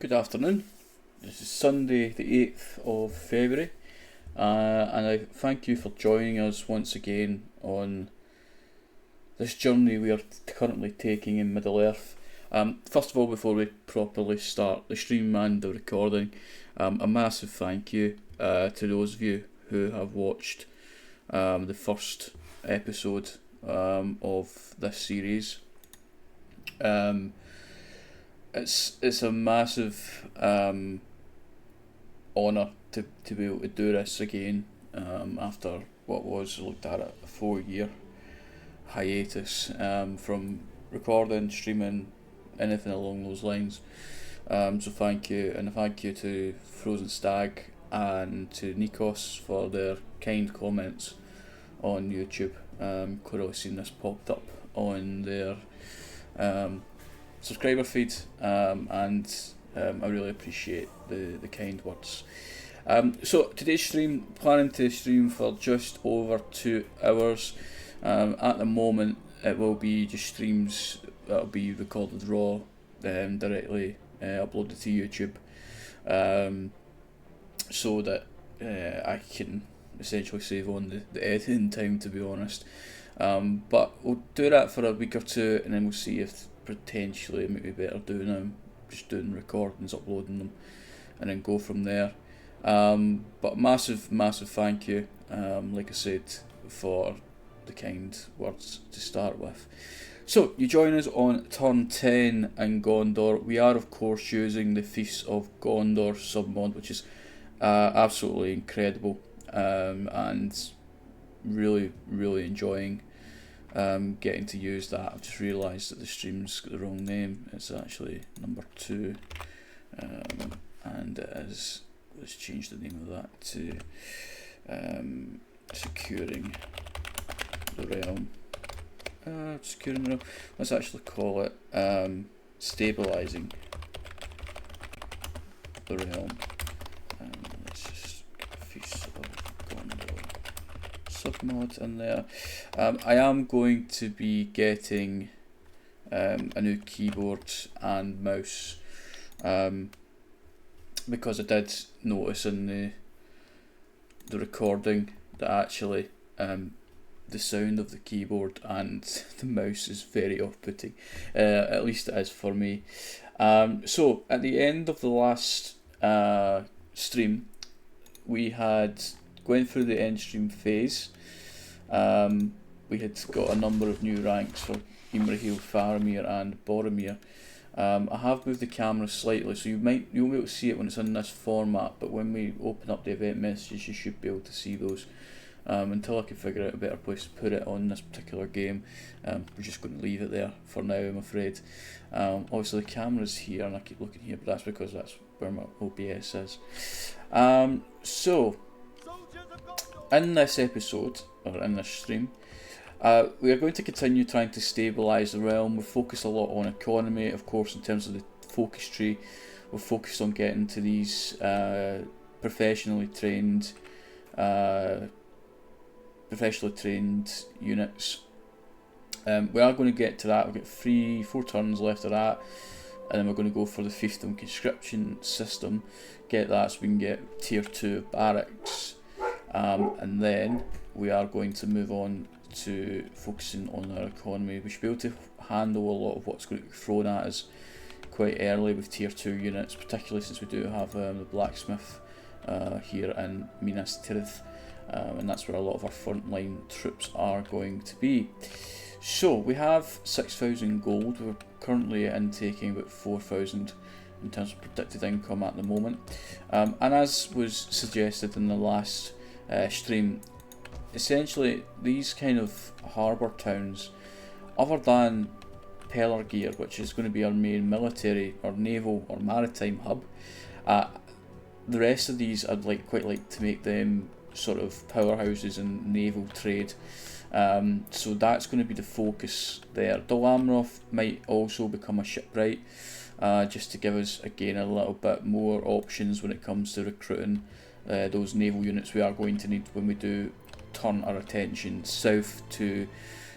Good afternoon. This is Sunday, the 8th of February, and I thank you for joining us once again on this journey we are currently taking in Middle Earth. First of all, before we properly start the stream and the recording, a massive thank you to those of you who have watched the first episode of this series. It's a massive honour to be able to do this again after what was looked at a 4-year hiatus from recording, streaming, anything along those lines. So thank you, and a thank you to Frozen Stag and to Nikos for their kind comments on YouTube. Clearly seen this popped up on their subscriber feed, and I really appreciate the kind words. So today's stream, planning to stream for just over 2 hours. At the moment it will be just streams that will be recorded raw, directly uploaded to YouTube, so that I can essentially save on the editing time, to be honest. But we'll do that for a week or two, and then we'll see if potentially it might be better doing just doing recordings, uploading them, and then go from there. But massive thank you, like I said, for the kind words to start with. So you join us on turn 10 in Gondor. We are of course using the Fiefs of Gondor submod, which is absolutely incredible, and really enjoying getting to use that. I've just realised that the stream's got the wrong name. It's actually number 2, and it is. Let's change the name of that to securing the realm. Securing the realm. Let's actually call it stabilising the realm. Let's just get Feast of Gondor submod in there. I am going to be getting a new keyboard and mouse, because I did notice in the recording that actually the sound of the keyboard and the mouse is very off-putting. At least it is for me. So at the end of the last stream, we had going through the end stream phase. We had got a number of new ranks for Imrahil, Faramir and Boromir. I have moved the camera slightly, so you'll be able to see it when it's in this format, but when we open up the event messages you should be able to see those. Until I can figure out a better place to put it on this particular game, we're just going to leave it there for now, I'm afraid. Obviously the camera's here and I keep looking here, but that's because that's where my OBS is. So in this episode, or in this stream, we are going to continue trying to stabilise the realm. We'll focus a lot on economy, of course, in terms of the focus tree. We'll focus on getting to these professionally trained units. We are going to get to that. We've got 4 turns left of that, and then we're going to go for the fiefdom conscription system, get that so we can get tier 2 barracks, and then we are going to move on to focusing on our economy. We should be able to handle a lot of what's going to be thrown at us quite early with tier 2 units, particularly since we do have the blacksmith here in Minas Tirith, and that's where a lot of our frontline troops are going to be. So we have 6,000 gold. We're currently intaking about 4,000 in terms of predicted income at the moment, and as was suggested in the last stream, essentially these kind of harbour towns, other than Pelargir, which is going to be our main military or naval or maritime hub, the rest of these I'd quite like to make them sort of powerhouses in naval trade. So that's going to be the focus there. Dol Amroth might also become a shipwright, just to give us again a little bit more options when it comes to recruiting those naval units we are going to need when we do turn our attention south to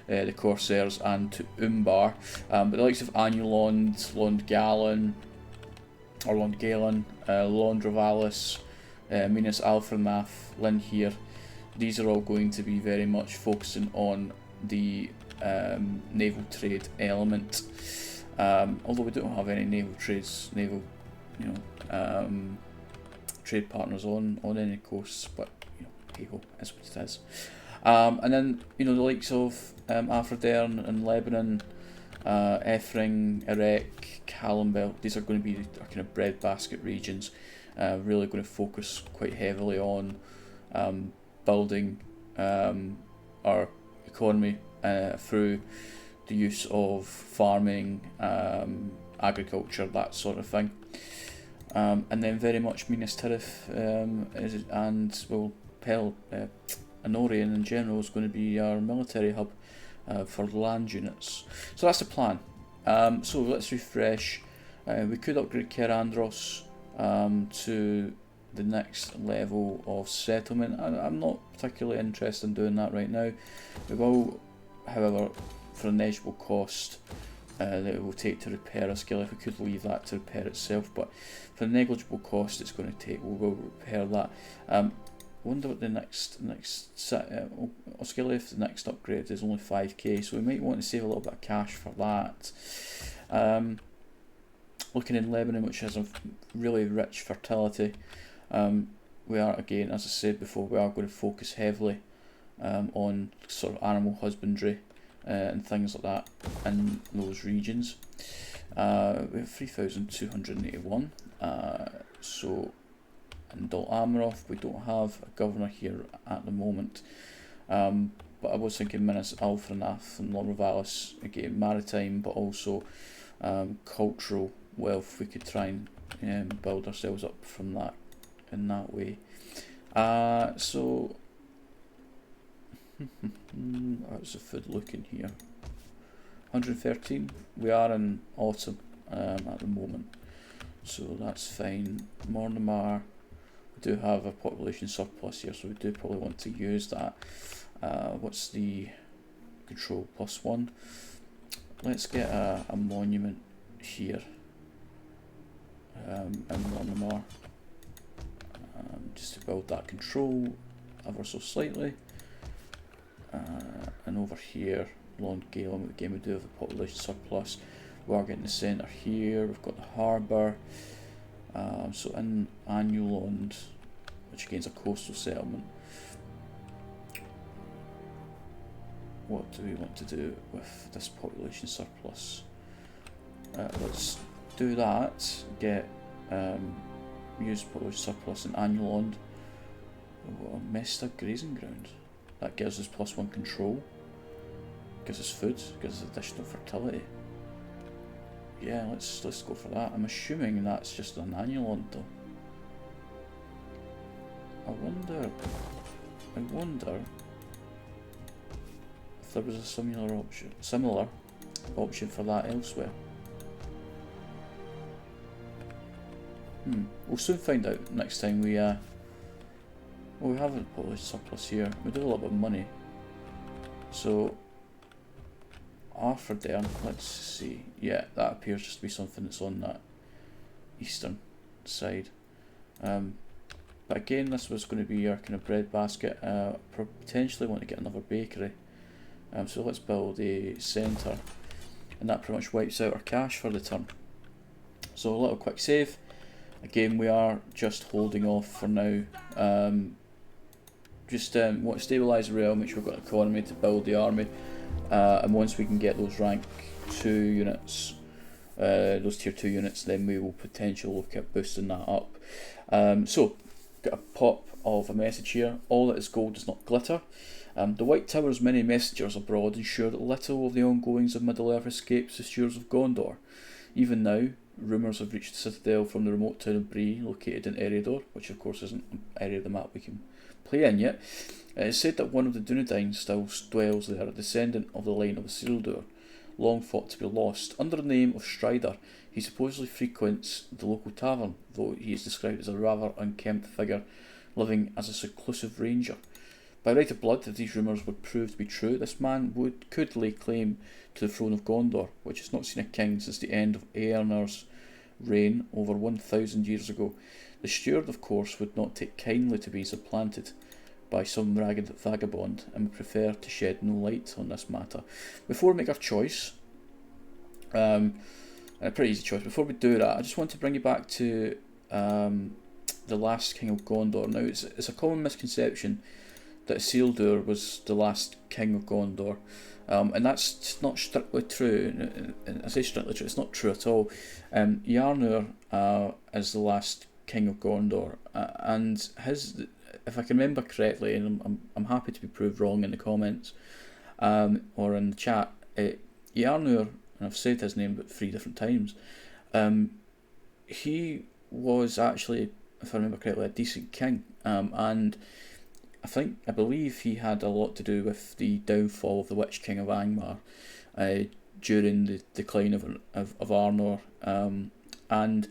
the Corsairs and to Umbar. But the likes of Anulond, Londgalen, or Longalen, Londrovalis, Minas Alfrenath, Lynn here. These are all going to be very much focusing on the naval trade element. Although we don't have any naval trade partners on any coasts, but hey ho, is what it is. And then the likes of Afrodern and Lebanon, Efring, Erech, Callum. These are going to be our kind of breadbasket regions. Really going to focus quite heavily on building our economy through the use of farming, agriculture, that sort of thing. And then very much Minas Tirith and well, Anorian in general is going to be our military hub for land units. So that's the plan. So let's refresh. We could upgrade Kerandros to the next level of settlement. I'm not particularly interested in doing that right now. We will, however, for a negligible cost that it will take to repair a skill, if we could leave that to repair itself, but for the negligible cost it's going to take, we will repair that. I wonder what the next skill, if the next upgrade is only 5k, so we might want to save a little bit of cash for that. Looking in Lebanon, which has a really rich fertility, we are, again, as I said before, we are going to focus heavily on sort of animal husbandry and things like that in those regions. We have 3,281. So in Dol Amroth we don't have a governor here at the moment, but I was thinking Minas Alfrenath and Londrovalis, again maritime, but also cultural wealth. We could try and build ourselves up from that in that way. So how's the food looking here? 113. We are in autumn at the moment, so that's fine. Mornemar, we do have a population surplus here, so we do probably want to use that. What's the control? +1. Let's get a monument here in Mornemar, just to build that control ever so slightly. And over here, Lond Galen, again we do have a population surplus. We are getting the centre here, we've got the harbour. So in Anulond, which again is a coastal settlement, what do we want to do with this population surplus? Let's do that, get use population surplus in Anulond. Oh, Mesta grazing ground. That gives us +1 control, gives us food, gives us additional fertility. Yeah, let's go for that. I'm assuming that's just an Anulond though. I wonder if there was a similar option for that elsewhere. We'll soon find out next time we well, we have a population surplus here. We do a lot of money. So Afrodern, let's see. Yeah, that appears just to be something that's on that eastern side. But again, this was going to be our kind of breadbasket. Potentially want to get another bakery. So let's build a centre, and that pretty much wipes out our cash for the turn. So a little quick save. Again, we are just holding off for now. Just want to stabilise the realm, make sure we've got an economy to build the army, and once we can get those rank 2 units, those tier 2 units, then we will potentially look at boosting that up. So, got a pop of a message here. All that is gold does not glitter. The White Tower's many messengers abroad ensure that little of the ongoings of Middle-earth escapes the shores of Gondor. Even now, rumours have reached the citadel from the remote town of Bree, located in Eriador, which of course isn't an area of the map we can play in yet. It is said that one of the Dunedain still dwells there, a descendant of the line of the Isildur, long thought to be lost. Under the name of Strider, he supposedly frequents the local tavern, though he is described as a rather unkempt figure, living as a seclusive ranger. By right of blood, if these rumours would prove to be true, this man could lay claim to the throne of Gondor, which has not seen a king since the end of Eärnar's reign over 1,000 years ago. The steward, of course, would not take kindly to be supplanted by some ragged vagabond, and would prefer to shed no light on this matter. Before we make our choice, a pretty easy choice, before we do that, I just want to bring you back to the last king of Gondor. Now, it's a common misconception that Isildur was the last king of Gondor, and that's not strictly true. And I say strictly true, it's not true at all. Yarnur is the last king of Gondor, and his, if I can remember correctly, and I'm happy to be proved wrong in the comments or in the chat, Yarnur, and I've said his name about 3 different times, he was actually, if I remember correctly, a decent king, and I believe he had a lot to do with the downfall of the Witch King of Angmar during the decline of Arnor, and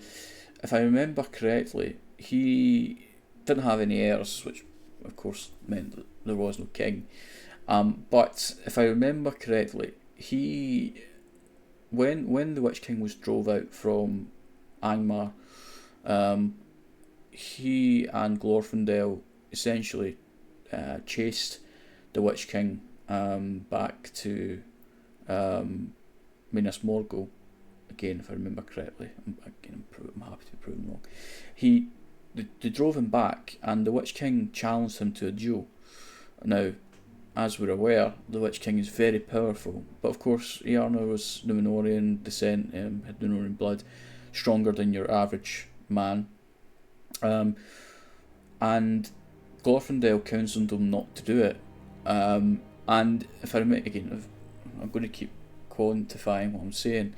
if I remember correctly, he didn't have any heirs, which of course meant that there was no king. But if I remember correctly, when the Witch King was drove out from Angmar, he and Glorfindel essentially chased the Witch King back to Minas Morgul. Again, if I remember correctly, I'm happy to be proven wrong. They drove him back, and the Witch King challenged him to a duel. Now, as we're aware, the Witch King is very powerful, but of course, Earnur was Númenórean descent, had Númenórean blood, stronger than your average man. And Glorfindel counselled him not to do it. And if I remember, again, I'm going to keep quantifying what I'm saying,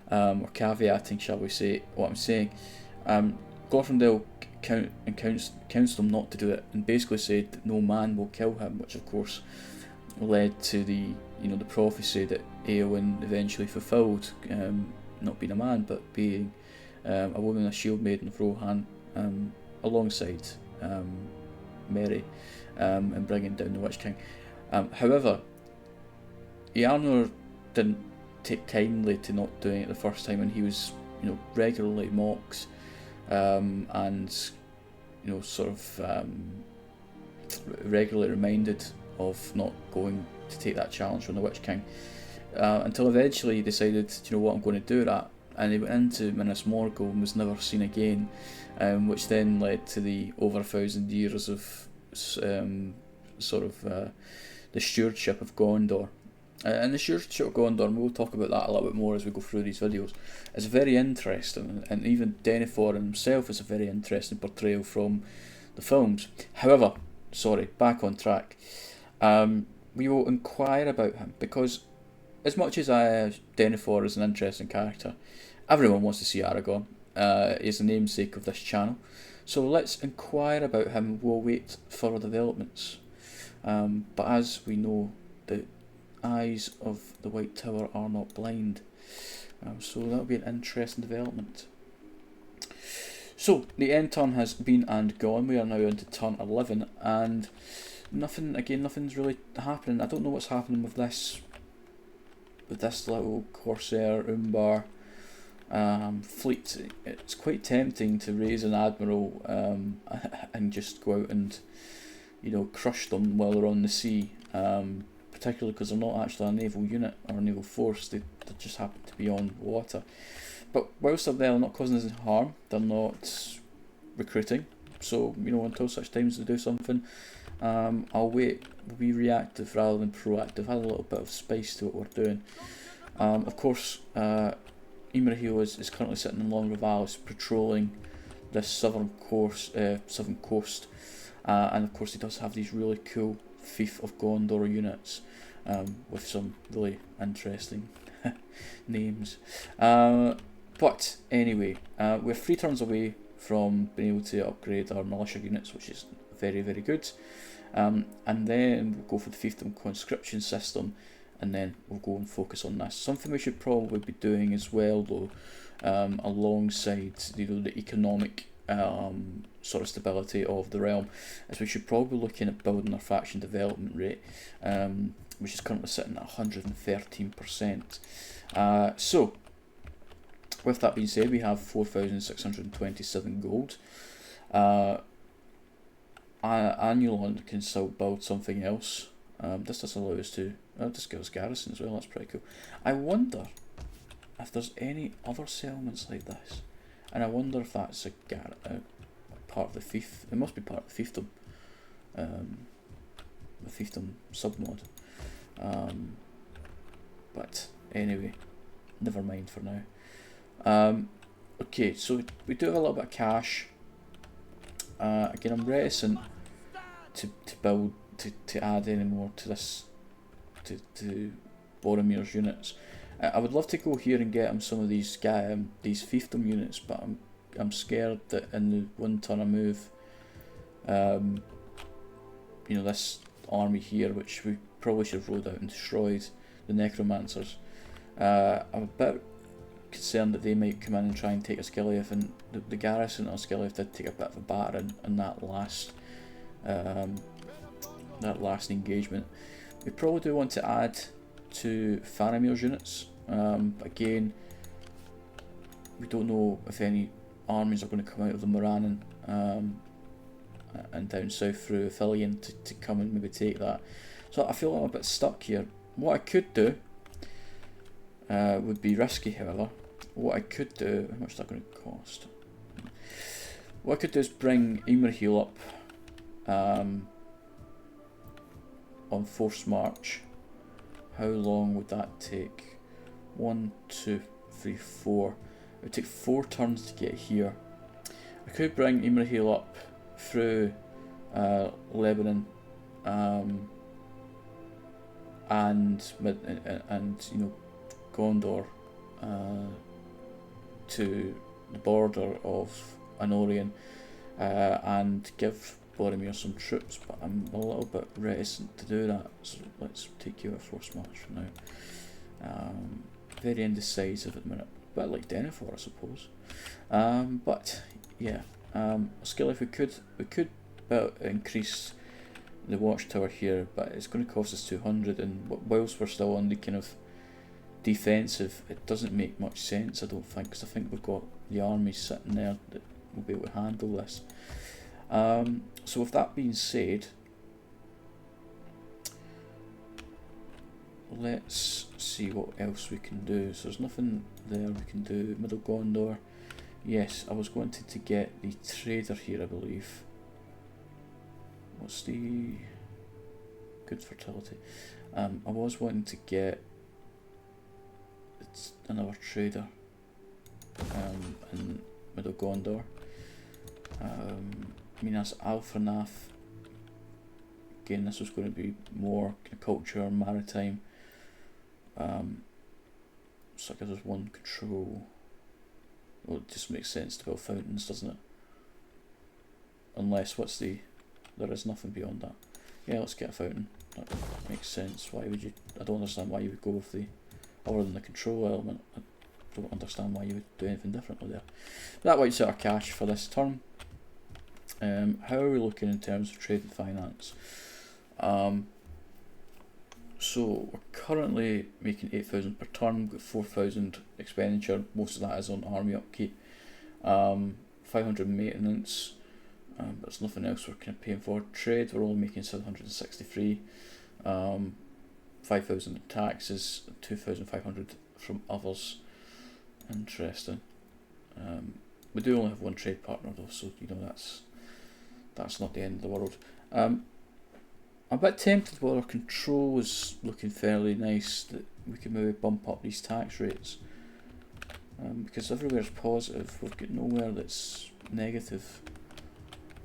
or caveating, shall we say, what I'm saying. Glorfindel counselled him not to do it, and basically said that no man will kill him, which of course led to the prophecy that Éowyn eventually fulfilled, not being a man but being a woman, a shield maiden of Rohan, alongside Merry, and bringing down the Witch King. However, Earnur didn't take kindly to not doing it the first time, and he was regularly mocked, and regularly reminded of not going to take that challenge from the Witch King, until eventually he decided, what, I'm going to do that, and he went into Minas Morgul and was never seen again, which then led to the over 1,000 years of the stewardship of Gondor. And the stewardship of Gondor, and we'll talk about that a little bit more as we go through these videos, is very interesting, and even Denethor himself is a very interesting portrayal from the films. However, back on track. We will inquire about him, because as much as Denethor is an interesting character, everyone wants to see Aragorn. He's the namesake of this channel, so let's inquire about him. We'll wait for developments, but as we know, the eyes of the White Tower are not blind, so that'll be an interesting development. So the end turn has been and gone. We are now into turn 11, and nothing's really happening. I don't know what's happening with this little Corsair Umbar fleet. It's quite tempting to raise an admiral and just go out and crush them while they're on the sea, particularly because they're not actually a naval unit or a naval force. They just happen to be on water. But whilst they're there, they're not causing us any harm. They're not recruiting. So until such times they do something, I'll wait. We'll be reactive rather than proactive. Add a little bit of spice to what we're doing. Of course, Imrahil is currently sitting in Long Rivalis, patrolling this southern coast, and of course he does have these really cool Fief of Gondor units, with some really interesting names. But anyway, we're 3 turns away from being able to upgrade our militia units, which is very, very good. And then we'll go for the fiefdom conscription system, and then we'll go and focus on this. Something we should probably be doing as well, though, alongside the economic stability of the realm, is we should probably be looking at building our faction development rate, which is currently sitting at 113%. So With that being said, we have 4,627 gold. Annual can still build something else. This does allow us to. This gives us garrison as well. That's pretty cool. I wonder if there's any other settlements like this, and I wonder if that's a part of the fief. It must be part of the fiefdom. The fiefdom submod. But anyway, never mind for now. Okay, so we do have a little bit of cash. Again, I'm reticent to build to add any more to this to Boromir's units. I would love to go here and get him some of these fiefdom units, but I'm scared that in the 1 turn I move, you know, this army here, which we probably should have rode out and destroyed, the necromancers. I'm a bit concerned that they might come in and try and take Asciliath, and the garrison of Asciliath did take a bit of a battering in that last engagement. We probably do want to add to Faramir's units. Again, we don't know if any armies are going to come out of the Morannon and down south through Aphelion to come and maybe take that. So I feel I'm a bit stuck here. What I could do would be risky, however. What I could do, how much is that going to cost? What I could do is bring Imrahil up on forced march. How long would that take? 1, 2, 3, 4. It would take 4 turns to get here. I could bring Imrahil up through Lebanon and you know, Gondor to the border of Anorian and give Boromir some troops, but I'm a little bit reticent to do that, so let's take you a force march for now. Very indecisive at the minute, a bit like Denethor, I suppose. But yeah, skill if we could increase the watchtower here, but it's going to cost us 200, and whilst we're still on the kind of defensive, it doesn't make much sense, I don't think, because I think we've got the army sitting there that will be able to handle this. So with that being said, let's see what else we can do. So there's nothing there we can do. Middle Gondor. Yes, I was wanting to get the trader here, I believe. What's the good fertility? I was wanting to get another trader in Middle Gondor. I mean, that's Alfrenath. Again, this was going to be more kind of culture, maritime. So I guess there's 1 control. Well, it just makes sense to build fountains, doesn't it? Unless, there is nothing beyond that. Yeah, let's get a fountain. That makes sense. Why would you? I don't understand why you would go with other than the control element. I don't understand why you would do anything differently there. That wipes out our cash for this turn. How are we looking in terms of trade and finance? So we're currently making 8,000 per turn. We've got 4,000 expenditure. Most of that is on army upkeep. 500 maintenance. There's nothing else we're kind of paying for. Trade, we're only making 763. 5,000 in taxes. 2,500 from others. Interesting. We do only have 1 trade partner though, so you know that's not the end of the world. I'm a bit tempted while our control is looking fairly nice that we can maybe bump up these tax rates. Because everywhere's positive, we've got nowhere that's negative.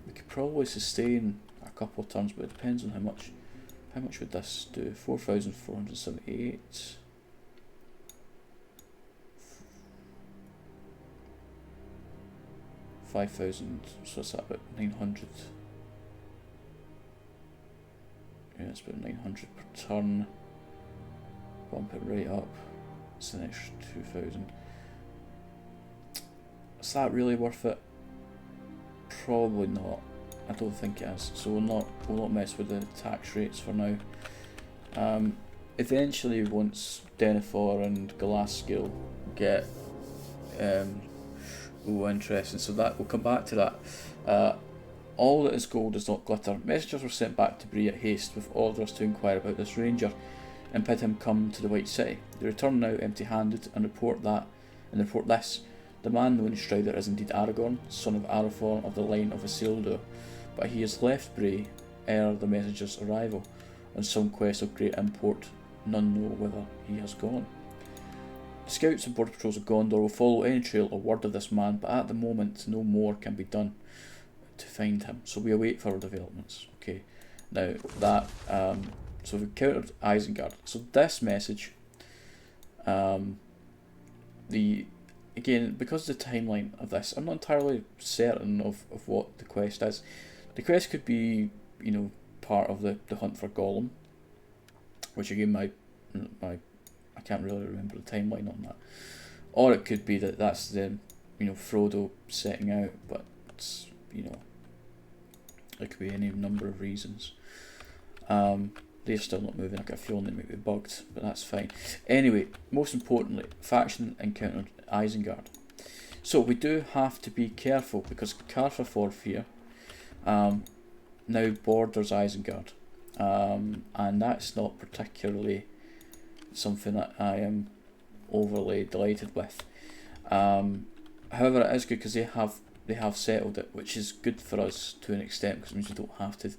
We could probably sustain a couple of turns, but it depends on how much would this do? 4,478. 5,000, so it's about 900. Yeah, it's about 900 per turn. Bump it right up. It's an extra 2,000. Is that really worth it? Probably not. I don't think it is. So we'll not mess with the tax rates for now. Eventually, once Denethor and Galasskill get Oh, interesting. So that we'll come back to that. All that is gold is not glitter. Messengers were sent back to Bree at haste with orders to inquire about this ranger and bid him come to the White City. They return now empty-handed and report this. The man known as Strider is indeed Aragorn, son of Arathorn of the line of Isildur, but he has left Bray ere the messenger's arrival, on some quest of great import. None know whither he has gone. The scouts and border patrols of Gondor will follow any trail or word of this man, but at the moment no more can be done to find him, so we await further developments. Okay, now that so we've encountered Isengard. So this message, again, because of the timeline of this, I'm not entirely certain of what the quest is. The quest could be, part of the hunt for Gollum, which again, I can't really remember the timeline on that. Or it could be that's the, Frodo setting out, but it's, it could be any number of reasons. They're still not moving. I got a feeling they might be bugged, but that's fine. Anyway, most importantly, faction encountered Isengard. So we do have to be careful because Carthaforthir now borders Isengard, and that's not particularly something that I am overly delighted with. However, it is good because they have settled it, which is good for us to an extent because it means we don't have to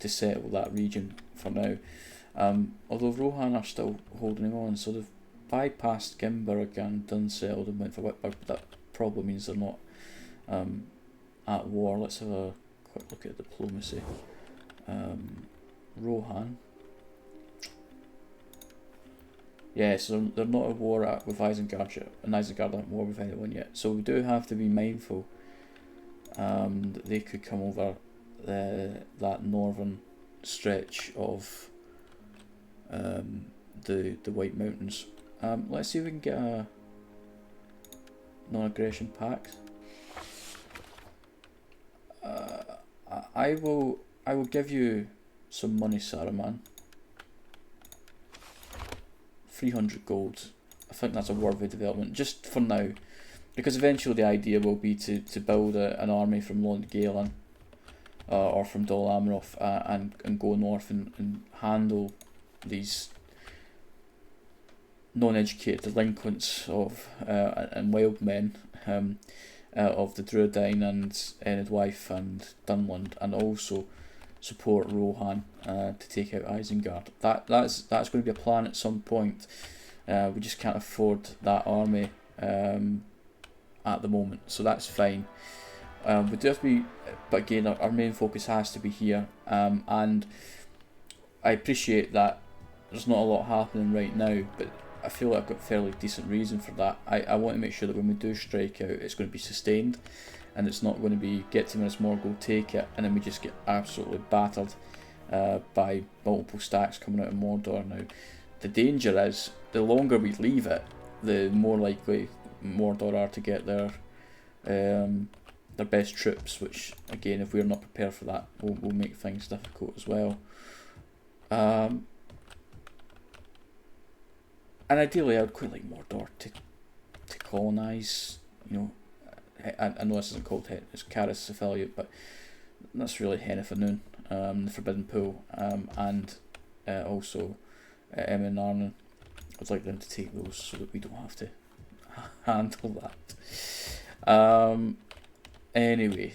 settle that region for now. Although Rohan are still holding on, so they've bypassed Gimberg and done settled and went for Whitburg, but that probably means they're not at war. Let's have a quick look at diplomacy. Rohan. Yeah, so they're not at war with Isengard yet, and Isengard aren't at war with anyone yet. So we do have to be mindful that they could come over that northern stretch of the White Mountains. Let's see if we can get a non-aggression pact. I will give you some money, Saruman. 300 gold. I think that's a worthy development, just for now, because eventually the idea will be to build an army from Lord Galen or from Dol Amroth and go north and handle these non-educated delinquents of and wild men of the Druidine and Enedwife and Dunland, and also support Rohan to take out Isengard. That's going to be a plan at some point. We just can't afford that army at the moment, so that's fine. We do have to be, but again, our main focus has to be here, and I appreciate that there's not a lot happening right now, but I feel like I've got fairly decent reason for that. I want to make sure that when we do strike out, it's going to be sustained, and it's not going to be get to Minas Morgul, take it, and then we just get absolutely battered by multiple stacks coming out of Mordor. Now, the danger is, the longer we leave it, the more likely Mordor are to get their best troops, which again, if we're not prepared for that, will make things difficult as well. And ideally, I would quite like Mordor to colonise. I know this isn't called it's Caris affiliate, but that's really Henifanoon, the Forbidden Pool, and also Emma and Arnon. I'd like them to take those so that we don't have to handle that. Anyway.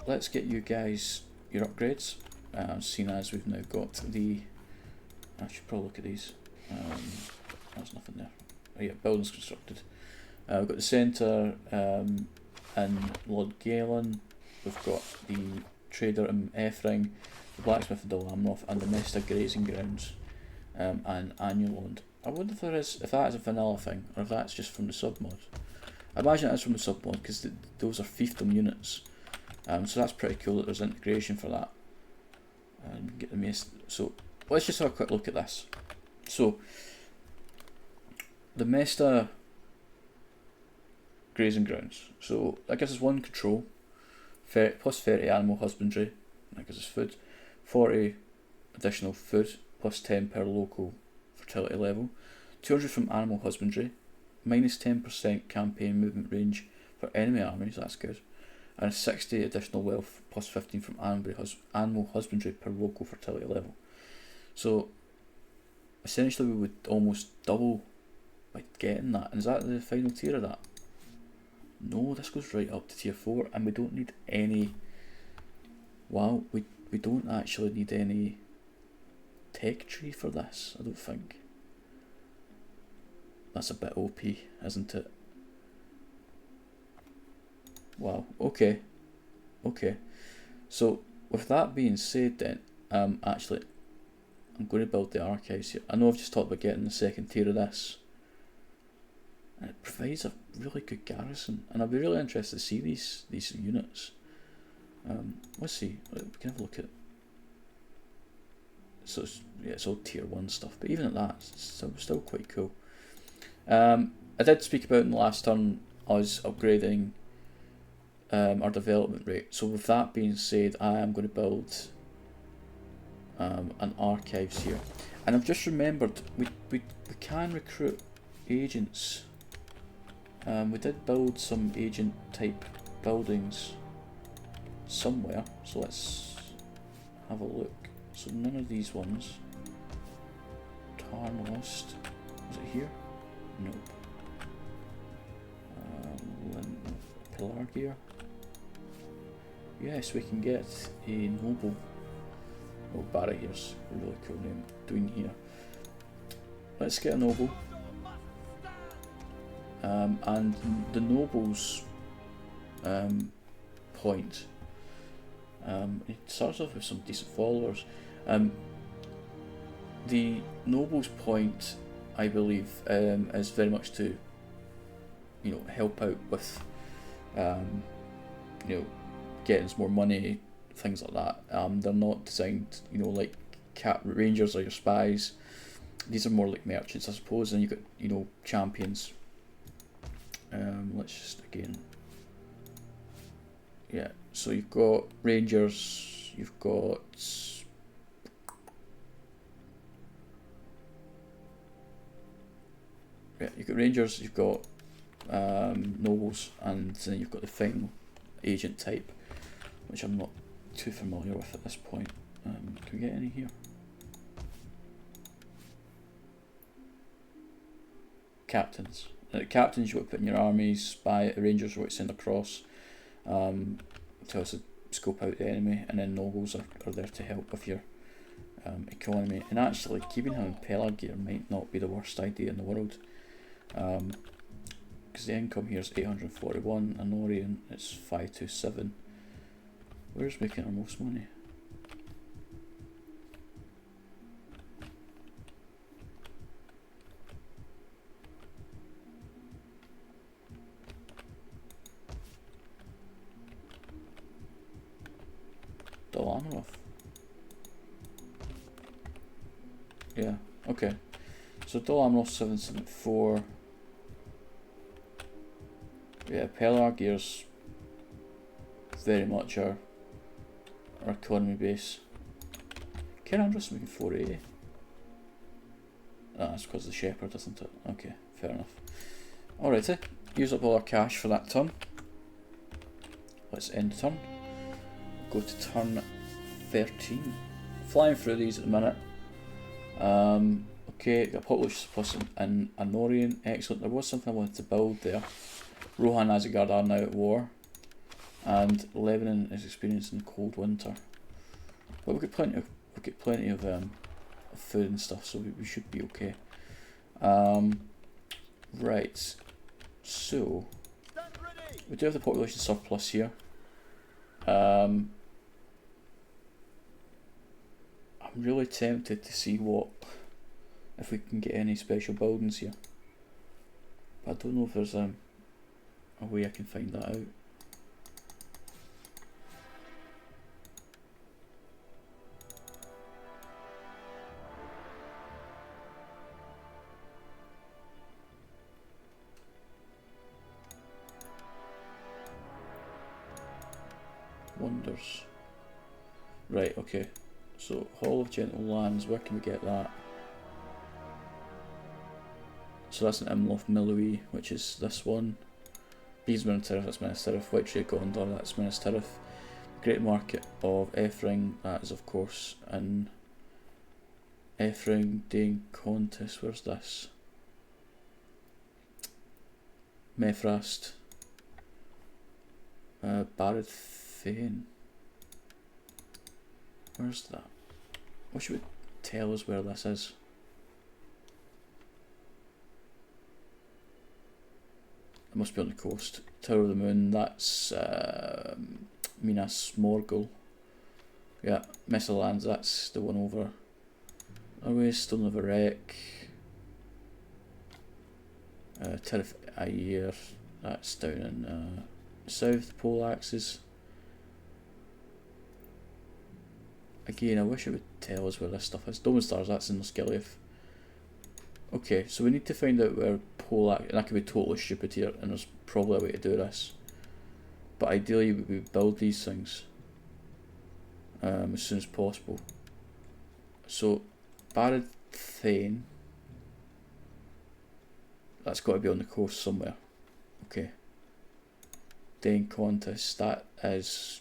Let's get you guys your upgrades. Seeing as we've now got I should probably look at these. There's nothing there. Oh yeah, buildings constructed. We've got the centre and Lord Galen. We've got the trader in Ephring, the blacksmith in Dol Amroth, and the Mesta grazing grounds and Anulond. I wonder if that is a vanilla thing, or if that's just from the submod. I imagine it is from the submod because those are fiefdom units. So that's pretty cool that there's integration for that. Get the Mesta. So let's just have a quick look at this. So the Mesta grazing grounds. So that gives us 1 control, plus 30 animal husbandry. That gives us food, 40 additional food, plus 10 per local fertility level, 200 from animal husbandry, minus 10% campaign movement range for enemy armies, that's good, and 60 additional wealth plus 15 from animal husbandry per local fertility level. So essentially we would almost double by getting that. And is that the final tier of that? No, this goes right up to tier 4, and we don't need any. Wow, we don't actually need any tech tree for this, I don't think. That's a bit OP, isn't it? Wow, okay. So with that being said then, actually I'm going to build the archives here. I know I've just talked about getting the second tier of this, and it provides a really good garrison, and I'd be really interested to see these units. Let's see, we can have a look at. So it's all tier 1 stuff, but even at that, it's still quite cool. I did speak about in the last turn us upgrading our development rate. So with that being said, I am going to build an archives here, and I've just remembered we can recruit agents. We did build some agent type buildings somewhere, so let's have a look. So none of these ones. Dawnless, is it here? Nope. Pillar gear. Yes, we can get a noble. Oh, Barra here's a really cool name. Doing here. Let's get a noble. And the noble's point. It starts off with some decent followers. The noble's point, I believe, is very much to, help out with, getting us more money, things like that. They're not designed, like rangers or your spies. These are more like merchants, I suppose. And you've got, champions. Let's just again. Yeah, so you've got rangers, you've got rangers, you've got nobles, and then you've got the final agent type, which I'm not too familiar with at this point. Can we get any here? Captains. Captains you want to put in your armies, rangers you want to send across. To also scope out the enemy, and then nobles are there to help with your economy. And actually, keeping him in Pellar gear might not be the worst idea in the world, because the income here is 841, and Orient it's 527. Where's making our most money? Yeah, okay. So Dawnless 774. Yeah, Pellar gear's very much our economy base. Kerandros making 480. That's because of the shepherd, isn't it? Okay, fair enough. Alrighty, use up all our cash for that turn. Let's end the turn. Go to turn 13. Flying through these at the minute. Okay, got population plus in Anorian. Excellent. There was something I wanted to build there. Rohan and Azagard are now at war, and Lebanon is experiencing cold winter. But we've got plenty of food and stuff, so we should be okay. Right. So we do have the population surplus here. I'm really tempted to see if we can get any special buildings here, but I don't know if there's a way I can find that out. Wonders. Right, okay. So, Hall of Gentle Lands, where can we get that? So that's an Imloth Millowy, which is this one. Bees Minas Tirith, that's Minas Tirith. White Tree of Gondor, that's Minas Tirith. Great Market of Ephring, that is of course in Ephring. Dane Contest, where's this? Mefrast. Barad Thane. Where's that? Wish it would tell us where this is. It must be on the coast. Tower of the Moon, that's Minas Morgul. Yeah, Messerlands, that's the one over. Away, Stone of a Wreck. Tirith Ayer, that's down in south. Pole Axes. Again, I wish it would tell us where this stuff is. Dome Stars, that's in Osgiliath. Okay, so we need to find out where Pole Axe, and I could be totally stupid here, and there's probably a way to do this. But ideally we build these things as soon as possible. So, Barad Thane, that's got to be on the coast somewhere. Okay. Dane Contest, that is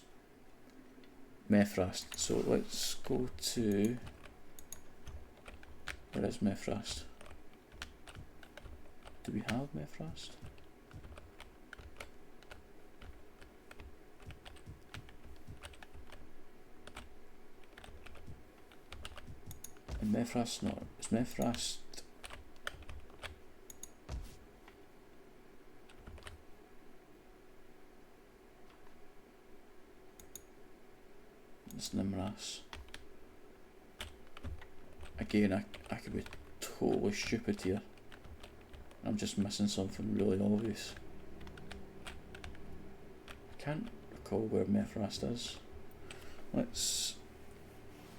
Mefrast. So let's go to, where is Mefrast? Do we have Mefrast? And Mefrast not, is Mefrast? It's Nimras. Again, I could be totally stupid here. I'm just missing something really obvious. I can't recall where Mefrast is. Let's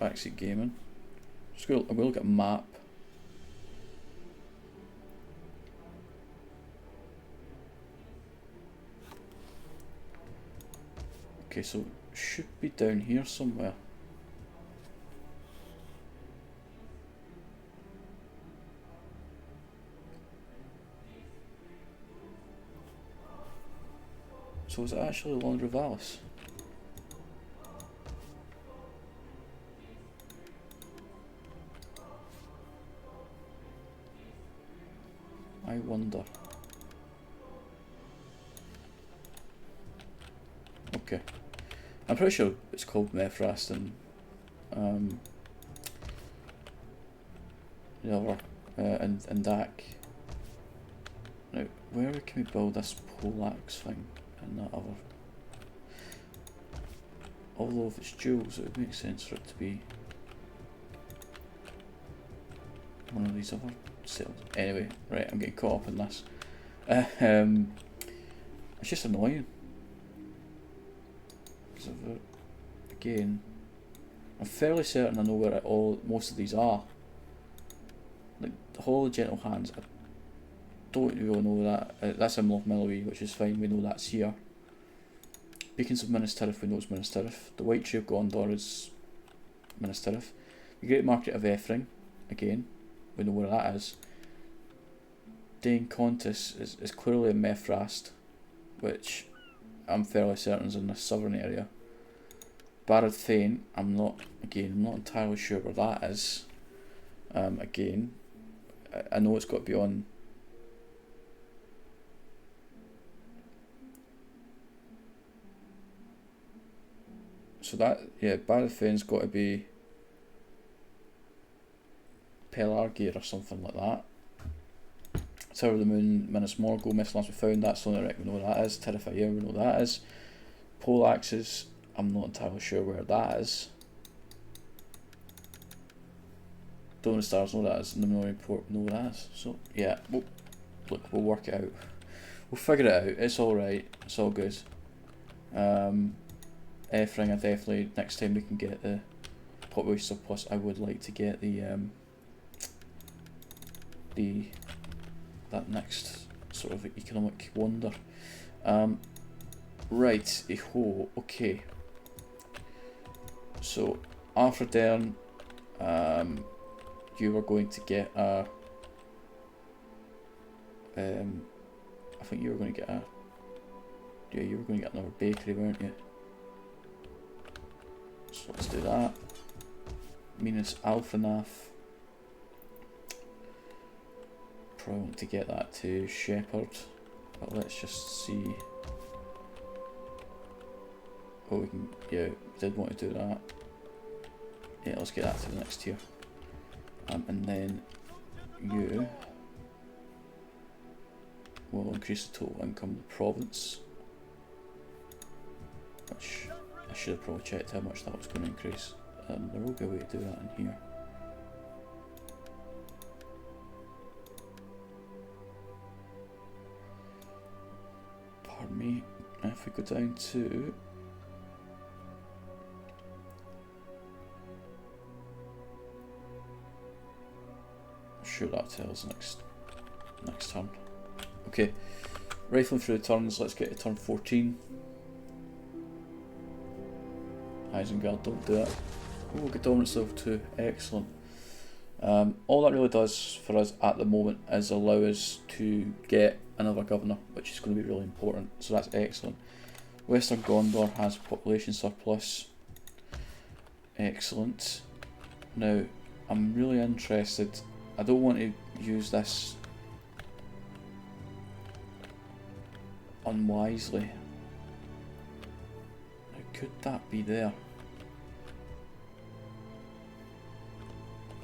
backseat gaming. Just go, I will look at a map. Okay, so it should be down here somewhere. So is it actually Londra Vallis? I wonder. Okay. I'm pretty sure it's called Mefrast and the other and Dak. Now, where can we build this Polax thing and that other? Although if it's jewels, it would make sense for it to be one of these other cells. Anyway, right, I'm getting caught up in this. It's just annoying. Again, I'm fairly certain I know where most of these are. Like the Hall of Gentle Hands, I don't really know that. That's Imloth Millowy, which is fine, we know that's here. Beacons of Minas Tirith, we know it's Minas Tirith. The White Tree of Gondor is Minas Tirith. The Great Market of Ephring, again, we know where that is. Dane Contest is clearly in Mefrast, which I'm fairly certain is in the southern area. Barad Thane, I'm not entirely sure where that is. Again, I know it's got to be on. So that, yeah, Barad Thane's got to be Pelargir or something like that. Tower of the Moon, Minas Morgul, Messerlands we found, that's Stone of the Wreck, we know where that is. Tirith Ayer, we know that is. Pole Axes, I'm not entirely sure where that is. Dawnless Stars, know that is. And the Millennium Port, know where that is. So, yeah, we'll work it out. We'll figure it out, it's alright, it's all good. Ephring, I definitely, next time we can get the population surplus, I would like to get that next sort of economic wonder. Right, okay. So, Arthur you were going to get a I think you were going to get a... Yeah, you were going to get another bakery, weren't you? So let's do that. Minus Alphanaf. Probably want to get that to Shepherd, but let's just see. Oh, we can, yeah, did want to do that. Yeah, let's get that to the next tier. And then you will increase the total income of the province, which I should have probably checked how much that was going to increase. There will be a way to do that in here. Pardon me. If we go down to sure that tells next turn. Okay, rifling through the turns, let's get to turn 14. Isengard, don't do it. Oh, get dominance level 2, excellent. All that really does for us at the moment is allow us to get another governor, which is going to be really important, so that's excellent. Western Gondor has population surplus, excellent. Now, I'm really interested. I don't want to use this unwisely. Now, could that be there?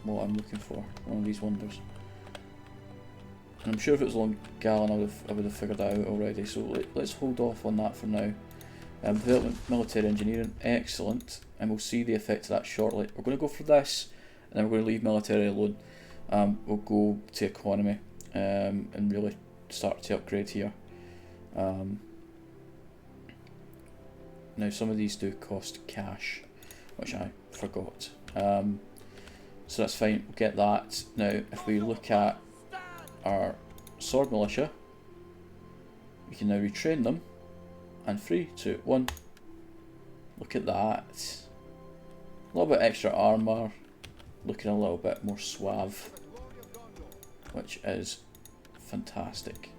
What I'm looking for, one of these wonders. And I'm sure if it was along Gallon, I would have figured that out already. So let's hold off on that for now. Development, military engineering, excellent, and we'll see the effect of that shortly. We're going to go for this, and then we're going to leave military alone. We'll go to economy and really start to upgrade here. Now some of these do cost cash, which I forgot. So that's fine, we'll get that. Now if we look at our sword militia, we can now retrain them. And 3, 2, 1. Look at that. A little bit extra armour, looking a little bit more suave, which is fantastic.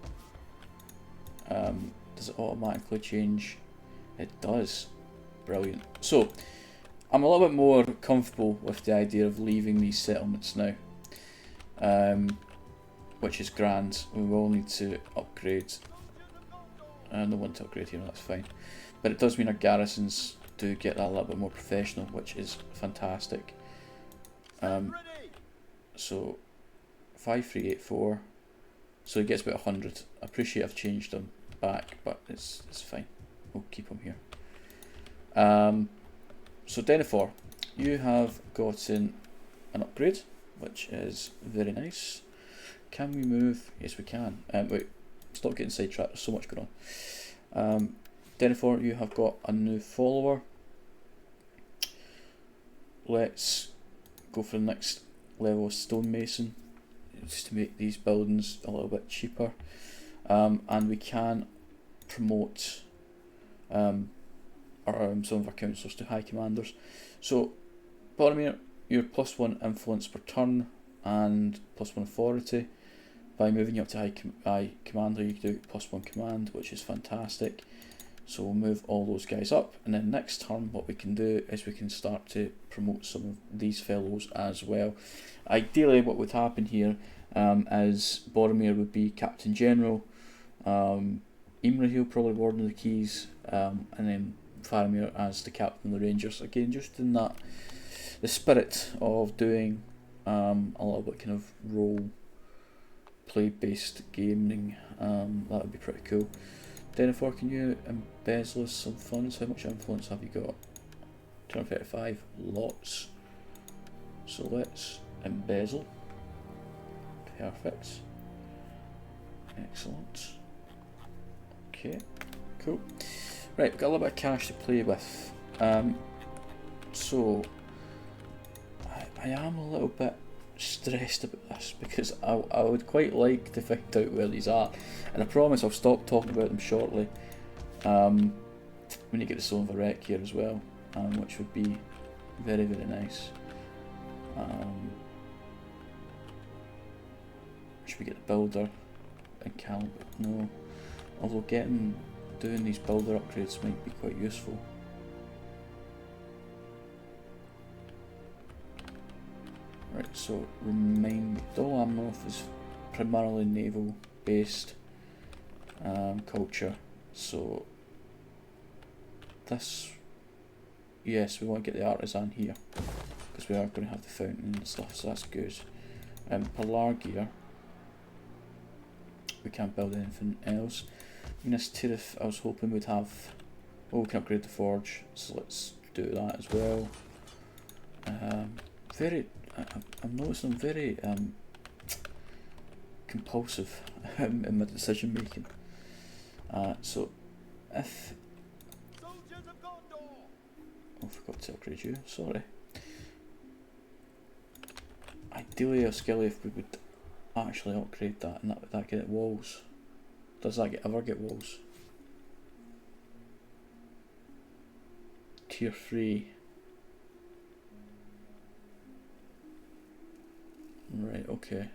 Does it automatically change? It does. Brilliant. So, I'm a little bit more comfortable with the idea of leaving these settlements now, which is grand. We will need to upgrade. No one to upgrade here, that's fine. But it does mean our garrisons do get that a little bit more professional, which is fantastic. So 5384. So he gets about 100. I appreciate I've changed them back, but it's fine. We'll keep them here. So Denethor, you have gotten an upgrade, which is very nice. Can we move? Yes, we can. Wait, stop getting sidetracked. There's so much going on. Denethor, you have got a new follower. Let's go for the next level of stonemason, just to make these buildings a little bit cheaper. And we can promote some of our councillors to high commanders. So, Boromir, you're +1 influence per turn and +1 authority. By moving you up to high commander, you do +1 command, which is fantastic. So we'll move all those guys up, and then next turn what we can do is we can start to promote some of these fellows as well. Ideally what would happen here is Boromir would be Captain General, Imrahil probably Warden of the Keys, and then Faramir as the Captain of the Rangers. Again, just in that, the spirit of doing a little bit kind of role play based gaming, that would be pretty cool. Denethor, can you embezzle us some funds? How much influence have you got? 235, lots. So let's embezzle. Perfect. Excellent. Okay, cool. Right, we've got a little bit of cash to play with. So I am a little bit stressed about this because I would quite like to find out where these are, and I promise I'll stop talking about them shortly. We need to get the Stone of a Wreck here as well, which would be very, very nice. Should we get the builder? and Cal, no. Although doing these builder upgrades might be quite useful. Right, so remind me, Dol Amroth is primarily naval based culture, so this, yes, we want to get the artisan here because we are going to have the fountain and stuff, so that's good. Pelargia, we can't build anything else. Minas Tirith, I was hoping we'd have, oh, we can upgrade the forge, so let's do that as well. I'm noticing I'm very compulsive in my decision making. So if, oh, I forgot to upgrade you, sorry. Ideally a skill if we would actually upgrade that, and that get walls. Does that ever get walls? Tier 3. Right, okay.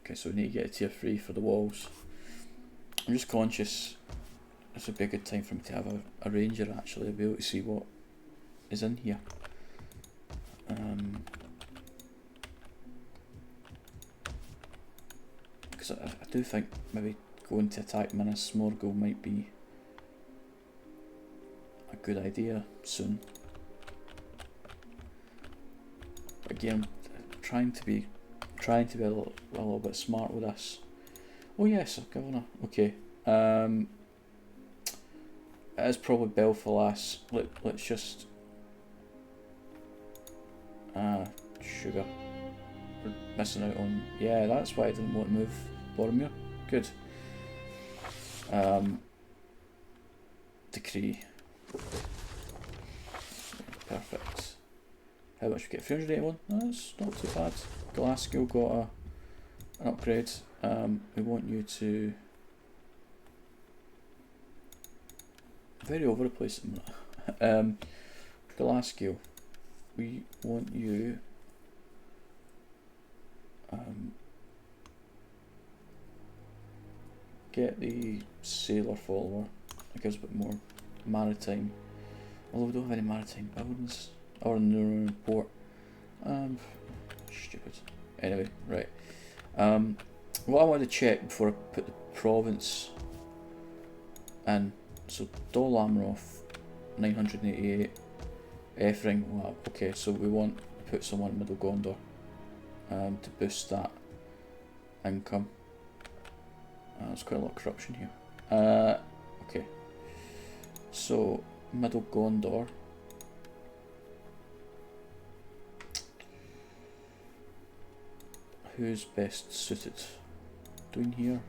Okay, so we need to get a tier 3 for the walls. I'm just conscious this would be a good time for me to have a ranger actually, be able to see what is in here. Because I do think maybe going to attack Minas Morgul might be a good idea soon. But again, trying to be a little bit smart with this. Oh yes, Governor. Okay. It is probably Belfalas. Let's just sugar. We're missing out on, yeah, that's why I didn't want to move Boromir. Good. Decree. Perfect. How much we get? 381? That's not too bad. Glasgow got an upgrade. We want you to, very over the place at the minute. Glasgow, we want you get the sailor follower. It gives a bit more maritime, although we don't have any maritime buildings or in the report. Stupid. Anyway, right. What I wanted to check before I put the province in, so Dol Amroth 988, Efring, wow, okay, so we want to put someone in Middle Gondor to boost that income. There's quite a lot of corruption here. Okay, so Middle Gondor. Who's best suited? Doing here.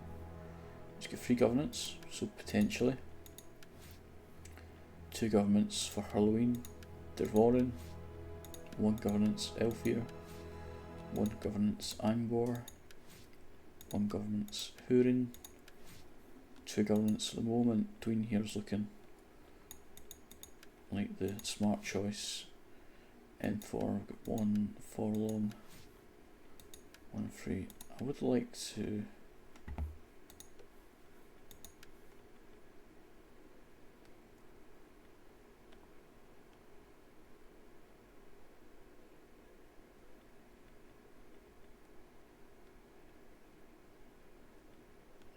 Let's get 3 governance, so potentially 2 governments for Halloween, Dervorin, 1 governance Elfir, 1 governance Angor, 1 governance Hurin, 2 governance at the moment. Doing here is looking like the smart choice. N4, got 1 Forlong, 1 free. I would like to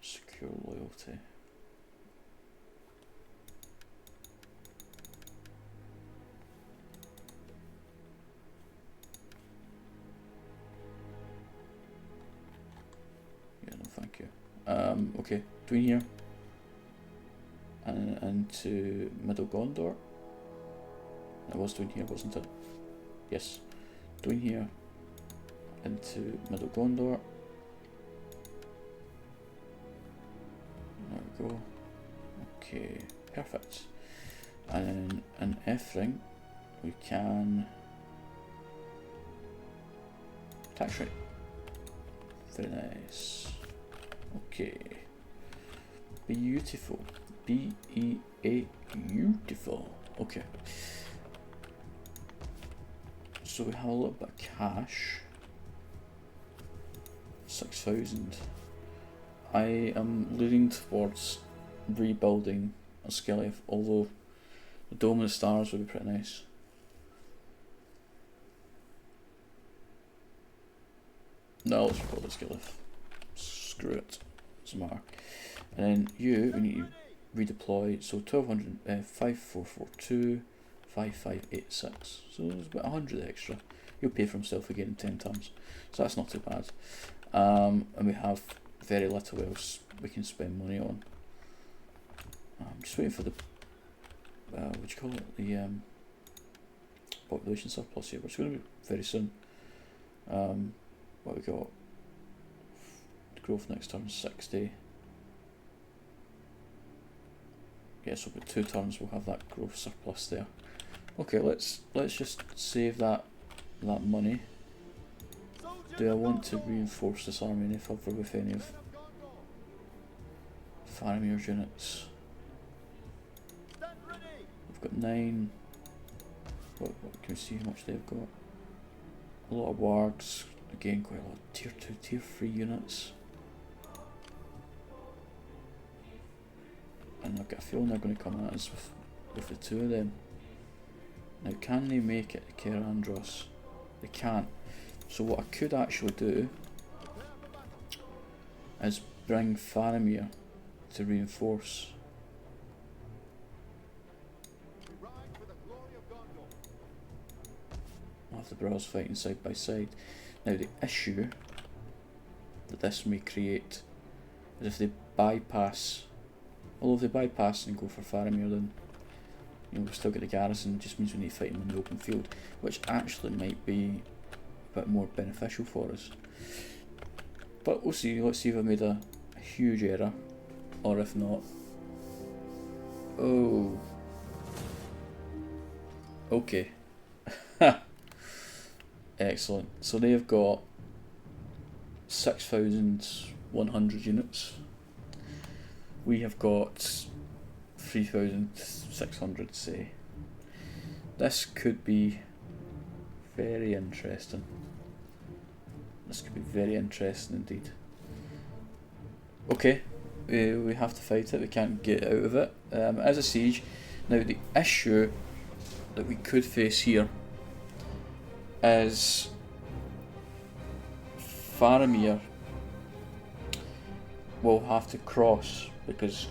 secure loyalty. Thank you. Okay, doing here and into Middle Gondor. I was doing here, wasn't it? Yes. Doing here into Middle Gondor. There we go. Okay, perfect. And then in Efring we can tax rate. Very nice. Okay. Beautiful. B-E-A, beautiful. Okay. So we have a little bit of cash. 6,000. I am leaning towards rebuilding a Skeleton, although the Dome and the Stars would be pretty nice. No, let's rebuild the Skeleton. Screw it. Doesn't matter. And then you, we need to redeploy. So 1200, 5442, 5586. So there's about 100 extra. He'll pay for himself again in 10 times. So that's not too bad. And we have very little else we can spend money on. I'm just waiting for the what do you call it? The population surplus here, which is going to be very soon. What we got? The growth next turn 60. Yeah, so about 2 turns we'll have that growth surplus there. Okay, let's just save that money. Do I want to reinforce this army any further with any of Faramir's units? We've got 9. What can we see how much they've got? A lot of wargs. Again, quite a lot of tier 2, tier 3 units. And I've got a feeling they're going to come at us with the 2 of them. Now, can they make it to Kerandros? They can't. So what I could actually do is bring Faramir to reinforce. I'll have the brothers fighting side by side. Now the issue that this may create is if they bypass, although if they bypass and go for Faramir, then we've still got the garrison. It just means we need to fight them in the open field, which actually might be a bit more beneficial for us. But we'll see. Let's see if I made a huge error, or if not. Oh, okay. Excellent. So they have got 6,100 units. We have got 3,600, say. This could be very interesting. This could be very interesting indeed. Okay, we have to fight it. We can't get out of it. As a siege. Now the issue that we could face here is Faramir will have to cross because.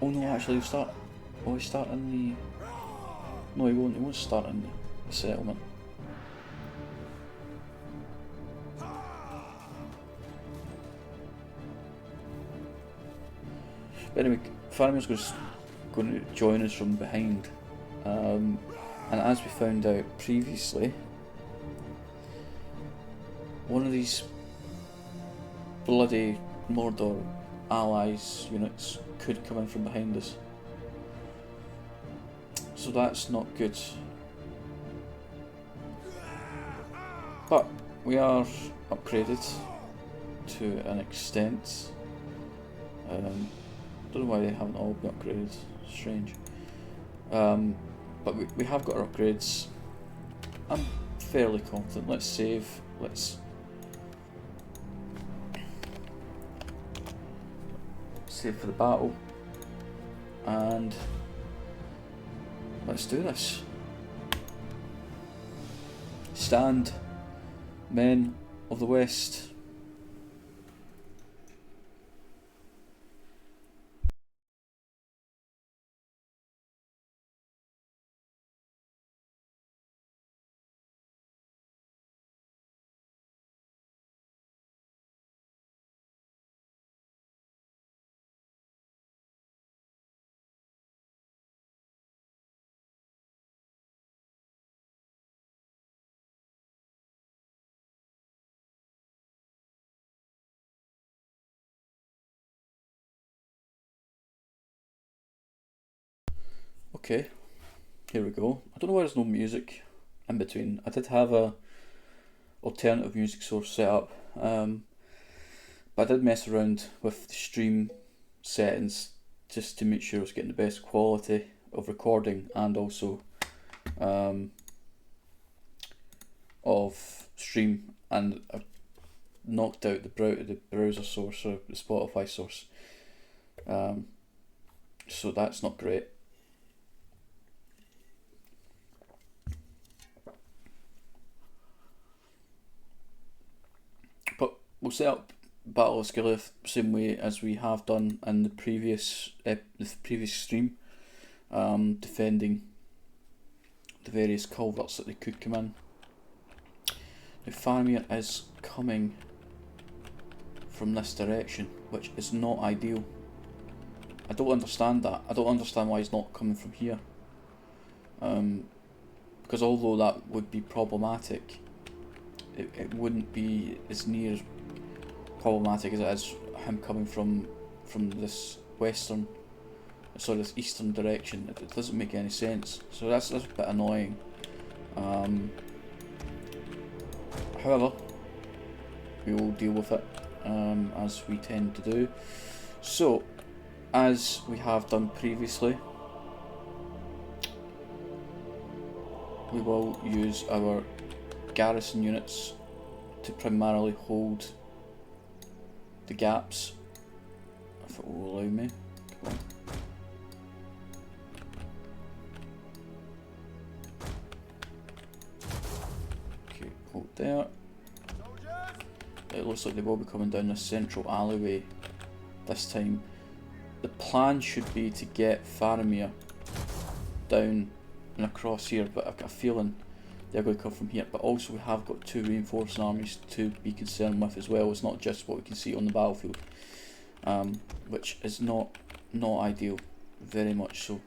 Oh no, actually he'll start. Oh, he's starting the. No, he won't. He won't start in the settlement. But anyway, Faramir's going to join us from behind. And as we found out previously, one of these bloody Mordor allies units could come in from behind us. So that's not good. But we are upgraded to an extent. Don't know why they haven't all been upgraded. Strange. But we have got our upgrades. I'm fairly confident. Let's save. Let's save for the battle. And let's do this. Stand, men of the West. Okay, here we go. I don't know why there's no music in between. I did have a alternative music source set up, but I did mess around with the stream settings just to make sure I was getting the best quality of recording and also of stream, and I've knocked out the browser source or the Spotify source. So that's not great. But we'll set up Battle of Skilith same way as we have done in the previous stream, defending the various culverts that they could come in. Now Faramir is coming from this direction, which is not ideal. I don't understand that. I don't understand why he's not coming from here. Because although that would be problematic, it wouldn't be as near problematic as it is him coming from this this eastern direction. It doesn't make any sense. So that's a bit annoying. However, we will deal with it as we tend to do. So, as we have done previously, we will use our garrison units to primarily hold the gaps, if it will allow me. Come on. Okay, hold there. It looks like they will be coming down this central alleyway this time. The plan should be to get Faramir down and across here, but I've got a feeling they're going to come from here. But also we have got two reinforcing armies to be concerned with as well. It's not just what we can see on the battlefield, which is not ideal, very much so.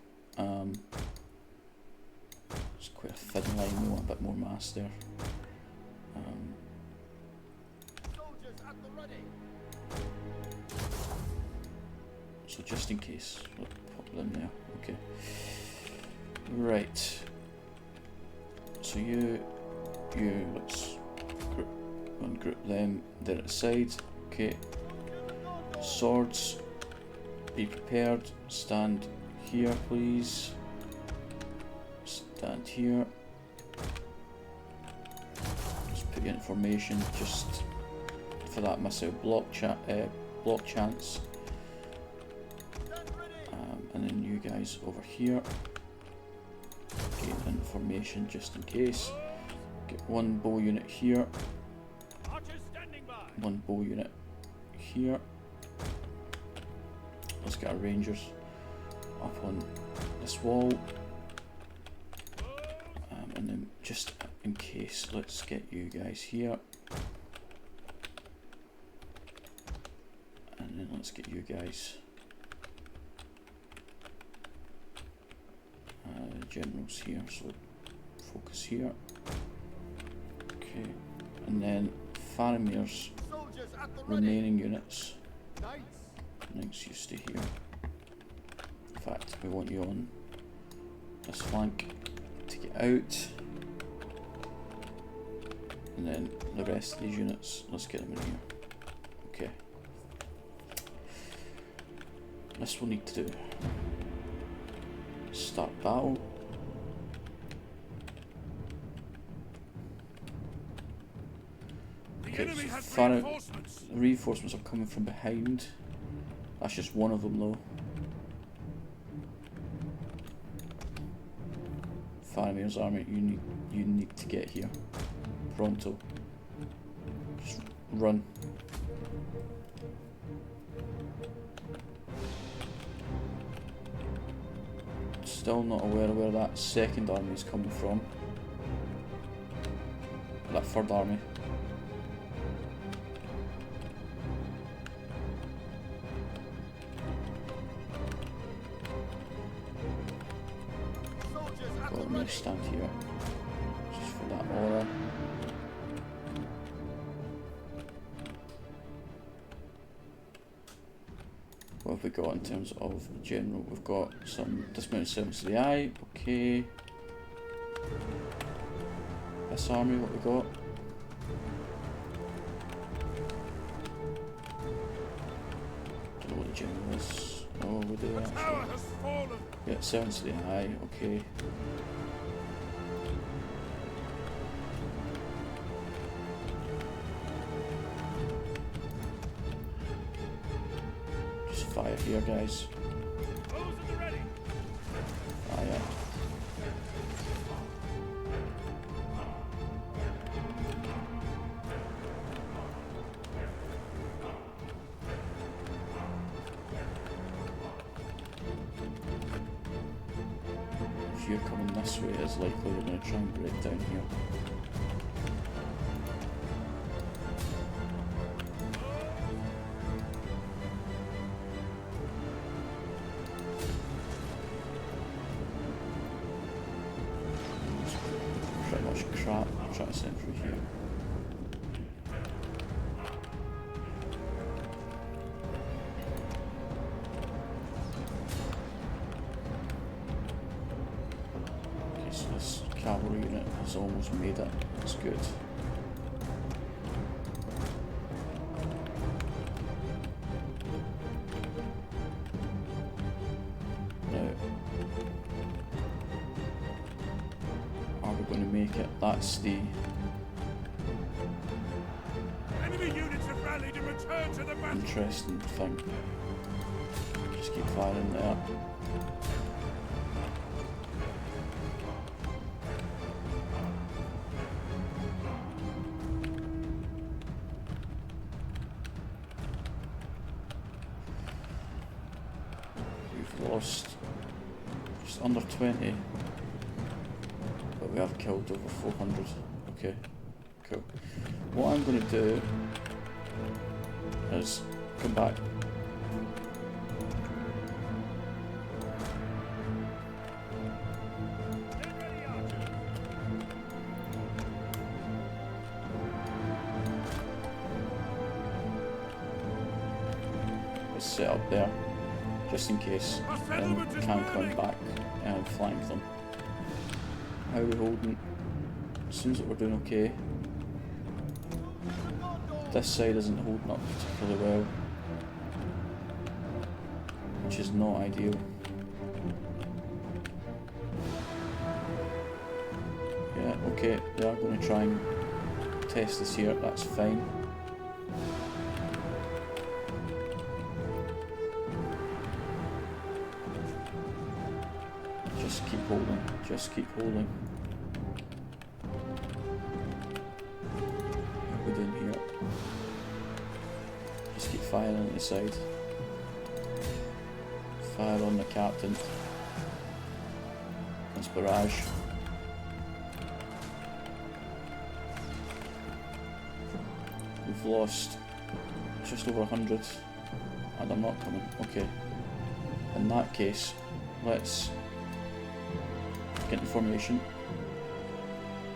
It's quite a thin line, we want a bit more mass there. So just in case, we'll pop them there. Okay. Right. So you, let's ungroup them there at the side. Okay. Swords, be prepared. Stand here, please. Stand here. Just put you in formation, just for that missile block chance. And then you guys over here. Get in formation just in case. Get one bow unit here. One bow unit here. Let's get our rangers up on this wall. And then just in case, let's get you guys here. And then let's get you guys generals here, so focus here. Okay, and then Faramir's remaining units. Knights, you stay here. In fact, we want you on this flank to get out. And then the rest of these units, let's get them in here. Okay. This we'll need to do. Start battle. Okay, so reinforcements are coming from behind. That's just one of them though. Faramir's army, you need to get here. Pronto. Just run. Still not aware of where that second army is coming from. That third army. Well, I'm going to stand here just for that aura. What have we got in terms of general? We've got some dismounted servants of the eye. Okay. This army, what we got? Don't know what the general is. Oh, we do actually. Yeah, servants of the eye. Okay. here, guys. Fire. If you're coming this way, it's likely we're going to try and break down here. Pretty much crap. Try to send through here. Cavalry unit has almost made it. That's good. Now, are we going to make it? That's the enemy units have rallied and returned to the battle. Interesting thing. Just keep firing there. Lost just under 20, but we have killed over 400. Okay, cool. What I'm going to do is come back. Let's set up there. Just in case we can come back and flank them. How are we holding? Seems that we're doing okay. This side isn't holding up particularly well, which is not ideal. Yeah, okay, they are going to try and test this here, that's fine. Just keep holding, just keep holding. What are we doing here? Just keep firing on the side. Fire on the captain. That's barrage. We've lost just over 100 and I'm not coming. Okay. In that case, let's get in formation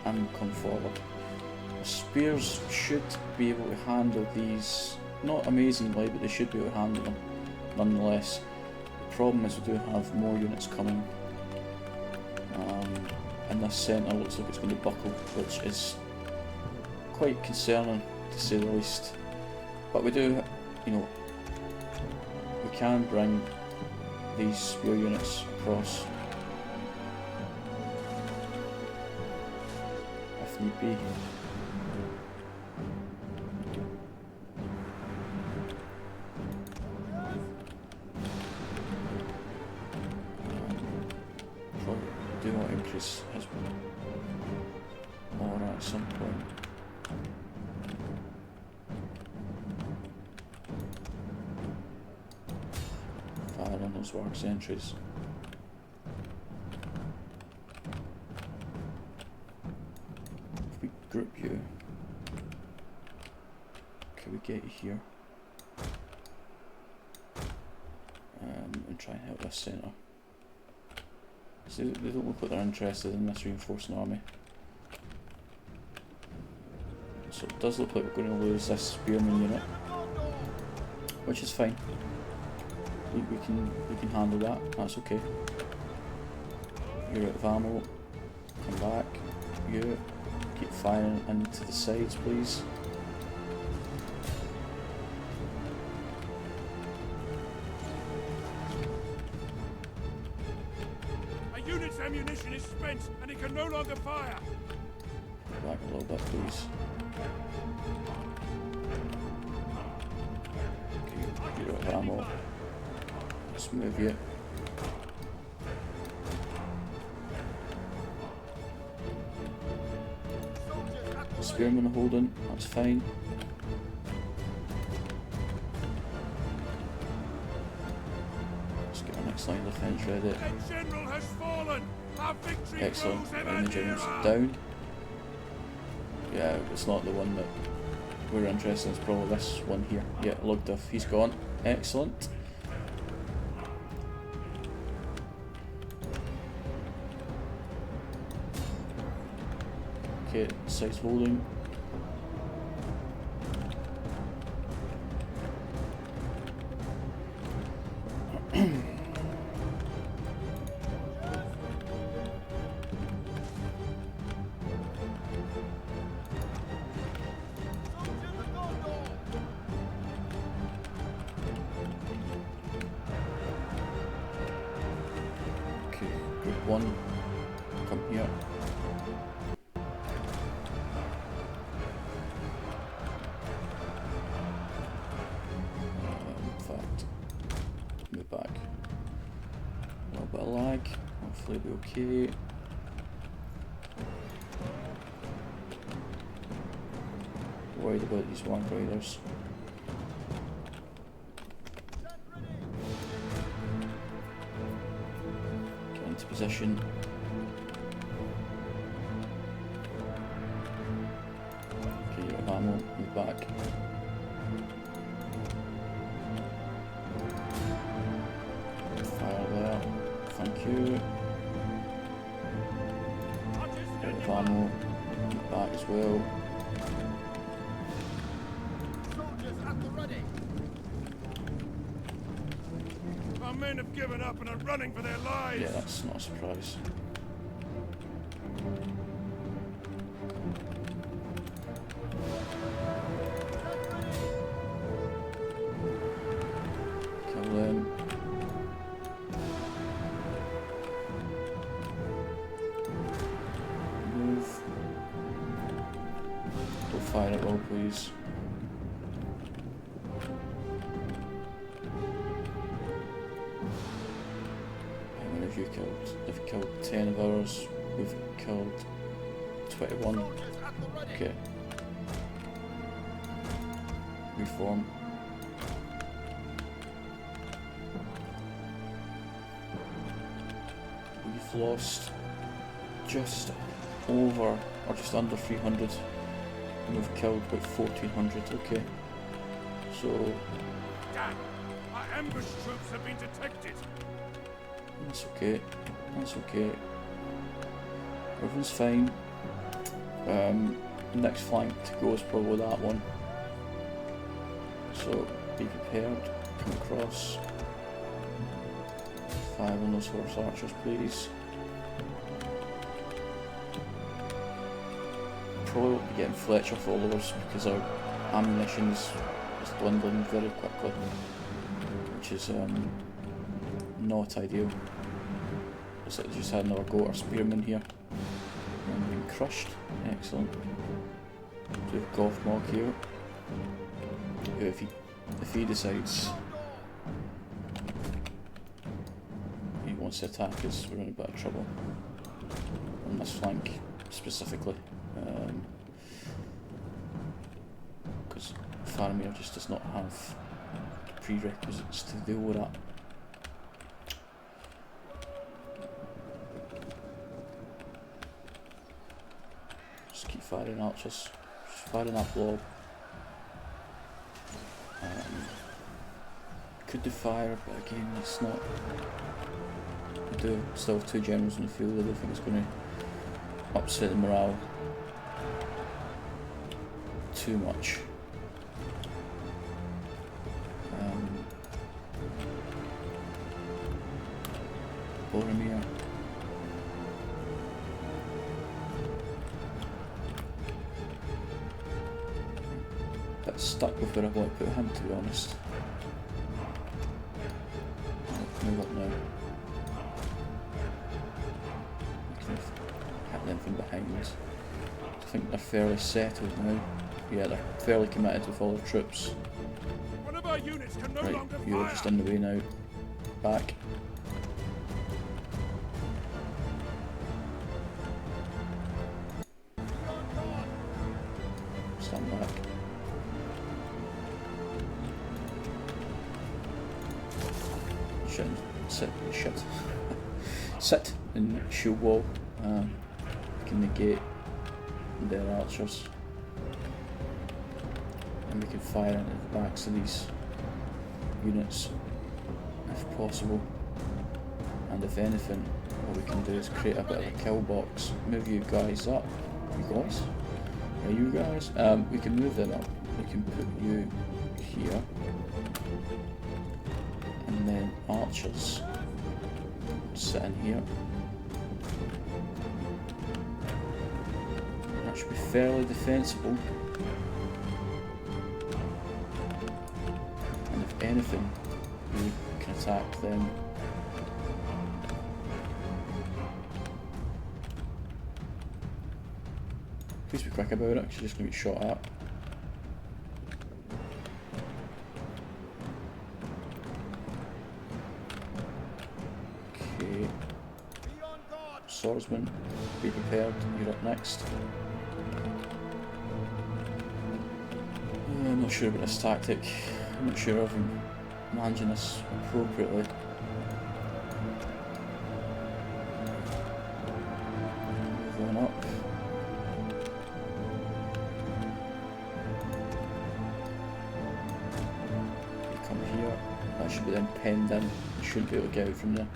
and come forward. Spears should be able to handle these, not amazingly, but they should be able to handle them nonetheless. The problem is we do have more units coming, and this centre looks like it's going to buckle, which is quite concerning to say the least. But we do, you know, we can bring these spear units across if need be. Probably do want to increase his aura at some point. Fire on those work sentries. If we group you, can we get you here? And try and help this centre. See, they don't look like they're interested in this reinforcing army. So it does look like we're going to lose this spearman unit, which is fine. We can handle that. That's okay. You're out of ammo. Come back. You keep firing into the sides, please. A unit's ammunition is spent and it can no longer fire. Go back a little bit, please. Okay, you're out of ammo. Let's move you. Spearmen holding, that's fine. Let's get our next line of defence ready. The general has fallen. Our victory Excellent, grows ever and the general's nearer. down. Yeah, it's not the one that we're interested in, it's probably this one here. Yeah, logged off, he's gone. Excellent. Okay, side's holding. Okay, group 1, come here. In fact, move back. A little bit of lag, hopefully it'll be okay. Worried about these Warm Riders. Get into position. Okay, you're at ammo, move back. Fire there, thank you. Get of ammo, move back as well. Our men have given up and are running for their lives. Yeah, that's not a surprise. Kill them. Move. Don't fire at all, please. How many have you killed? They've killed 10 of ours. We've killed 21. Okay. Reform. We've lost just over, or just under 300. And we've killed about 1400. Okay. So, Damn! Our ambush troops have been detected. that's okay. That's okay. Everyone's fine. Next flank to go is probably that one. So be prepared. Come across. Fire on those horse archers, please. Probably won't be getting Fletcher followers because our ammunition is dwindling very quickly, which is not ideal. Looks like they just had another go at our spearmen here. And been crushed. Excellent. So we've Golf Mog here. Who, if he decides he wants to attack us, we're in a bit of trouble. On this flank specifically. Because Faramir just does not have the prerequisites to deal with that. Just keep firing archers, just firing that blob. Could do fire, but again, it's not. We do still have 2 generals in the field. I don't think it's going to upset the morale too much. Boromir. Bit stuck with where I want to put him, to be honest. Move up now. I can hit them from behind. I think they're fairly settled now. Yeah, they're fairly committed with all their troops. One of our units can no Right, longer you're fire. just in the way now. back. Stand back. Shit. Sit and shield wall. Can negate their archers. And we can fire into the backs of these units if possible. And if anything, what we can do is create a bit of a kill box. Move you guys up. You guys? Are you guys? We can move them up. We can put you here. And then archers sit in here. That should be fairly defensible. And if anything, we can attack them. Please be quick about it, because you're just going to get shot at. Okay. Swordsman, be prepared, you're up next. I'm not sure about this tactic. I'm not sure if I'm managing this appropriately. Move on up. You come here. That should be then penned in. You shouldn't be able to get out from there.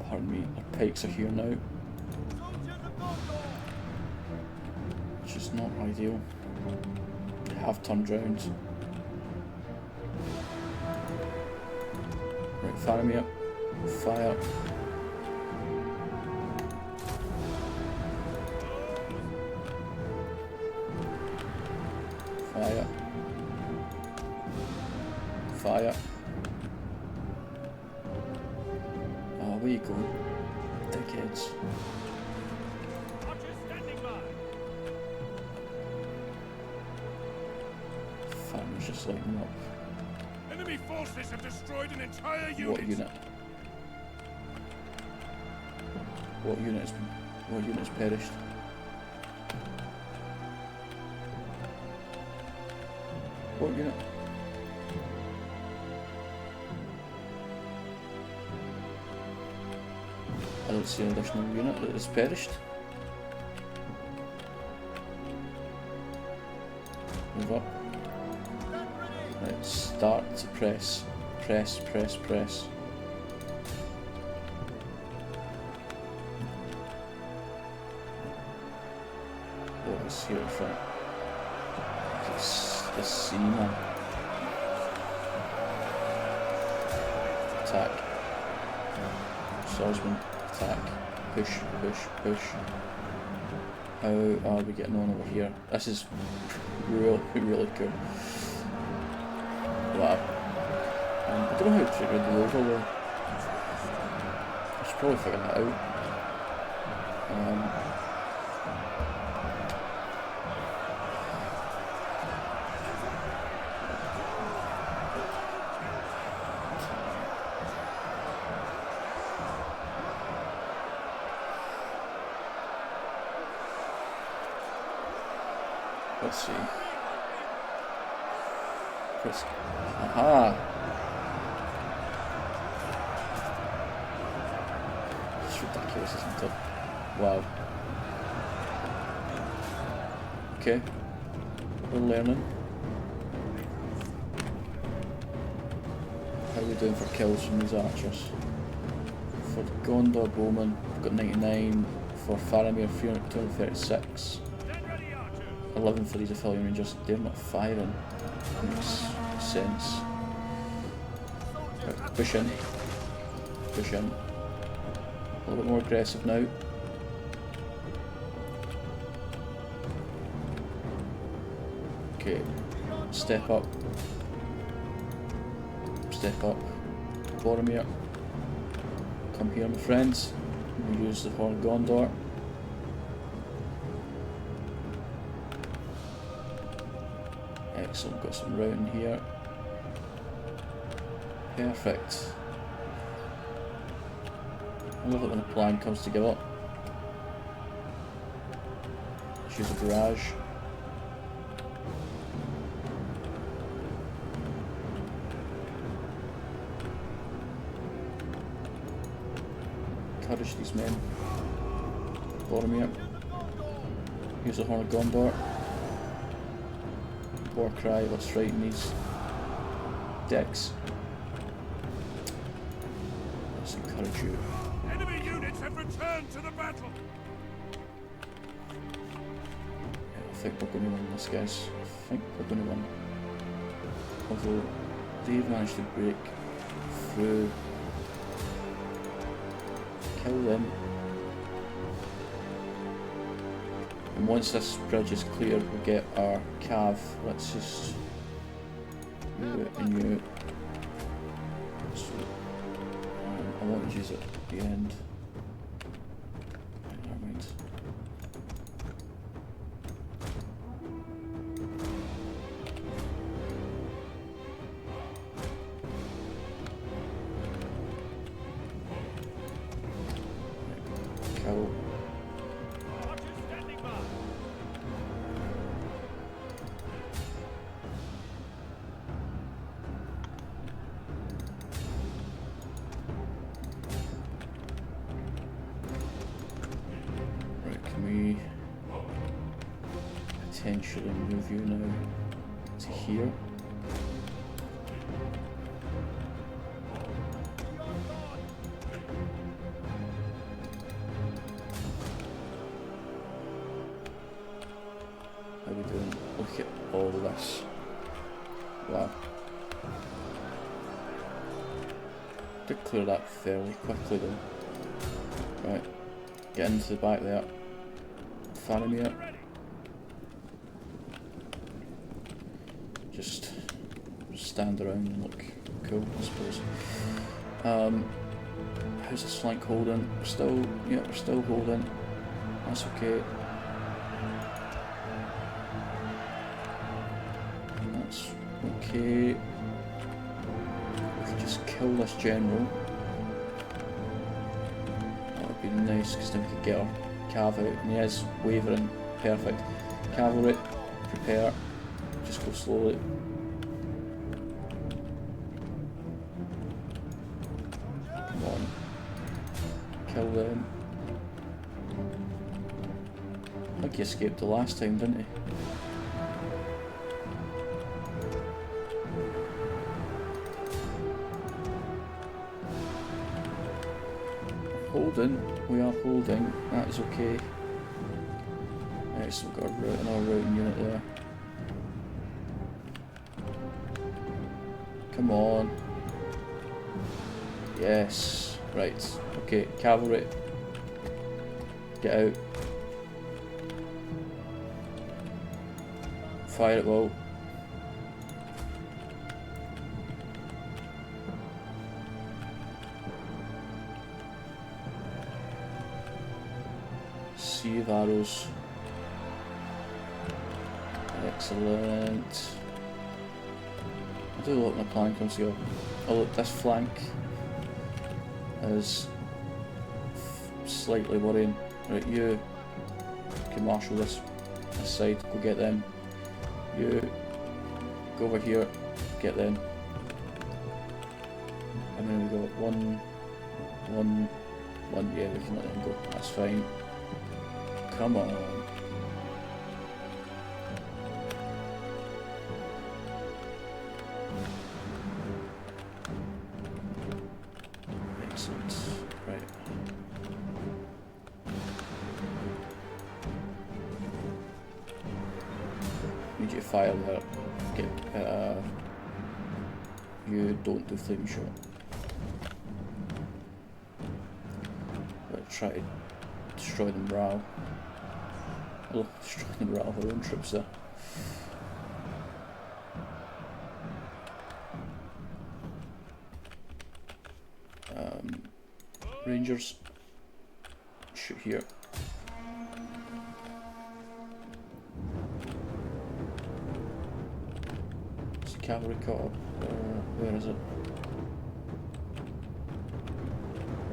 Pardon me, our pikes are here now. Which is not ideal. They have turned round. Right, fire me up. Fire. Fire. Fire. Oh, where you go? Dickheads. Farmers just lighting them up. Enemy forces have destroyed an entire unit. What unit? What unit's perished? What unit? I don't see an additional unit that has perished. Move up. Right, start to press. Press. What is here in front? The Seaman. Attack. Swordsman. Attack. Push. How are we getting on over here? This is really cool. Wow. I don't know how to read the overlay. I should probably figure that out. Let's see. Press. Aha! It's ridiculous, isn't it? Wow. Okay. We're learning. How are we doing for kills from these archers? For the Gondor Bowman, we've got 99. For Faramir, 236. 11 for these Aphelion Rangers. They're not firing. Makes sense. Right, push in. A little bit more aggressive now. Okay. Step up. Boromir. Come here, my friends. We use the Horn Gondor. Excellent, got some routing here. Perfect. I love it when a plan comes together. Choose a barrage. Encourage these men. Bottom here. Use the Horn of Gondor. War cry, let's frighten these decks. Let's encourage you. Enemy units have returned to the battle. Yeah, I think we're going to win this, guys. I think we're going to win. Although they've managed to break through. Kill them. And once this bridge is cleared, we'll get our cav. Let's just you and you. So, I want to use it at the end. Never mind. Cow. Potentially move you now to here. How are we doing? Look at all of this. Wow. Did clear that fairly quickly though. Right, get into the back there. Faramir. Just stand around and look cool, I suppose. How's this flank holding? We're still holding. That's okay. That's okay. We could just kill this general. That would be nice, because then we could get our cav out. And he is wavering. Perfect. Cavalry, prepare. Just go slowly. Come on. Kill them. I think he escaped the last time, didn't he? Holding. We are holding. That is okay. Excellent. Got another routing unit there. Come on. Yes. Right. Okay. Cavalry. Get out. Fire at will. Sea of arrows. Excellent. I do look my plan comes to go. Oh look, this flank is slightly worrying. Right, you can marshal this side, go get them. You go over here, get them. And then we go one, yeah, we can let them go, that's fine. Come on. Excellent. Right. Need you to fire there. Get you don't do flame shot. But try to destroy the morale. Oh, destroy the morale of our own troops there. Rangers, shoot here. Is the cavalry caught up? Where is it?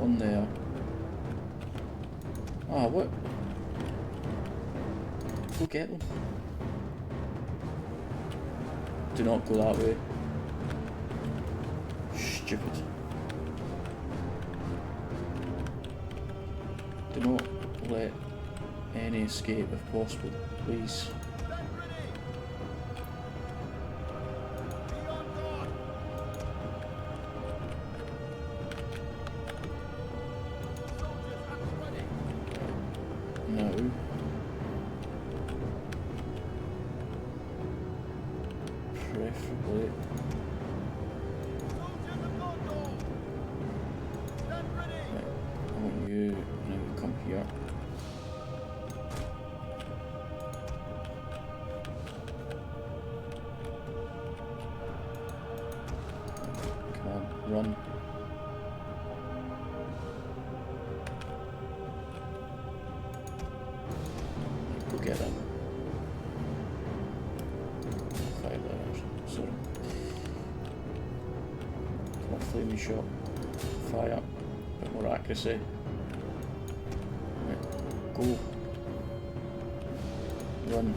One there. Ah, what? Go get them. Do not go that way. Stupid. Do not let any escape if possible, please. No. Preferably. Right. I want you now to come here. Come on, run. Go get them. 5 letters, sorry. Come on, flaming shot. Fire. A bit more accuracy. Right. Go. Run.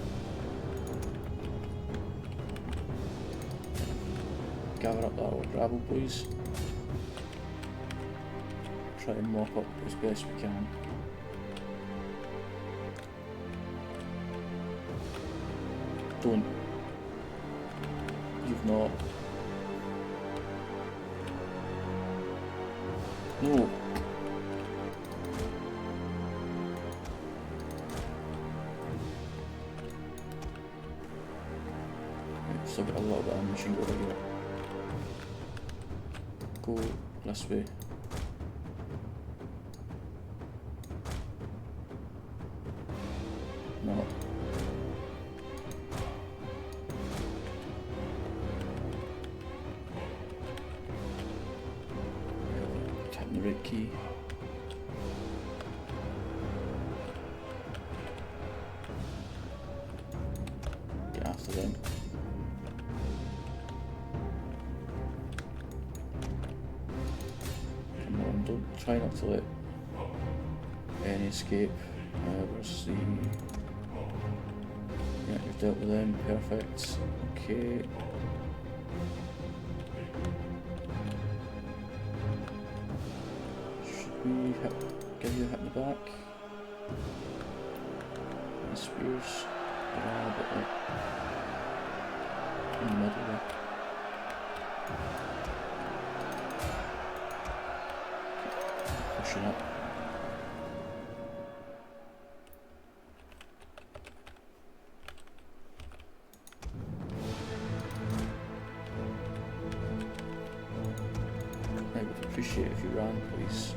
Gather up that old gravel, please. Try and mop up as best we can. Don't. You've not. No. Right, still got a lot of ammunition over here. Go this way. No. Tapping the right key. Get after them. Come on, don't try not to let any escape. Where's the... Yeah, you've dealt with them, perfect. Okay. Should we give you a hit in the back? The spears are a bit like in the middle there. Pushing up. I would appreciate if you ran, please.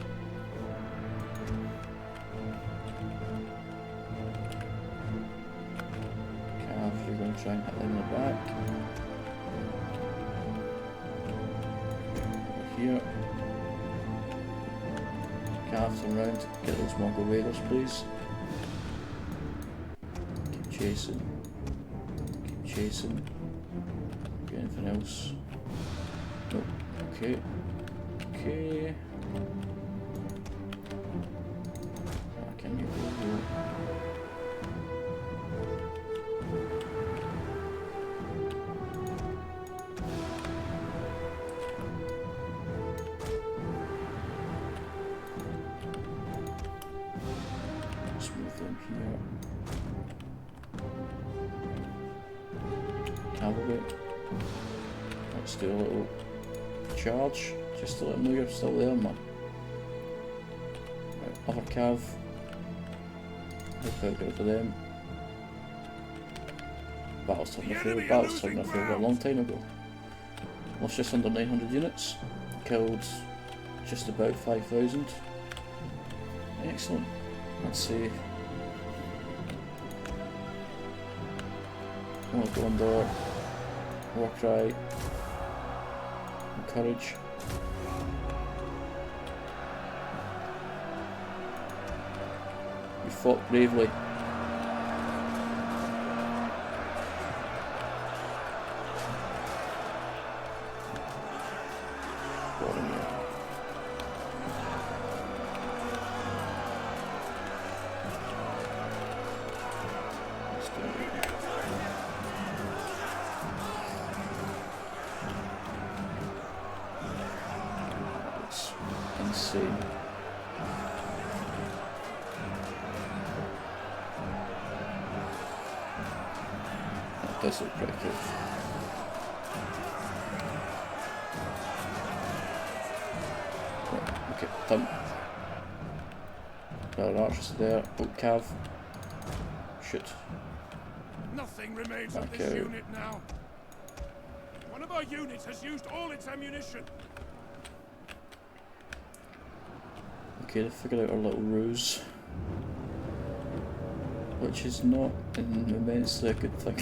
Cav, you're going to try and hit them in the back. Over here. Cav, turn around. Get those Mongol raiders, please. Keep chasing. Keep chasing. Get anything else? Nope. Okay. Okay. Can you go here? Let's move them here. Cavalry. Let's do a little charge. Just to let them know you're still there, man. Right, other cav. Look out good for them. Battle's turned their favour. Battle's turned their favour a long time ago. Lost just under 900 units. Killed just about 5,000. Excellent. Let's see. Oh, Gondor. Warcry. Courage. You fought bravely. That does look pretty cool. Right, okay, done. There are archers there. Oh, cav. Shoot. Nothing remains Back of this out. unit now. One of our units has used all its ammunition. Okay, they figured out our little ruse. Which is not an immensely good thing.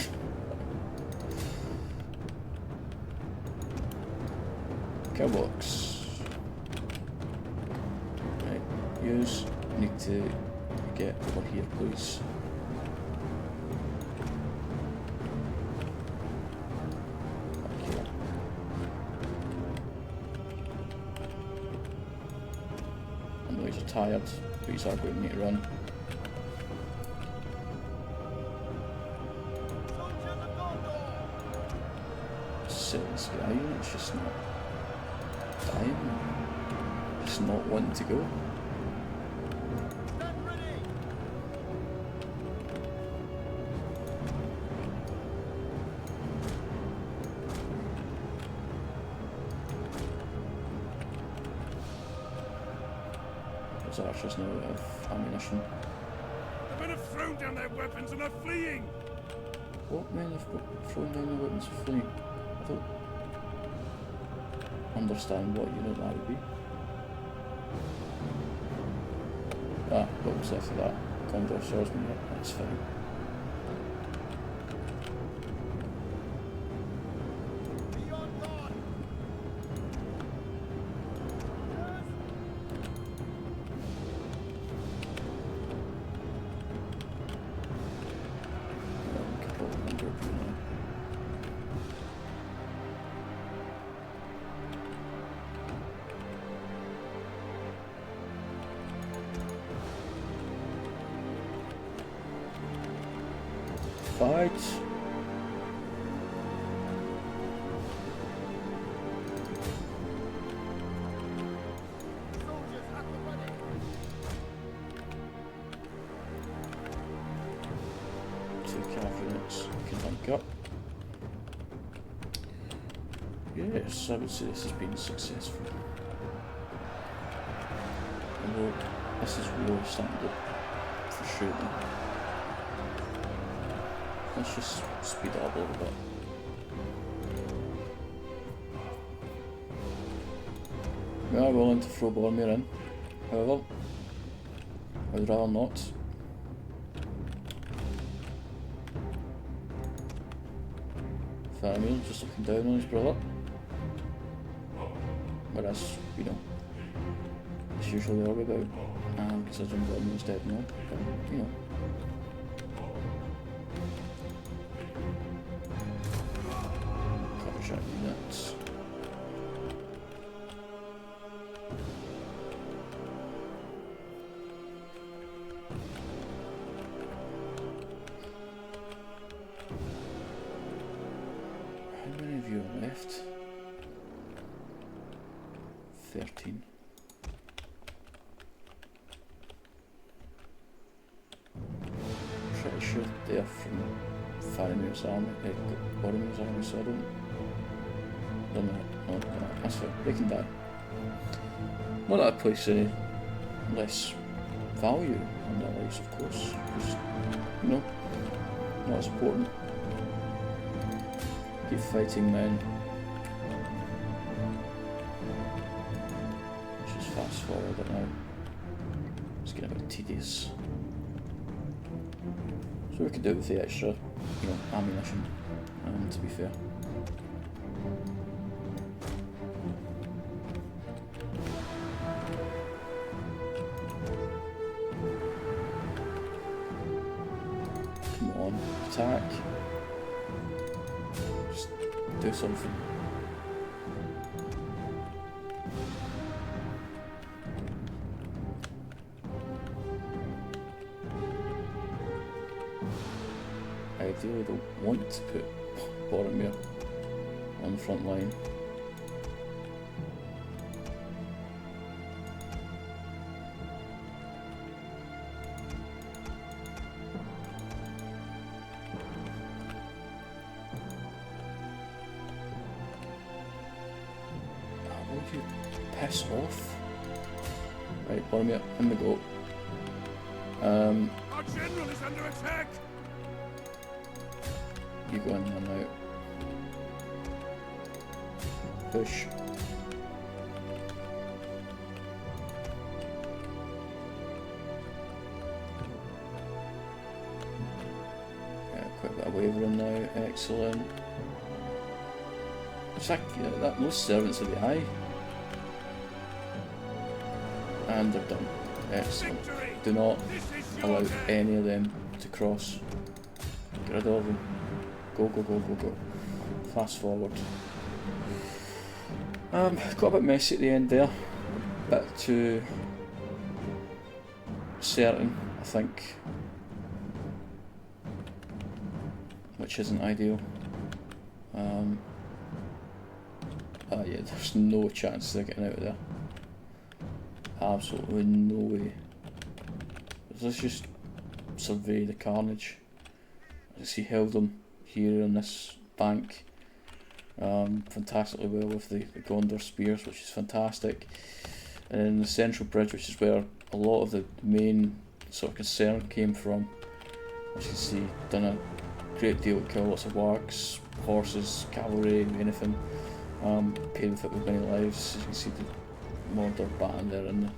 Cowbox. Right, use. Need to get over here, please. Back here. I know he's tired, but he's going to need to run. This guy, it's just not dying, just not wanting to go. Those archers now have ammunition. The men have thrown down their weapons and are fleeing. What men have thrown down their weapons and fleeing? I don't understand what unit that would be. Ah, what was after that? Gondor swordsman, yeah, that's fine. Fight. Two cav units can link up. Yes, I would say this has been successful. Although this is really starting to frustrate me. Let's just speed it up a little bit. We are willing to throw Boromir in, however, I would rather not. Faramir just looking down on his brother. Whereas, you know, it's usually all about, considering Boromir's dead now, but, you know. Shot units. How many of you are left? 13. Pretty sure they're from Faramir's army, Boromir's army, so I don't know, that's fine, they can die. Not that I place any less value on their lives, of course, because, you know, not as important. Keep fighting men. Let's just fast forward it now. It's getting a bit tedious. So we could do it with the extra, you know, ammunition, to be fair. Come on, attack. Just do something. I ideally don't want to put Boromir on the front line. piss off. Right, Boromir, in we go. Our general is under attack. You go in there now. Push. Quite a bit of wavering now, excellent. It's like that most servants of the eye. And they're done. Excellent. Do not allow any of them to cross. Get rid of them. Go, go, go, go, go. Fast forward. Got a bit messy at the end there. A bit too certain, I think. Which isn't ideal. Yeah, there's no chance they're getting out of there. Absolutely no way. Let's just survey the carnage. As he held them here on this bank fantastically well with the Gondor spears, which is fantastic. And then the central bridge, which is where a lot of the main sort of concern came from. As you can see, done a great deal to kill lots of wargs, horses, cavalry, anything. Paid with it with many lives. As you can see, the Mordor batten there in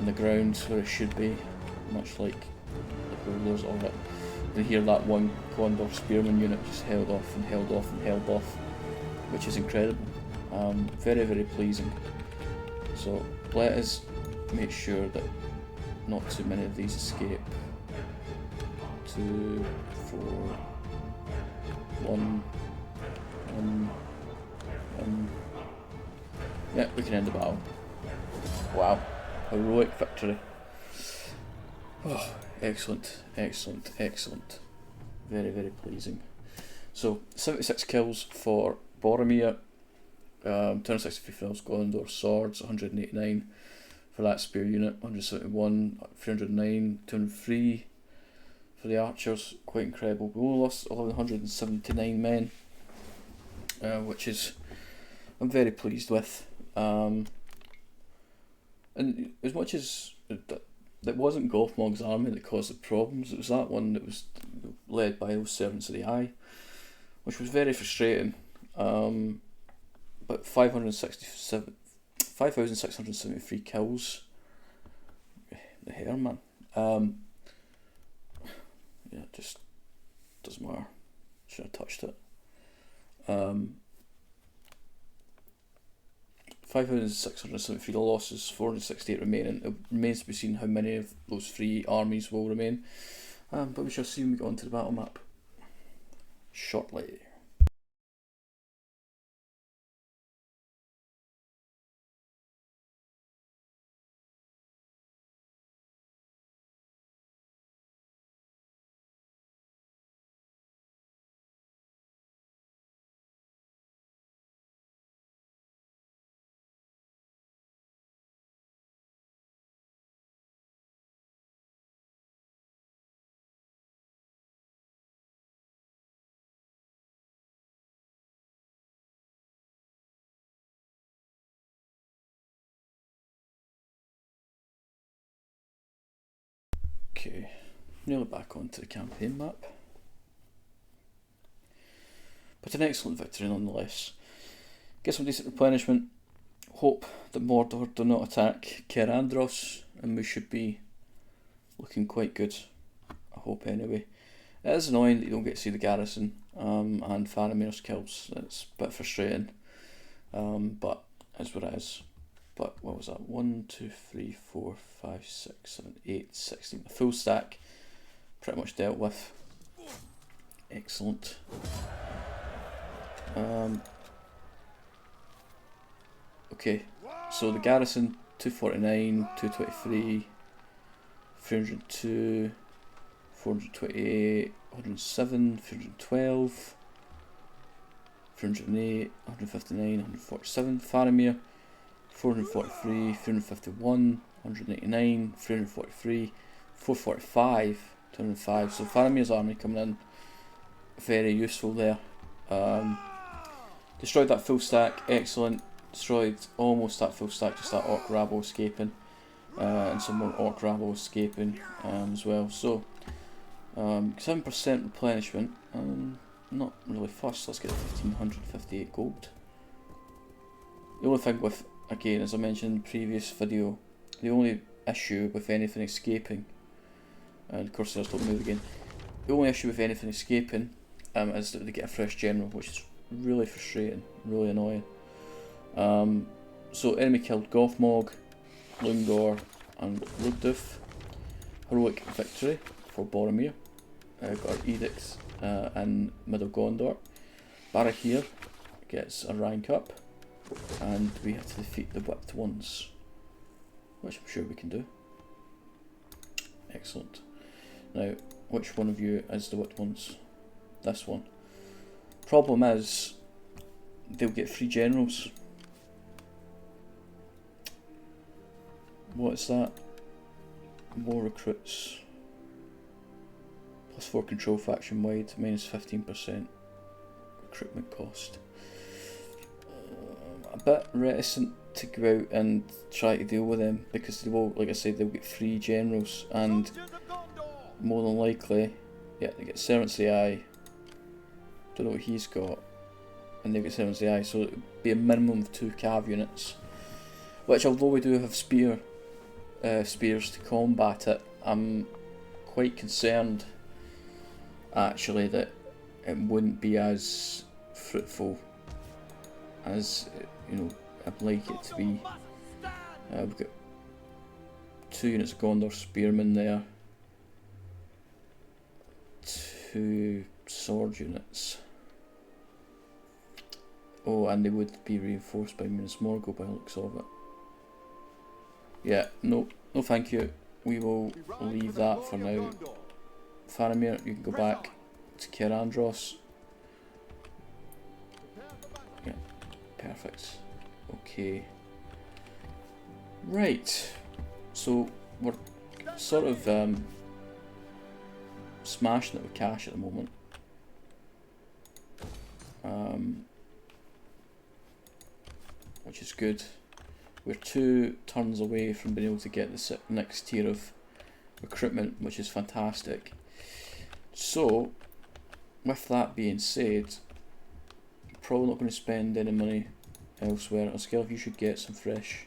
the ground where it should be, much like the rulers of it. You hear that one Gondor spearman unit just held off and held off and held off, which is incredible. Very, very pleasing. So let us make sure that not too many of these escape. 2, 4, 1. Yeah, we can end the battle. Wow, heroic victory. Oh, excellent, excellent, excellent. Very, very pleasing. So, 76 kills for Boromir, 263 for Gondor swords, 189 for that spear unit, 171, 309, 203 for the archers. Quite incredible. We only lost 1179 men, which is I'm very pleased with. And as much as it wasn't Gothmog's army that caused the problems, it was that one that was led by those servants of the eye, which was very frustrating. But 5,673 kills. The hair, man. Yeah, just doesn't matter. Should have touched it. 5,673 losses, 468 remaining. It remains to be seen how many of those three armies will remain. But we shall see when we get onto the battle map shortly. Okay, nearly back onto the campaign map. But an excellent victory nonetheless. Get some decent replenishment. Hope that Mordor do not attack Caer Andros, and we should be looking quite good. I hope anyway. It is annoying that you don't get to see the garrison and Faramir's kills. It's a bit frustrating, but it's what it is. But what was that? 1, 2, 3, 4, 5, 6, 7, 8, 16. A full stack pretty much dealt with. Excellent. Okay, so the garrison 249, 223, 302, 428, 107, 312, 308, 159, 147. Faramir 443, 351, 189, 343, 445, 205. So Faramir's army coming in very useful there. Destroyed that full stack, excellent. destroyed almost that full stack, just that orc rabble escaping, and some more orc rabble escaping as well. So 7% replenishment. Not really fussed. Let's get 1558 gold. The only thing with, again, as I mentioned in the previous video, the only issue with anything escaping, and of course don't move again. The only issue with anything escaping is that they get a fresh general, which is really frustrating, really annoying. So enemy killed Gothmog, Lungor and Rudolf. Heroic victory for Boromir. Got our edicts in Middle Gondor. Barahir gets a rank up, and we have to defeat the whipped ones, which I'm sure we can do. Excellent. Now, which one of you is the whipped ones? This one. Problem is, they'll get 3 generals. What is that? More recruits. +4 control faction wide, minus 15% recruitment cost. A bit reticent to go out and try to deal with them because they will, like I said, they'll get 3 generals, and more than likely, yeah, they get Servant's AI. Don't know what he's got, and they get Servant's AI, so it would be a minimum of 2 cav units. Which, although we do have spears to combat it, I'm quite concerned actually that it wouldn't be as fruitful as, you know, I'd like it to be. We've got 2 units of Gondor spearmen there, 2 sword units. Oh, and they would be reinforced by Minas Morgul by the looks of it. Yeah, no thank you. We will leave that for now. Faramir, you can go back to Kerandros. Yeah, perfect. Okay. Right. So we're sort of smashing it with cash at the moment. Which is good. We're 2 turns away from being able to get the next tier of recruitment, which is fantastic. So, with that being said, I'm probably not going to spend any money elsewhere. Askelf, you should get some fresh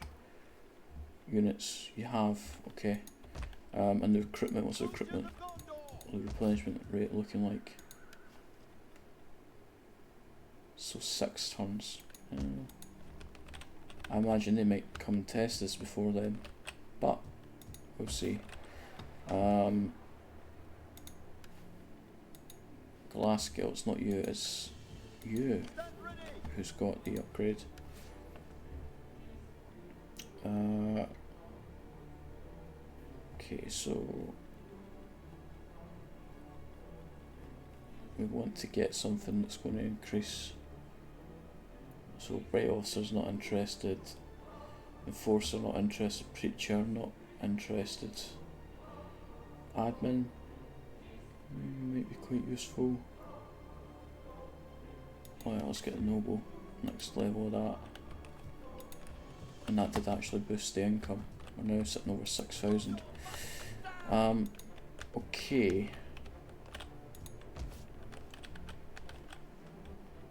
units. You have, okay. And the recruitment, what's the recruitment? The replenishment rate looking like? So 6 turns. I imagine they might come and test this before then, but we'll see. Glasgow, it's not you, it's you who's got the upgrade. Okay, so we want to get something that's going to increase. So Bright Officer's not interested, Enforcer not interested, Preacher not interested, Admin might be quite useful. Oh yeah, let's get the Noble, next level of that. And that did actually boost the income. We're now sitting over 6,000. Okay.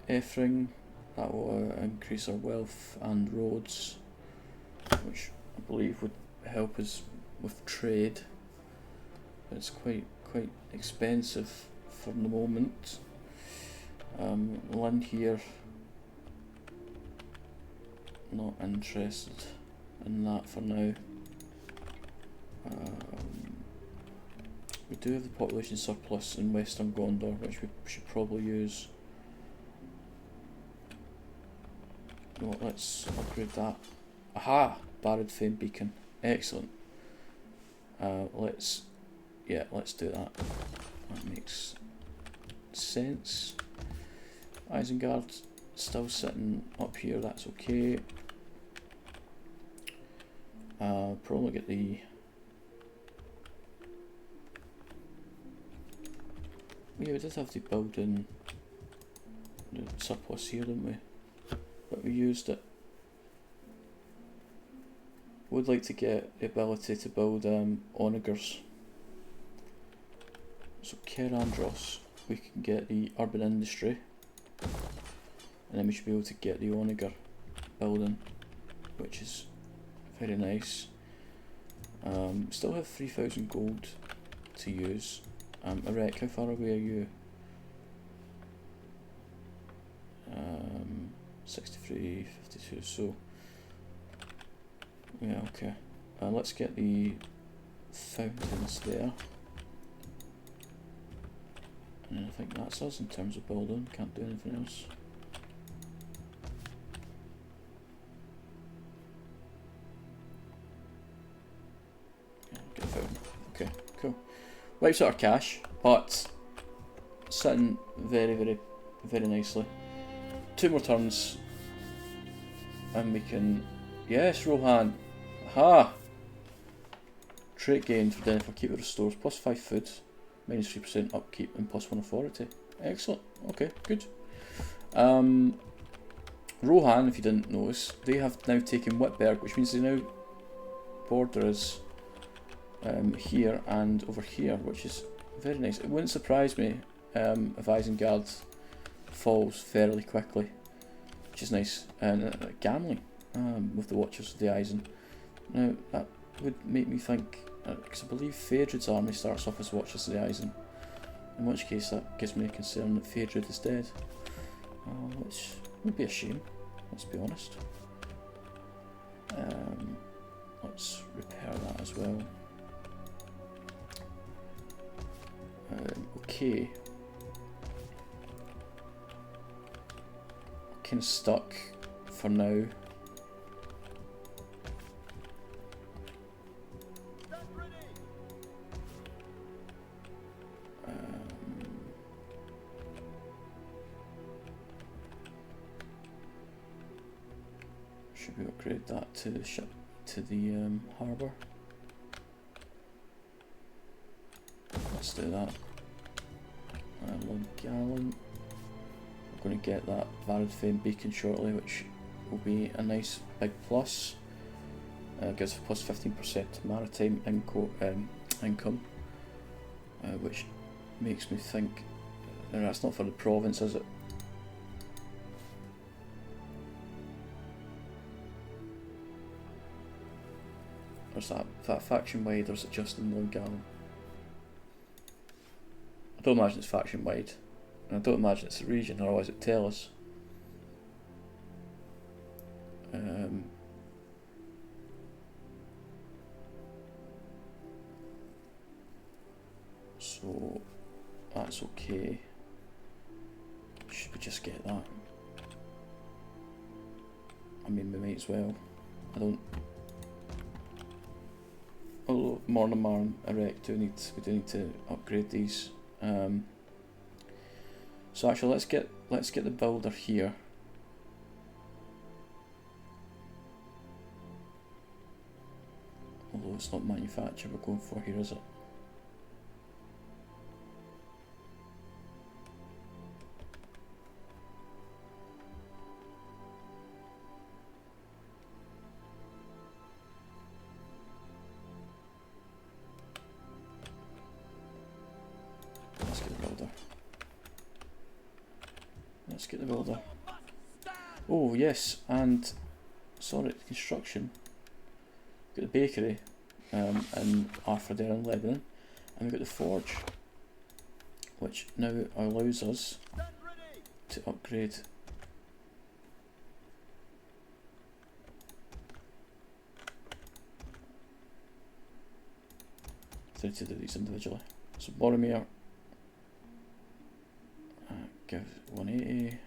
Efring, that will increase our wealth and roads, which I believe would help us with trade. But it's quite expensive for the moment. Land here, not interested in that for now. We do have the population surplus in Western Gondor, which we should probably use. Well, let's upgrade that. Aha! Barad Fame Beacon. Excellent. Let's do that. That makes sense. Isengard still sitting up here, that's okay. Probably get the... Yeah, we did have to build in the surplus here, didn't we? But we used it. would like to get the ability to build onagers. So Kerandros, we can get the urban industry, and then we should be able to get the onager building, which is very nice. Still have 3,000 gold to use. Erect, how far away are you? 63, 52, so yeah, okay. Let's get the fountains there. And I think that's us in terms of building, can't do anything else. Yeah, get a fountain. Okay, cool. Wipes out our cash, but sitting very nicely. 2 more turns, and we can. Yes, Rohan. Aha! Trait gain for den for keeper restores +5 food, -3% upkeep, and +1 authority. Excellent. Okay, good. Rohan, if you didn't notice, they have now taken Whitberg, which means they now border us here and over here, which is very nice. It wouldn't surprise me if Isengard falls fairly quickly, which is nice. And gambling with the Watchers of the Eisen. Now that would make me think, because I believe Phaedrid's army starts off as Watchers of the Eisen, in which case that gives me a concern that Phaedrid is dead, which would be a shame, let's be honest. Let's repair that as well. Okay. Kind of stuck for now. Should we upgrade that to the ship, to the harbour? Let's do that. Lord Gallant. We're going to get that Varied Fame beacon shortly, which will be a nice big plus. Gives us +15% maritime income, which makes me think, that's not for the province, is it? Or is that faction wide, or is it just in Lord Gallant? I don't imagine it's faction wide. I don't imagine it's a region, otherwise it'd tell us. So that's okay. Should we just get that? I mean, we might as well. I don't. Although Mornemar and Erect we do need to upgrade these. So actually, let's get the builder here. Although it's not manufacture we're going for here, is it? Let's get the builder. Let's get the builder. Oh yes, and sorry, construction. Got the bakery in Arthur in Lebanon, and we've got the forge, which now allows us to upgrade. To do these individually. So Boromir, give 180,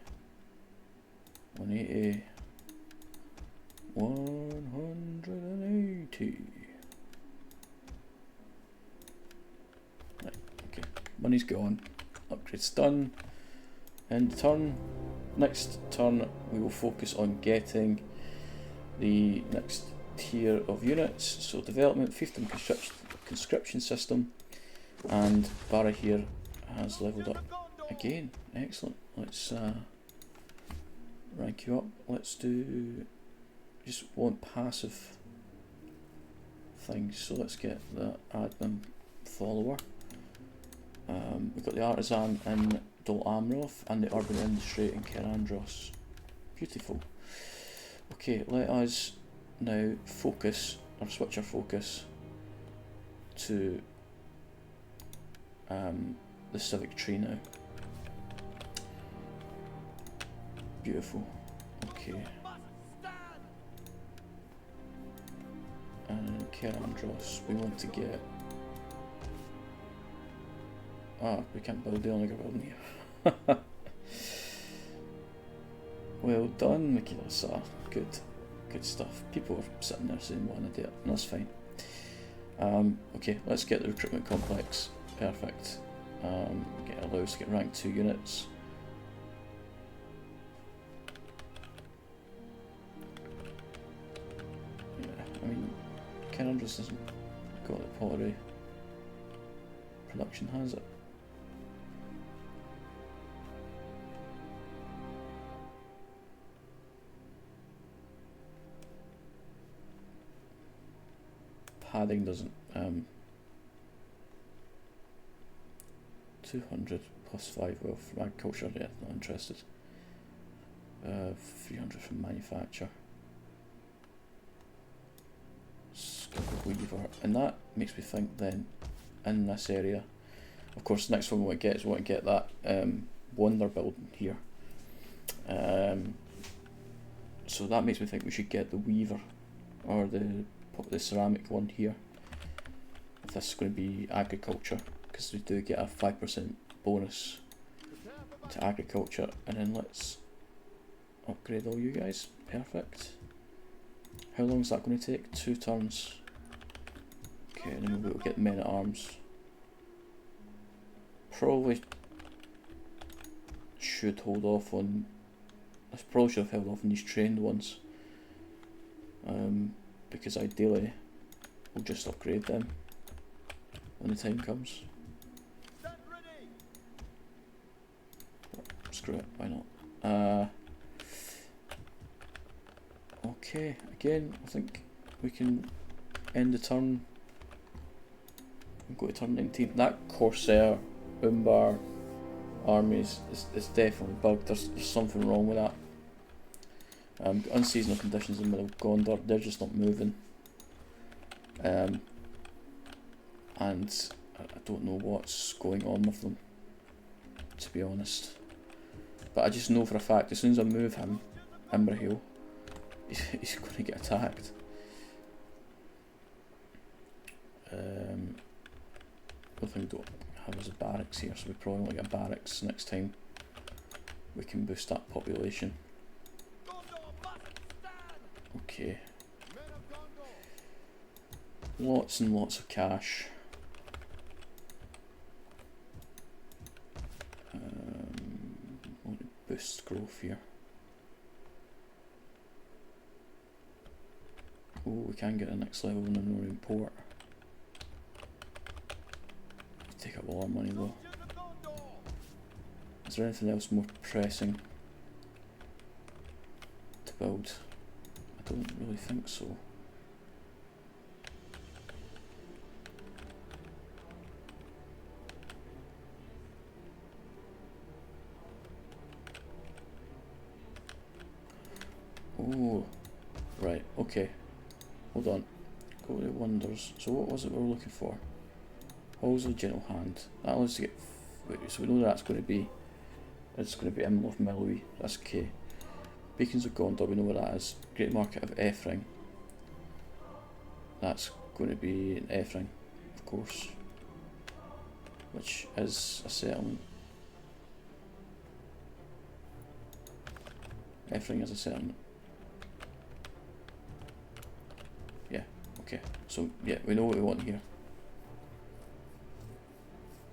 180, 180. Right, okay, money's gone, upgrade's done. End turn. Next turn we will focus on getting the next tier of units, so development, fiefdom, conscription system, and Barra here has leveled up again. Excellent. Let's rank you up. Let's do just one passive things. So let's get the admin follower. We've got the artisan in Dol Amroth and the urban industry in Kerandros. Beautiful. Okay, let us now focus, or switch our focus to the civic tree now. Beautiful. Okay. And Kerandros, we want to get... Ah, we can't build the only building here. Well done, Mikilasa. Good. Good stuff. People are sitting there saying, want to do it, and that's fine. Okay, let's get the recruitment complex. Perfect. Get allows to get rank 2 units. Yeah, I mean, Kerandros hasn't got the pottery production, has it? Padding doesn't. 200 plus 5, well, from agriculture, yeah, not interested. 300 from manufacture. Skilled weaver, and that makes me think then, in this area, of course, the next one we want to get is we want to get that wonder building here. So that makes me think we should get the weaver, or the ceramic one here. If this is going to be agriculture, because we do get a 5% bonus to agriculture, and then let's upgrade all you guys. Perfect. How long is that going to take? 2 turns. Okay, and then we'll be able to get men at arms. Probably should hold off on. I probably should have held off on these trained ones. Because ideally we'll just upgrade them when the time comes. Screw it, why not? Okay, again, I think we can end the turn and go to turn 19. That Corsair Umbar army is definitely bugged. There's something wrong with that. Unseasonal conditions in the middle of Gondor, they're just not moving. And I don't know what's going on with them, to be honest. But I just know for a fact, as soon as I move him, Imbrahil, he's going to get attacked. One thing we don't have is a barracks here, so we probably want to get a barracks next time. We can boost that population. Okay. Lots and lots of cash. Want to boost growth here. Oh, we can get a next level in the Northern Port. Take up all our money though. Is there anything else more pressing to build? I don't really think so. Oh, right, okay. Hold on. Go to wonders. So what was it we were looking for? Halls of Gentle Hand. That allows us to get... Wait, so we know that's going to be... It's going to be Imloth Mellowy. That's okay. Beacons of Gondor, we know what that is. Great Market of Ephraim. That's going to be an Ephraim, of course. Which is a settlement. Ephraim is a settlement. Yeah, okay. So, yeah, we know what we want here.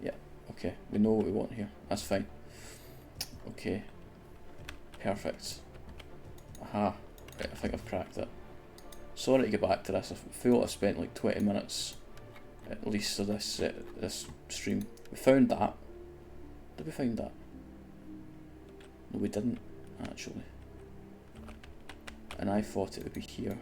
Yeah, okay. We know what we want here. That's fine. Okay. Perfect. Aha. Right, I think I've cracked it. Sorry to get back to this. I feel I've spent like 20 minutes at least of this this stream. We found that. Did we find that? No, we didn't, actually. And I thought it would be here.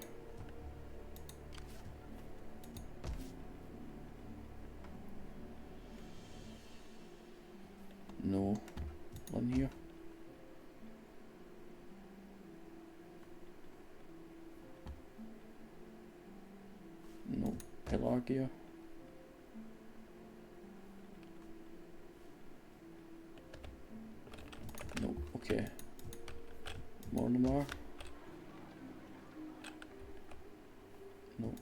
pillar gear. No, okay. More and more. No.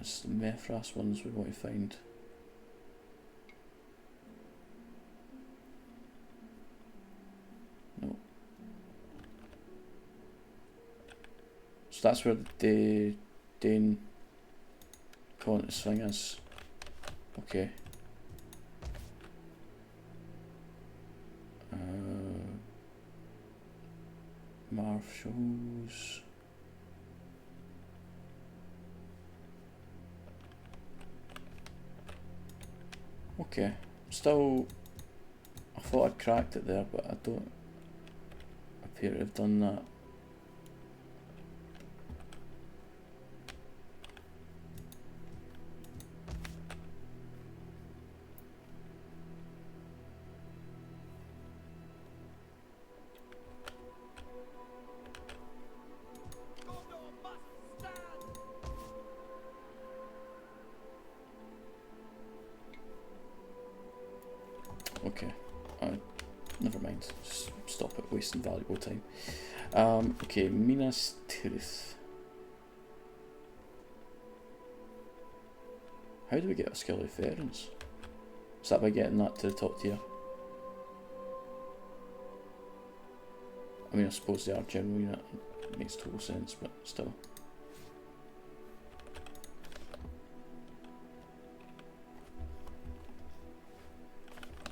It's the Methras ones we want to find. No. So that's where the Dane Qantas thing is. Okay. Marshals. Okay. Still, I thought I'd cracked it there, but I don't appear to have done that. Okay, never mind, just stop it wasting valuable time. Okay, Minas Tirith. How do we get a skill of veterans? Is that by getting that to the top tier? I mean, I suppose they are general unit, it makes total sense, but still.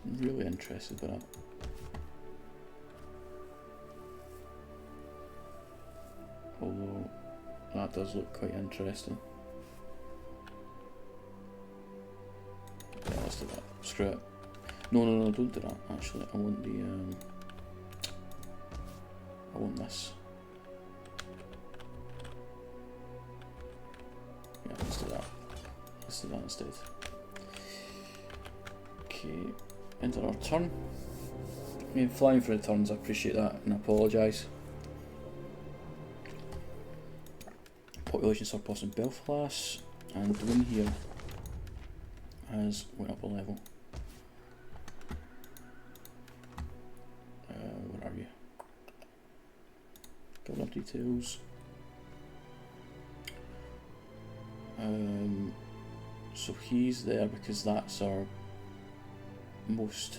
I'm really interested by that. Although, that does look quite interesting. Yeah, let's do that. Screw it. No, don't do that, actually. I want the, I want this. Yeah, let's do that. Let's do that instead. Okay, into our turn. I mean, flying for the turns, I appreciate that and I apologise. Population surplus in Belfast, and the win here has went up a level. Where are you? Governor details. So he's there because that's our most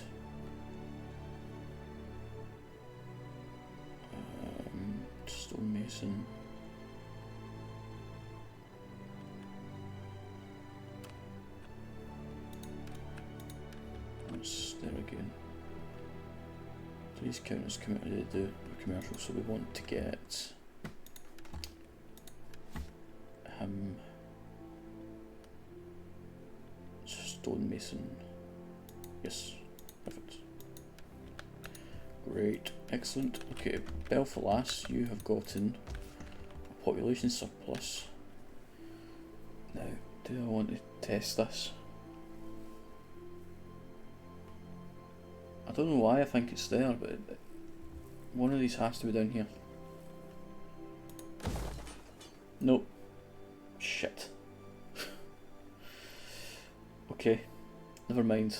stonemason. That's there again. Please count as committed to do commercial, so we want to get him stonemason. Yes, perfect. Great, excellent. Okay, Belfast, you have gotten a population surplus. Now, do I want to test this? I don't know why I think it's there, but one of these has to be down here. Nope. Shit. Okay, never mind.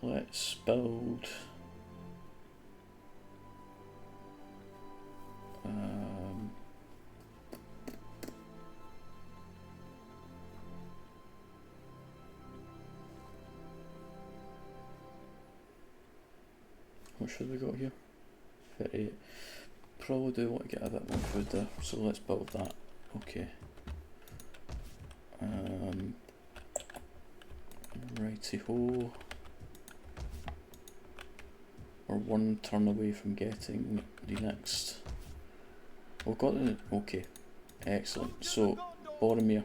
Let's build what should we got here? 38. Probably do want to get a bit more food there, so let's build that. Okay. Righty ho. We're one turn away from getting the next. We've got the. Okay. Excellent. So, Boromir.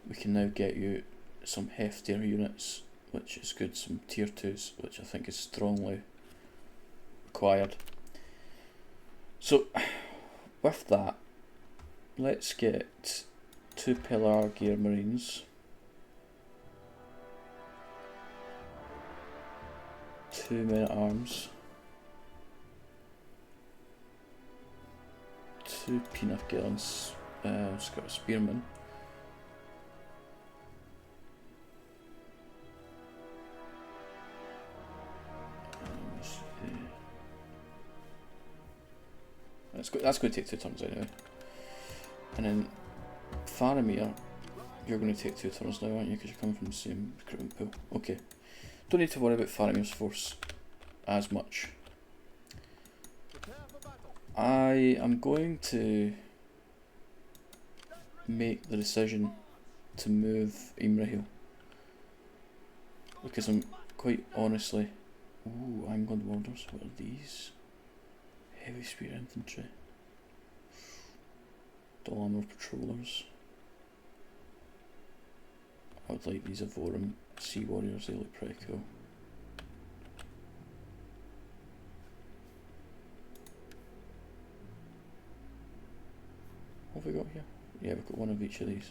We can now get you some heftier units, which is good. Some tier 2s, which I think is strongly required. So, with that, let's get 2 Pillar Gear Marines, 2 Men at Arms, 2 peanut gallons, got a spearman. That's going to take 2 turns anyway. And then Faramir, you're going to take 2 turns now, aren't you? Because you're coming from the same recruitment pool. Okay. Don't need to worry about Faramir's force as much. I am going to make the decision to move Imrahil, because I'm quite honestly... Ooh, I'm going to Warders. What are these? Heavy spear infantry. Dull armor patrollers. I would like these Avorum Sea Warriors, they look pretty cool. What have we got here? Yeah, we've got one of each of these.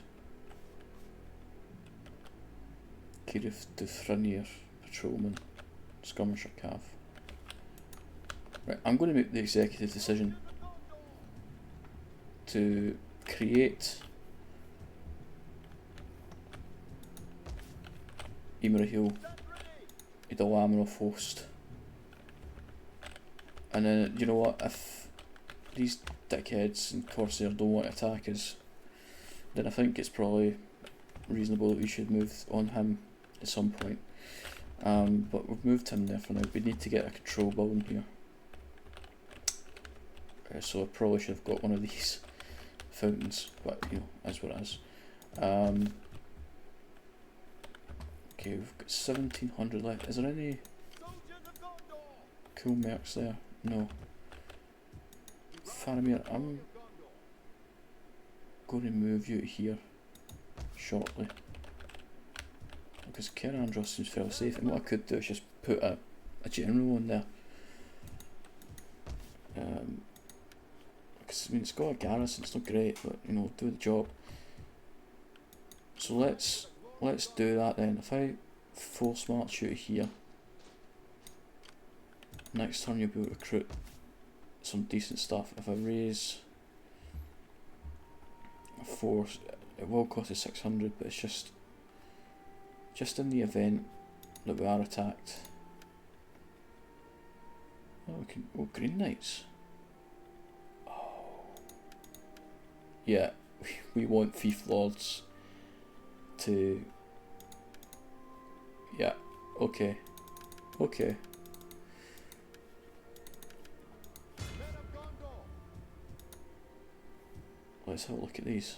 Kirith Dufrenier, Patrolman, Skirmisher Cav. Right, I'm going to make the executive decision to create Imrahil a Dalamarov host. And then, you know what, if these dickheads and Corsair don't want to attack us, then I think it's probably reasonable that we should move on him at some point. But we've moved him there for now. We need to get a control building here. So I probably should have got one of these fountains, but you know, as what it is. Okay, we've got 1700 left. Is there any cool mercs there? No. Faramir, I'm going to move you to here shortly, because Kerandros seems fairly safe, and what I could do is just put a general on there. Because I mean, it's got a garrison, it's not great, but you know, do the job. So let's do that then. If I force march you to here, next turn you'll be able to recruit some decent stuff. If I raise a force, it will cost us 600, but it's just in the event that we are attacked. Oh, we can, oh, Green Knights. Oh, yeah, we want Fief Lords to. Yeah, okay, okay. Let's have a look at these.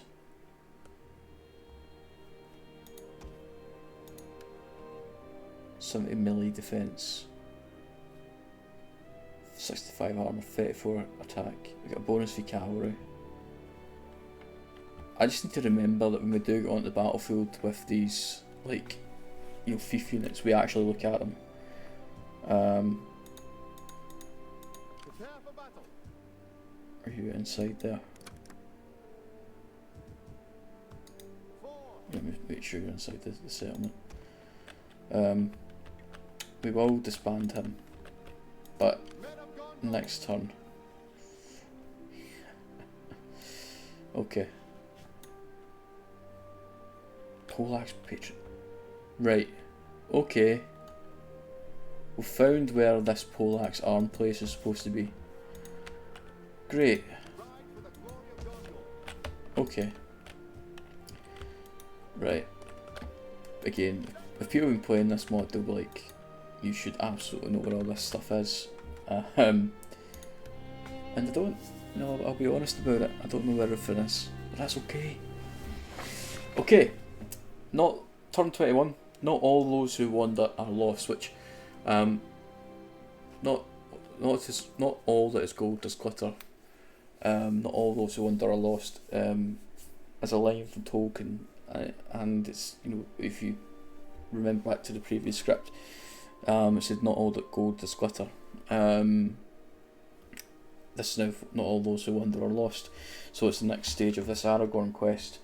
.70 melee defense, 65 armor, 34 attack. We got a bonus for cavalry. I just need to remember that when we do get onto the battlefield with these, like, you know, Fief units, we actually look at them. Are you inside there? Let me make sure you're inside the settlement. We will disband him, but next turn. Okay. Polax patron. Right. Okay. We found where this Polax arm place is supposed to be. Great. Okay. Right. Again, if people have been playing this mod, they'll be like, you should absolutely know where all this stuff is. And I don't. No, I'll be honest about it. I don't know where everything is. But that's okay. Okay. Not turn 21. Not all those who wander are lost, which not all that is gold is glitter. Not all those who wander are lost. As a line from Tolkien, and it's, you know, if you remember back to the previous script, it said not all that gold is glitter. This is now not all those who wander are lost. So it's the next stage of this Aragorn quest.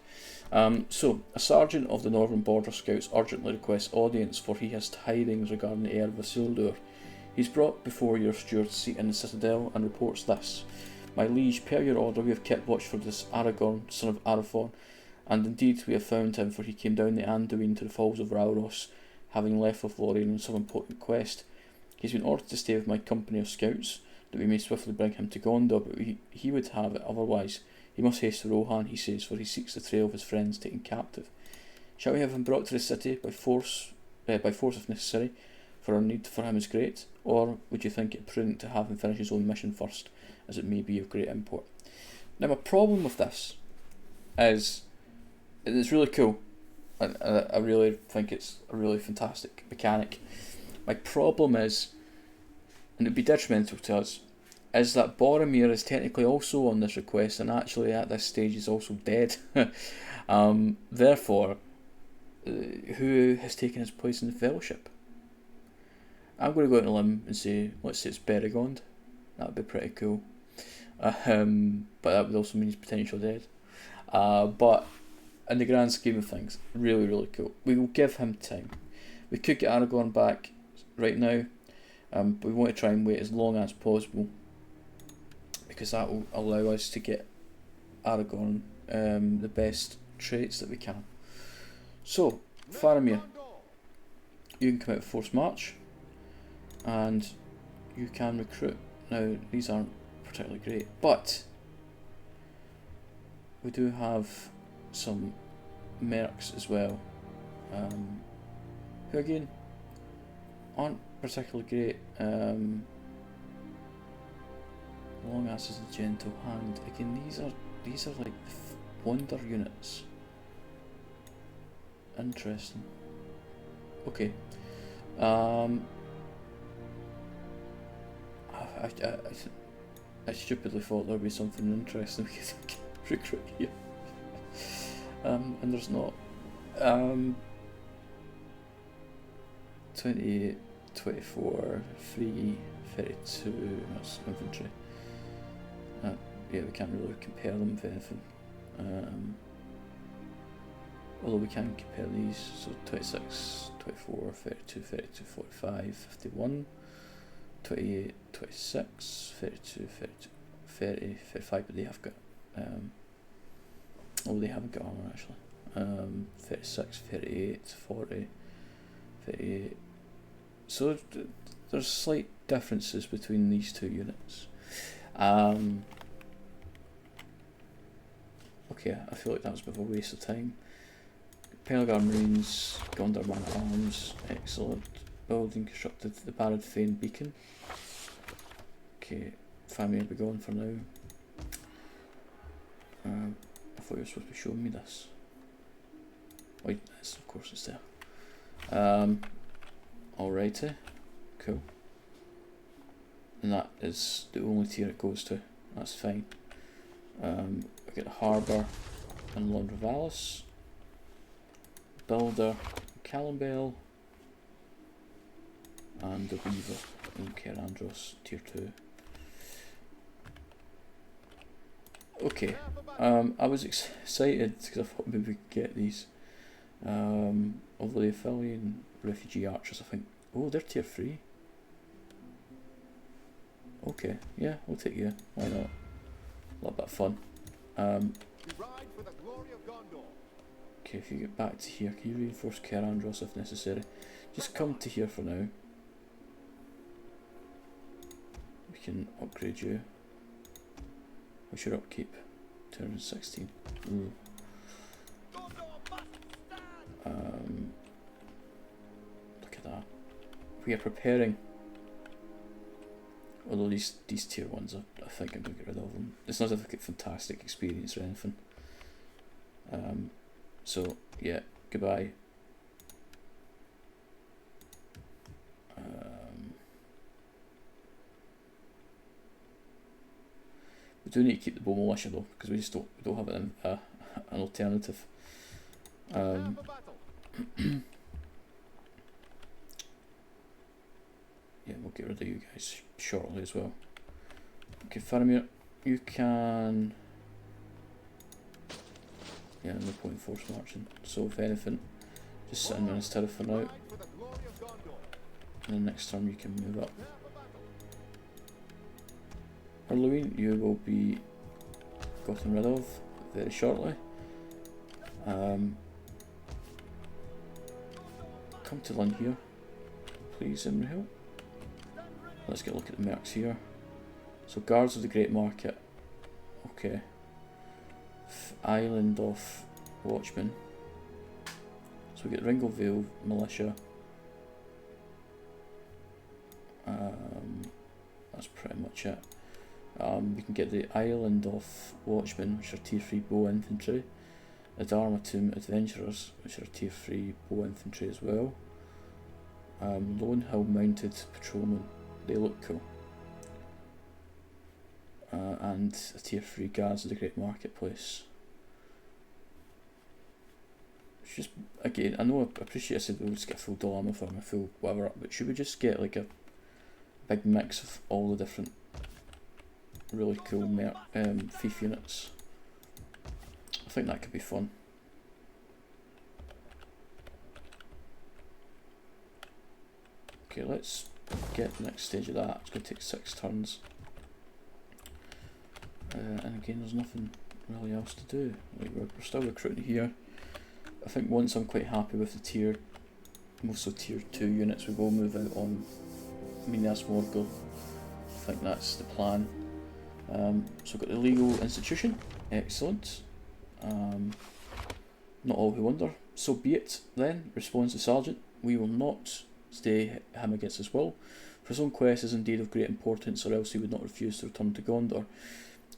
So, a sergeant of the Northern Border Scouts urgently requests audience, for he has tidings regarding the heir of Isildur. He's brought before your steward's seat in the citadel and reports this. My liege, per your order, we have kept watch for this Aragorn, son of Arathorn, and indeed we have found him, for he came down the Anduin to the falls of Rauros, having left with Lorien on some important quest. He has been ordered to stay with my company of scouts, that we may swiftly bring him to Gondor, but he would have it otherwise. He must haste to Rohan, he says, for he seeks the trail of his friends taken captive. Shall we have him brought to the city by force if necessary, for our need for him is great, or would you think it prudent to have him finish his own mission first, as it may be of great import? Now, my problem with this is it's really cool, and I really think it's a really fantastic mechanic. My problem is, and it would be detrimental to us, is that Boromir is technically also on this request, and actually at this stage is also dead. Therefore, who has taken his place in the Fellowship? I'm going to go out on a limb and say, let's say it's Beregond. That would be pretty cool. But that would also mean he's potentially dead. But in the grand scheme of things, really, really cool. We will give him time. We could get Aragorn back right now, but we want to try and wait as long as possible, because that will allow us to get Aragorn the best traits that we can. So, Faramir, you can come out of Force March, and you can recruit. Now, these aren't particularly great, but we do have some mercs as well, who again aren't particularly great. Long Ass is a Gentle Hand. Again, these are like wonder units. Interesting. Okay. I stupidly thought there'd be something interesting we could recruit here. And there's not. 28, 24, 3, 32, that's infantry. Yeah, we can't really compare them with anything. Although we can compare these, so 26, 24, 32, 32, 45, 51, 28, 26, 32, 32, 30, 35, but they have got, oh, they haven't got armour actually. 36, 38, 40, 38. So there's slight differences between these two units. Okay, I feel like that was a bit of a waste of time. Pelgar Marines, Gondor Man at Arms, excellent. Building constructed the Barad Fane Beacon. Okay, Family will be gone for now. I thought you were supposed to be showing me this. Wait, yes, of course it's there. Alrighty, cool. And that is the only tier it goes to, that's fine. We get the Harbour and Londrevalis. Builder, Callambale, and the Weaver in Kerandros, tier 2. Okay, I was excited because I thought maybe we could get these. Although the Aphelion refugee archers, I think, oh, they're tier 3. Okay, yeah, we'll take you. Why not? A little bit of fun. Okay, if you get back to here, can you reinforce Kerandros if necessary? Just come to here for now. We can upgrade you. What's your upkeep? 216. Ooh. Look at that. We are preparing. Although these tier 1s, I think I'm going to get rid of them. It's not as if I get fantastic experience or anything. So, yeah, goodbye. We do need to keep the Bow Militia though, because we just don't have an alternative. Yeah, we'll get rid of you guys shortly as well. Okay, Faramir, you can. Yeah, no point in force marching. So if anything, just sit in Minister for now. And then next time you can move up. Halloween, you will be gotten rid of very shortly. Come to Lund here, please, Imrahil. Let's get a look at the mercs here. So guards of the Great Market. Okay. Island of Watchmen. So we get Ringle Vale Militia. That's pretty much it. We can get the Island of Watchmen, which are tier 3 bow infantry. The Dharma Tomb Adventurers, which are tier 3 bow infantry as well. Lone Hill Mounted Patrolmen, they look cool. And a tier 3 Guards of the Great Marketplace. It's just, again, I know, I appreciate I said we'll just get a full Dollar for them, a full whatever, but should we just get like a big mix of all the different really cool Fief units? I think that could be fun. Okay, let's get the next stage of that. It's going to take 6 turns. And again, there's nothing really else to do. Like we're still recruiting here. I think once I'm quite happy with the most of tier 2 units, we will move out on Minas Morgul. I think that's the plan. So we've got the legal institution, excellent. Not all who wonder, so be it then, responds the sergeant. We will not stay him against his will, for his own quest is indeed of great importance, or else he would not refuse to return to Gondor.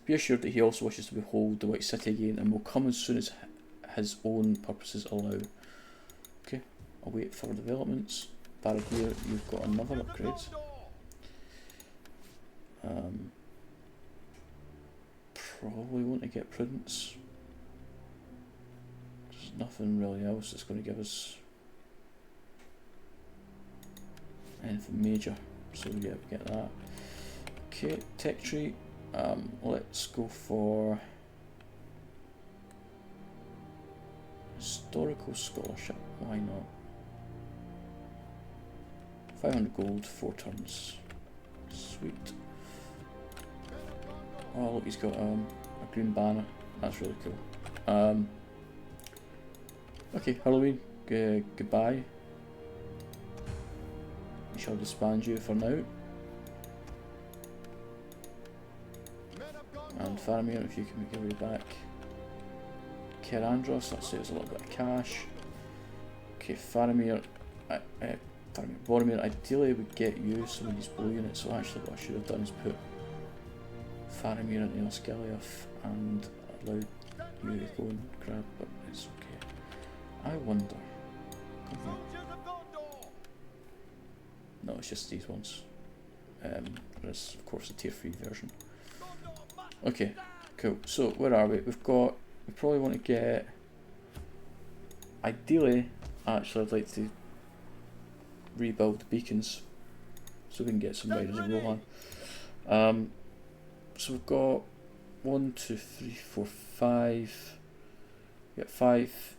Be assured that he also wishes to behold the White City again, and will come as soon as his own purposes allow. Okay, I'll wait for developments. Barrack here, you've got another upgrade. Probably want to get Prudence. There's nothing really else that's going to give us anything major, so yeah, we get that. Okay, tech tree. Let's go for historical scholarship. Why not? 500 gold, 4 turns. Sweet. Oh look, he's got a green banner. That's really cool. Okay, Halloween. Goodbye. We shall disband you for now. And Faramir, if you can make your way back. Kerandros, that saves a little bit of cash. Okay, Faramir, Boromir, ideally we get you some of these bow units, so actually what I should have done is put Faramir into Osgiliath and allowed you to go and grab, but it's okay. I wonder. No, it's just these ones. There's of course a tier 3 version. Okay, cool. So where are we? We probably want to get. Ideally, actually, I'd like to rebuild the beacons so we can get some riders of Rohan. So we've got 1, 2, 3, 4, 5. We got 5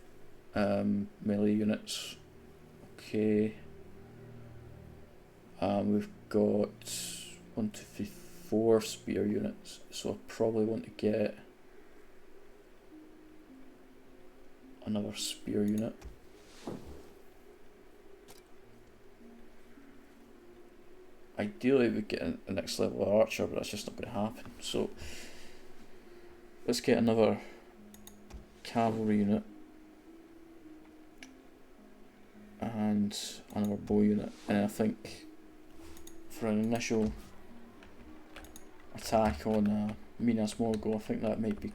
melee units. Okay. We've got 1, 2, 3, 4 spear units. So I probably want to get another spear unit. Ideally we'd get a next level of archer, but that's just not going to happen. So let's get another cavalry unit and another bow unit, and I think for an initial attack on Minas Morgul, I think that might be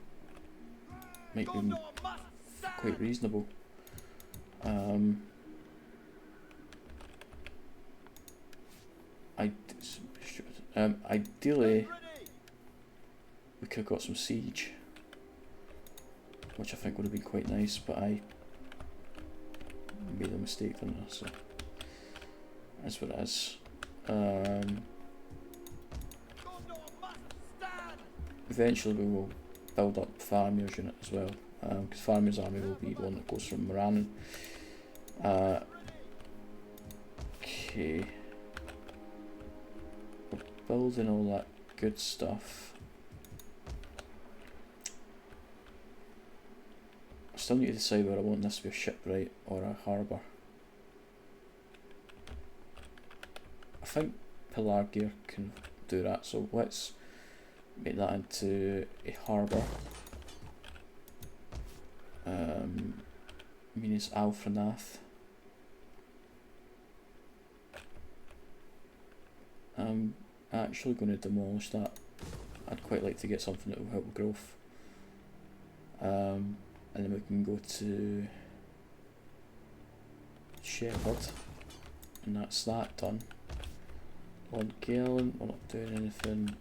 quite reasonable. Ideally we could have got some siege, which I think would have been quite nice, but I made a mistake, didn't I? So that's what it is. Eventually we will build up Faramir's unit as well, because Faramir's army will be the one that goes from Morannon. Okay, we're building all that Good stuff. I still need to decide whether I want this to be a shipwright or a harbour. I think Pelargir can do that, so let's make that into a harbour. Minas Alfrenath. I'm actually going to demolish that. I'd quite like to get something that will help growth. And then we can go to Shepherd, and that's that done. On Galen, we're not doing anything.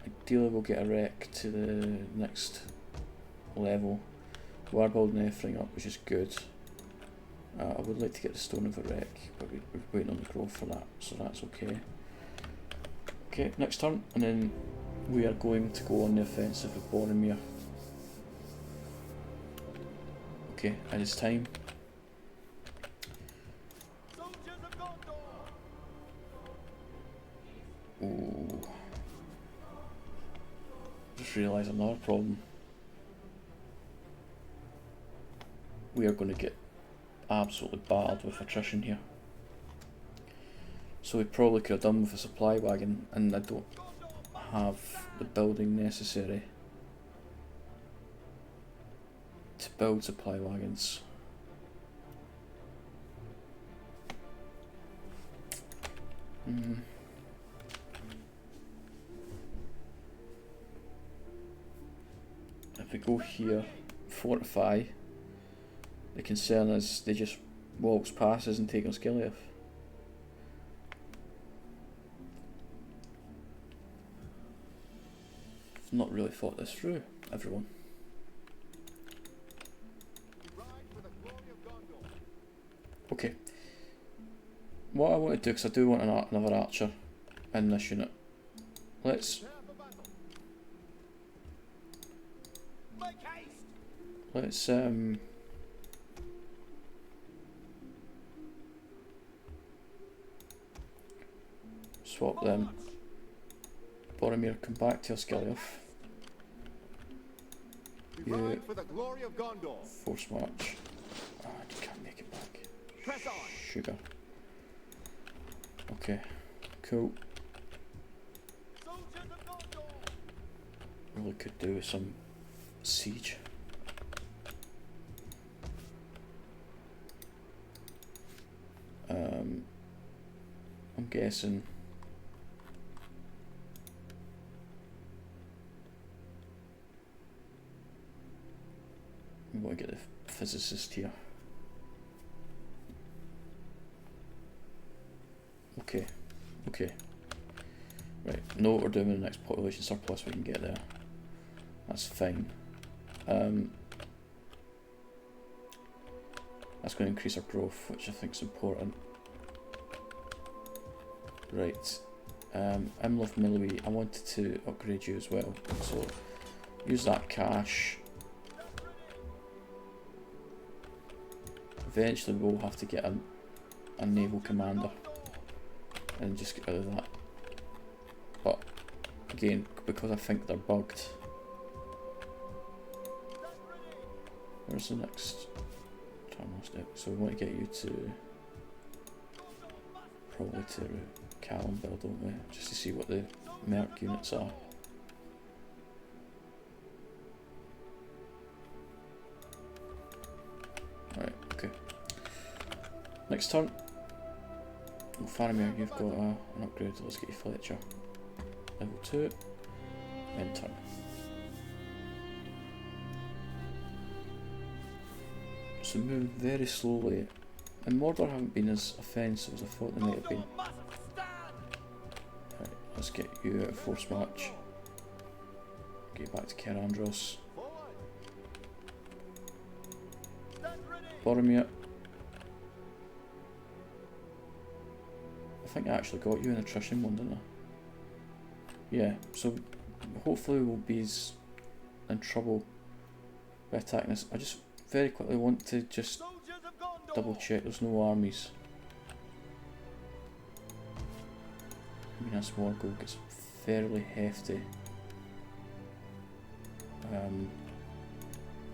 Ideally we'll get a wreck to the next level. We are building everything up, which is good. I would like to get the Stone of a Wreck, but we're waiting on the growth for that, so that's okay. Okay, next turn, and then we are going to go on the offensive with Boromir. Okay, it is time. Ooh. Just realised another problem. We are going to get absolutely battered with attrition here. So we probably could have done with a supply wagon, and I don't have the building necessary to build supply wagons. If we go here, fortify, the concern is they just walks past us and take our Skilliath. I've not really thought this through, everyone. Okay. What I want to do, because I do want another archer in this unit. Let's swap them. Boromir, come back to your Skilliath. You force march. Ah, you can't make it back. Sugar. Okay, cool. Really could do with some siege. I'm guessing I'm going to get the physicist here. Okay, okay. Right, know what we're doing with the next population surplus we can get there. That's fine. That's going to increase our growth, which I think is important. Right, Imlov Millowy, I wanted to upgrade you as well, so use that cash. Eventually we'll have to get a naval commander and just get rid of that. But again, because I think they're bugged. Where's the next terminal step? So we want to get you to probably to Callumville, don't we? Just to see what the merc units are. Right, okay. Next turn. Oh, Faramir, you've got an upgrade. Let's get you Fletcher. Level 2. End turn. So move very slowly. And Mordor haven't been as offensive as I thought they might have been. Right, let's get you out of force march. Get you back to Caer Andros. Boromir. I think I actually got you an attrition one, didn't I? Yeah, so hopefully we'll be in trouble by attacking this. I just very quickly want to just double check there's no armies. Minas Morgul gets fairly hefty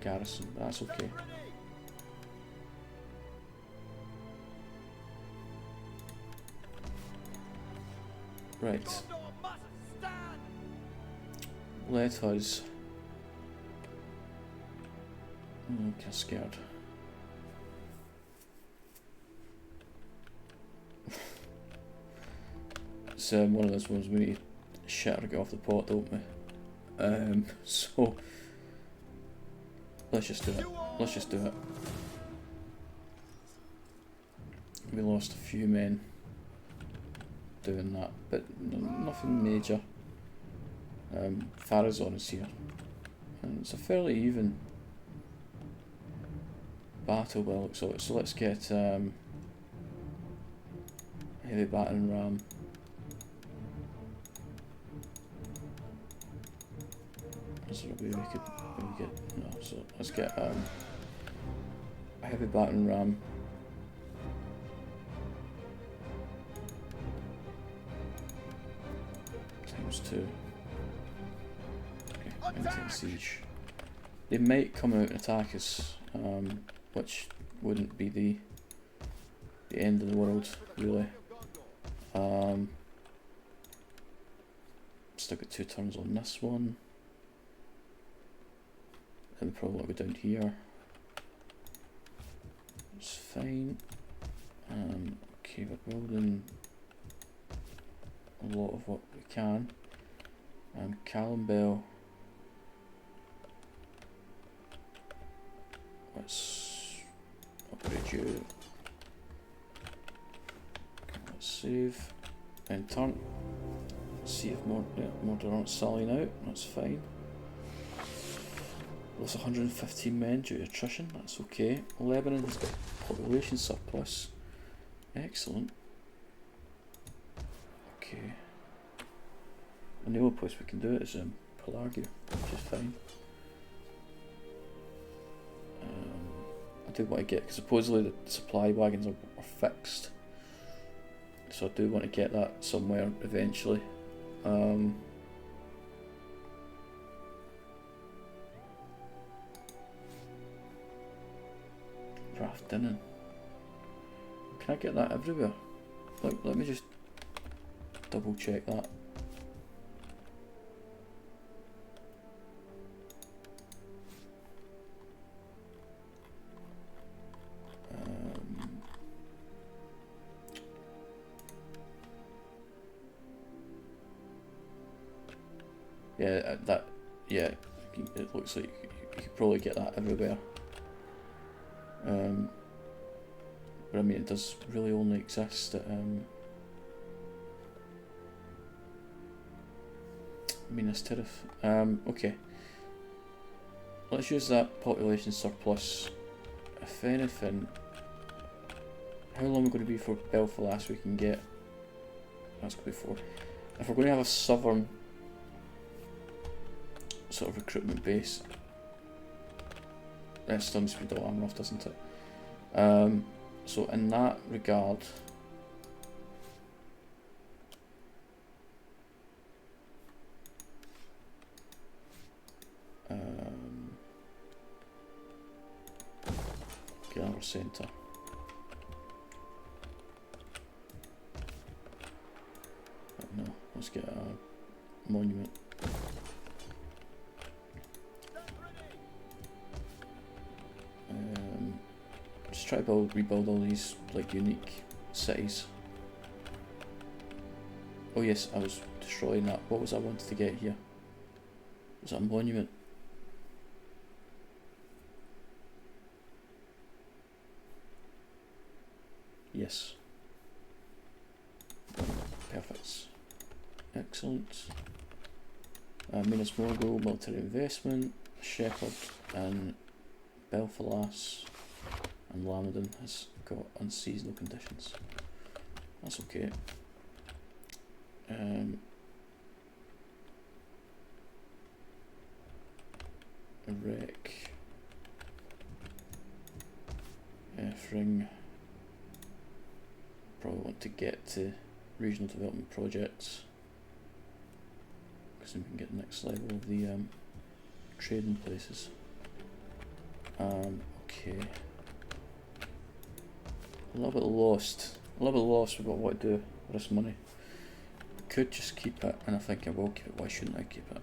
garrison, but that's okay. Right. Let us. I'm scared. It's one of those ones we need to shit or get off the pot, don't we? So let's just do it. Let's just do it. We lost a few men doing that, but nothing major. Farazon is here, and it's a fairly even battle by the looks of it. So let's get heavy battering ram. Is there a way we could maybe get no? So let's get a heavy battering ram. ×2. Okay, anything siege. They might come out and attack us, which wouldn't be the end of the world, really. Still got 2 turns on this one. Then we probably want to go down here. It's fine. Okay, we're building a lot of what we can. Callum Bell. Let's upgrade you. Let's save and turn. See if Mordor aren't sallying out. That's fine. Lost 115 men due to attrition. That's okay. Lebanon has got population surplus. Excellent. Okay. And the only place we can do it is Pelargia, which is fine. I do want to get, because supposedly the supply wagons are fixed, so I do want to get that somewhere eventually. Rafting. Can I get that everywhere? Let me just double check that. Yeah, it looks like you could probably get that everywhere. But I mean, it does really only exist at Minas Tirith. Okay. Let's use that population surplus. If anything, how long are we going to be for Belfast we can get? That's going to be 4. If we're going to have a southern sort of recruitment base, that still needs to be double armor off, doesn't it? So in that regard, get our centre. No, let's get a monument. Just try to rebuild all these like unique cities. Oh yes, I was destroying that. What was I wanted to get here? Was that a monument? Yes. Perfect. Excellent. Minas Morgul, military investment, Shepherd, and Belfalas, and Lamadon has got unseasonal conditions. That's okay. Wreck. Efring. Probably want to get to regional development projects, because then we can get the next level of the trading places. Okay. A little bit lost with what to do with this money. Could just keep it, and I think I will keep it. Why shouldn't I keep it?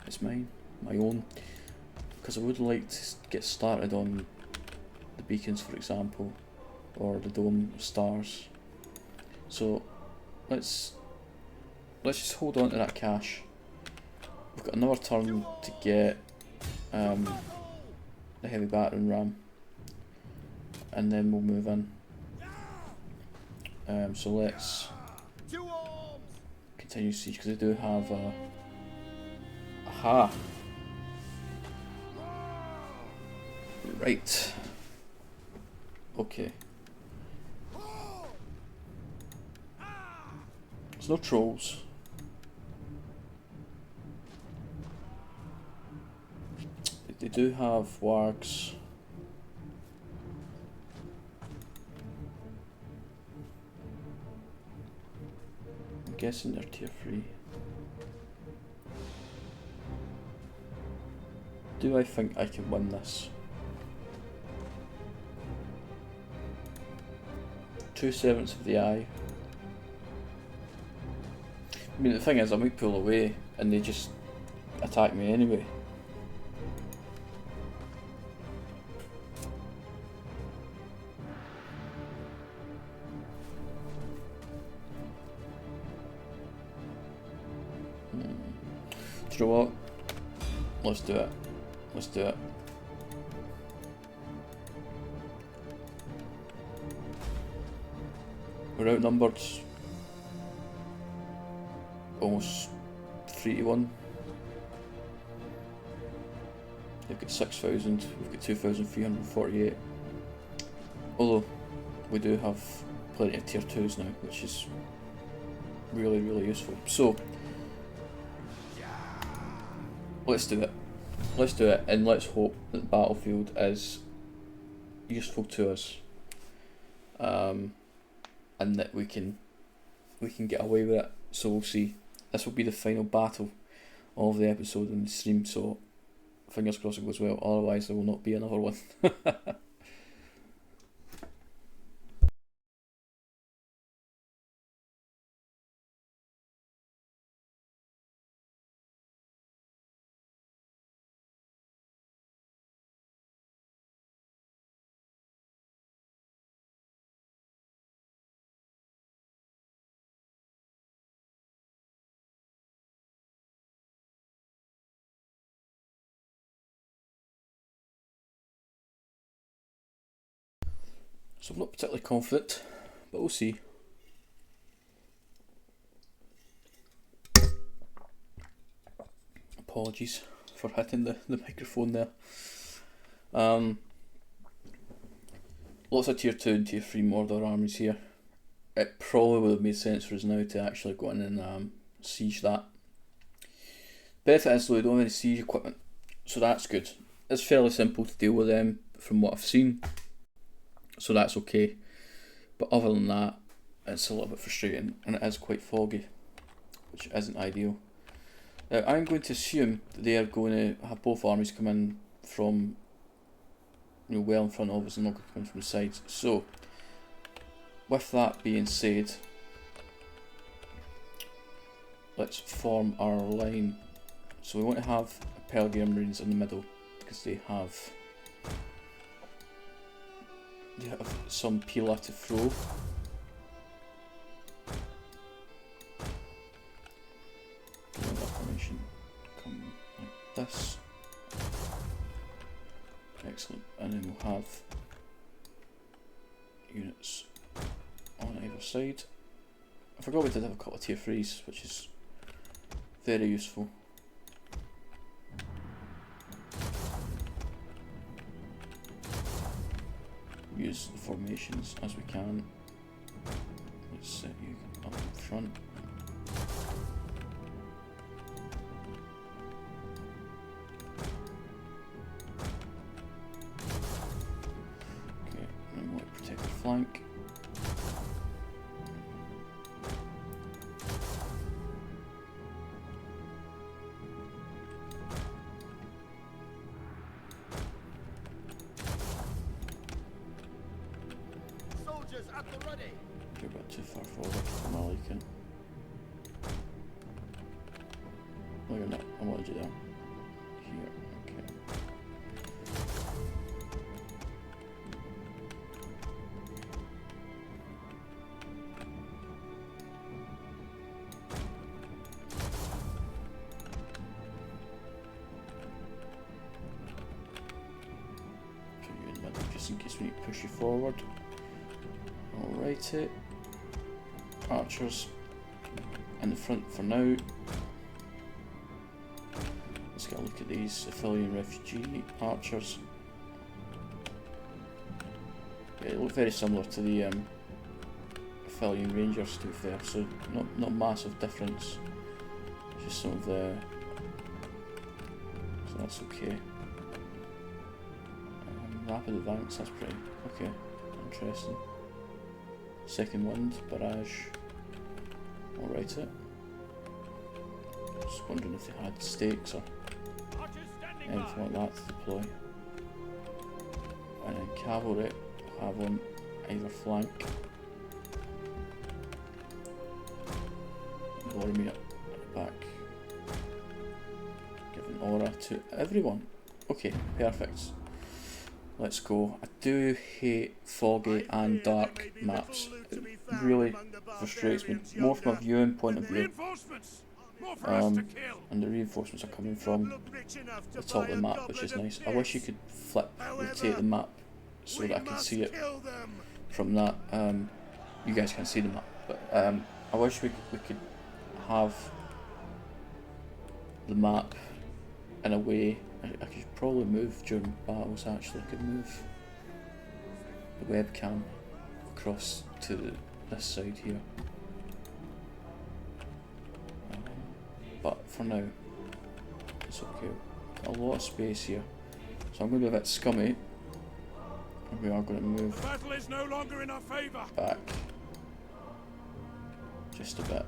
It's mine, my own. Because I would like to get started on the beacons, for example, or the dome stars. So let's just hold on to that cash. We've got another turn to get the heavy battering ram, and then we'll move in. So let's continue siege, because they do have a... Aha! Right. Okay. There's no trolls. They do have wargs. I'm guessing they're tier 3. Do I think I can win this? 2/7 of the eye. I mean, the thing is, I might pull away and they just attack me anyway. Do you know what? Let's do it. Let's do it. We're outnumbered. Almost 3-1. They've got 6,000, we've got 2,348. Although, we do have plenty of tier 2s now, which is really, really useful. So, let's do it. Let's do it, and let's hope that the battlefield is useful to us. And that we can get away with it. So we'll see. This will be the final battle of the episode in the stream, so fingers crossed it goes well, otherwise there will not be another one. So I'm not particularly confident, but we'll see. Apologies for hitting the microphone there. Lots of tier 2 and tier 3 Mordor armies here. It probably would have made sense for us now to actually go in and siege that. Benefit is though, we don't have any siege equipment, so that's good. It's fairly simple to deal with them from what I've seen, so that's okay. But other than that, it's a little bit frustrating, and it is quite foggy, which isn't ideal. Now, I'm going to assume that they are going to have both armies come in from, you know, well in front of us and not going to come in from the sides. So, with that being said, let's form our line. So we want to have Pelgrim Marines in the middle, because they have some Pila to throw. Formation come like this. Excellent, and then we'll have units on either side. I forgot we did have a couple of tier 3s, which is very useful. Use the formations as we can. Let's set you up in front. Okay, and we want to protect the flank. You're a bit too far forward for my liking. No, you're not. I wanted you there. Here, okay. Put you in the middle just in case we need to push you forward. Alrighty. Archers in the front for now. Let's get a look at these Aphelion refugee archers. Yeah, they look very similar to the Aphelion rangers, to be fair, so not massive difference. Just some of the, so that's okay. Rapid advance, that's pretty okay, interesting. Second wind, barrage. Alright it. Just wondering if they had stakes or anything like that to deploy. And then cavalry will have on either flank. Boromir at the back. Giving aura to everyone. Okay, perfect. Let's go. I do hate foggy and dark maps. It really frustrates me, more from a viewing point of view. And the reinforcements are coming from the top of the map, which is nice. I wish you could rotate the map so that I can see it from that. You guys can't see the map, but I wish we could have the map in a way. I could probably move during battles. Actually, I could move the webcam across to this side here. But for now, it's okay. Got a lot of space here, so I'm going to be a bit scummy, and we are going to move the battle is no longer in our favour. Back just a bit.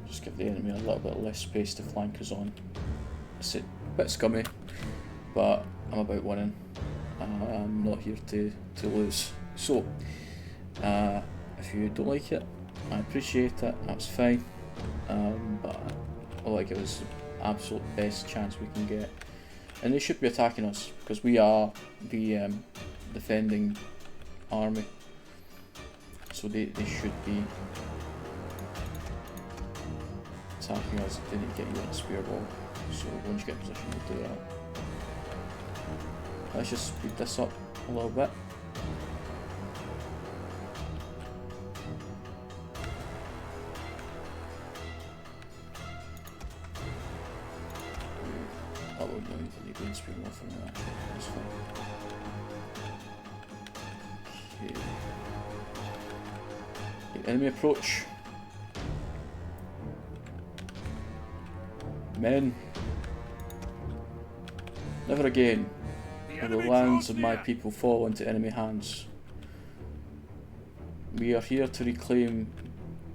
Just give the enemy a little bit less space to flank us on. It's a bit scummy, but I'm about winning. I'm not here to lose. So, if you don't like it, I appreciate it, that's fine. But I like it was the absolute best chance we can get. And they should be attacking us, because we are the defending army. So they should be attacking us. They need to get you on a spear wall. So once you get in position, we'll do that. Let's just speed this up a little bit. That would not even need green speed more for me actually, that's fine. Okay. The enemy approach. Men. Never again will the lands of my people fall into enemy hands. We are here to reclaim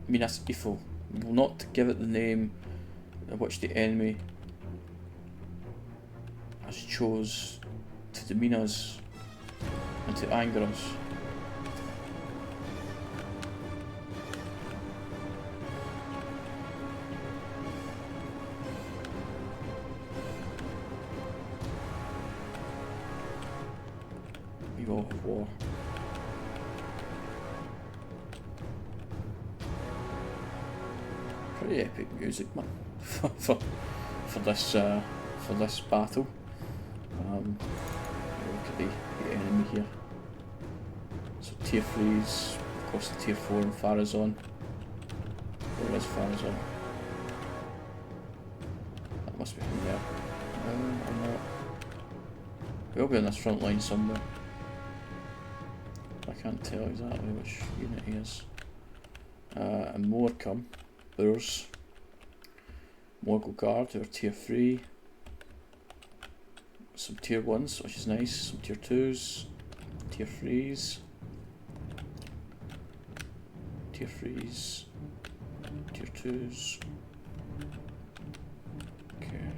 Minas Ithil. We will not give it the name which the enemy has chose to demean us and to anger us. We all have war. Pretty epic music, man, for this battle. Look at the enemy here. So tier 3's of course the tier 4 and Farazon. Where is Farazon? That must be him there. Or not. We'll be on this front line somewhere. I can't tell exactly which unit he is. And more come. Boers. Morgul Guard, who are tier 3. Some tier 1s, which is nice. Some tier 2s. Tier 3s. Tier 3s. Tier 2s. Okay.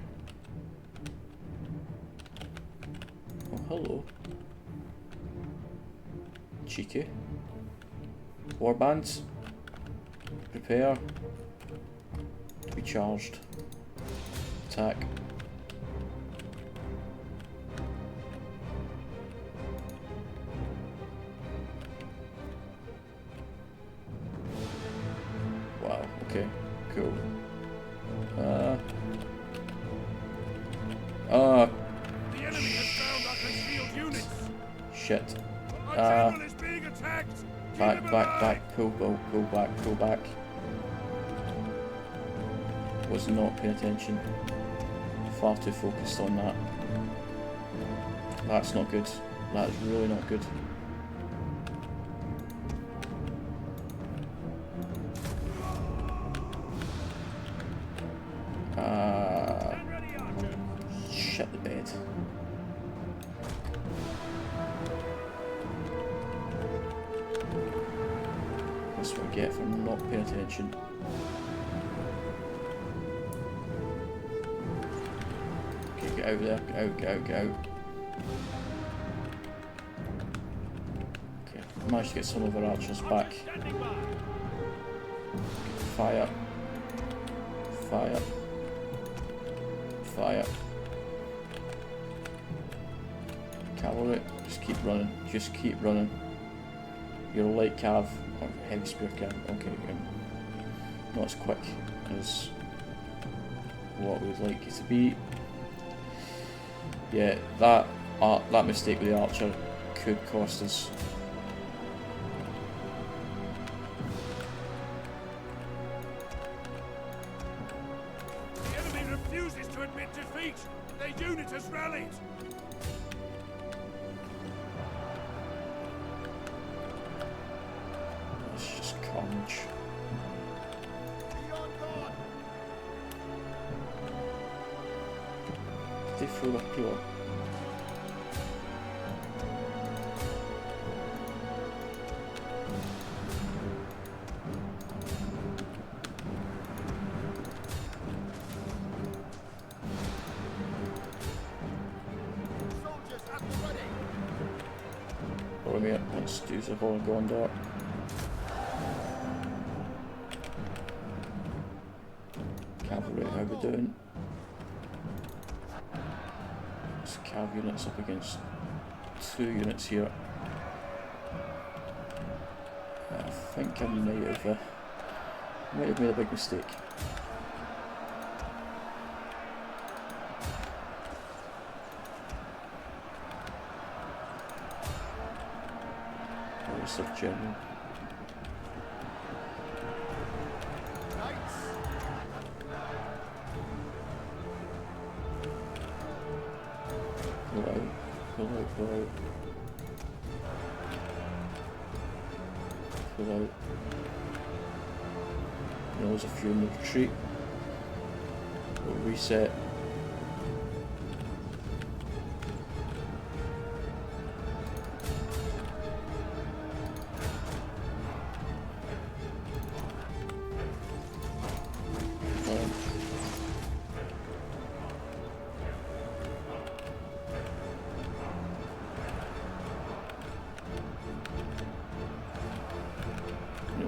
hello. Cheeky. Warbands. Prepare. To be charged. Attack. Wow, okay, cool. The enemy has found our concealed units. Shit. Our general is being attacked. Keep Back, him back, alive. back, pull back, pull back. Was not paying attention. Far too focused on that. That's not good. That is really not good. Shit the bed. That's what I get for not paying attention. Okay, get out there, get out, get out, get out. Okay, managed to get some of our archers back. Fire. Fire. Fire. Cavalry, just keep running, just keep running. You're a light cav, or heavy spear cav, okay, not as quick as what we'd like you to be. Yeah, that mistake with the archer could cost us. The enemy refuses to admit defeat. Their unit has rallied. It's just carnage. They threw a pillar. Follow me up, let's use the whole Gondor. Cavalry, how we doing? This cav units up against 2 units here. I think I might have made a big mistake. Where's the general? Pull out, pull out, pull out. Pull out. There's a few in the retreat. We'll reset.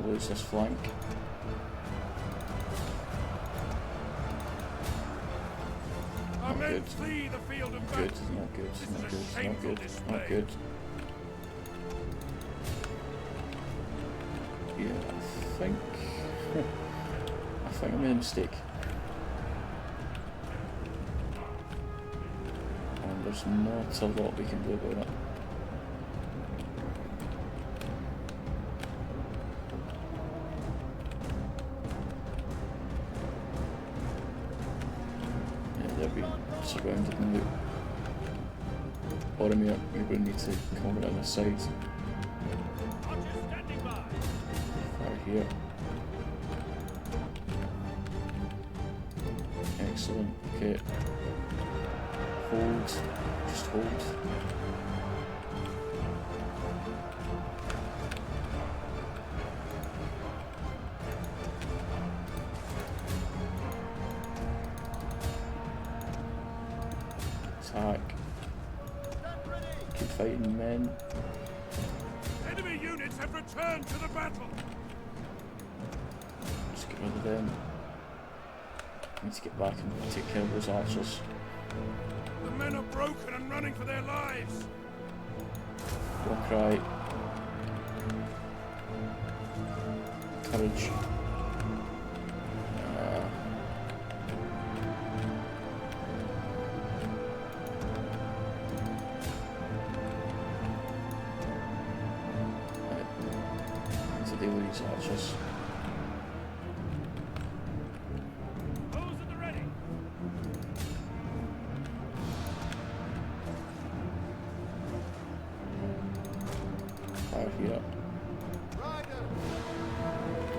Lose this flank. Our men good. flee the field of Good, battle. not good, This not is a good, not shameful good, display. not good. Yeah, I think I made a mistake. And there's not a lot we can do about it. Surrounded now. Boromir, you're going to need to come around the side. Fire here. Excellent. Okay. Hold. Just hold. Attack. fighting men. Enemy units have returned to the battle. Just get rid of them. I need to get back and take care of those archers. The men are broken and running for their lives. Walk right. Courage. To deal with these archers. Those at the ready. Fire here.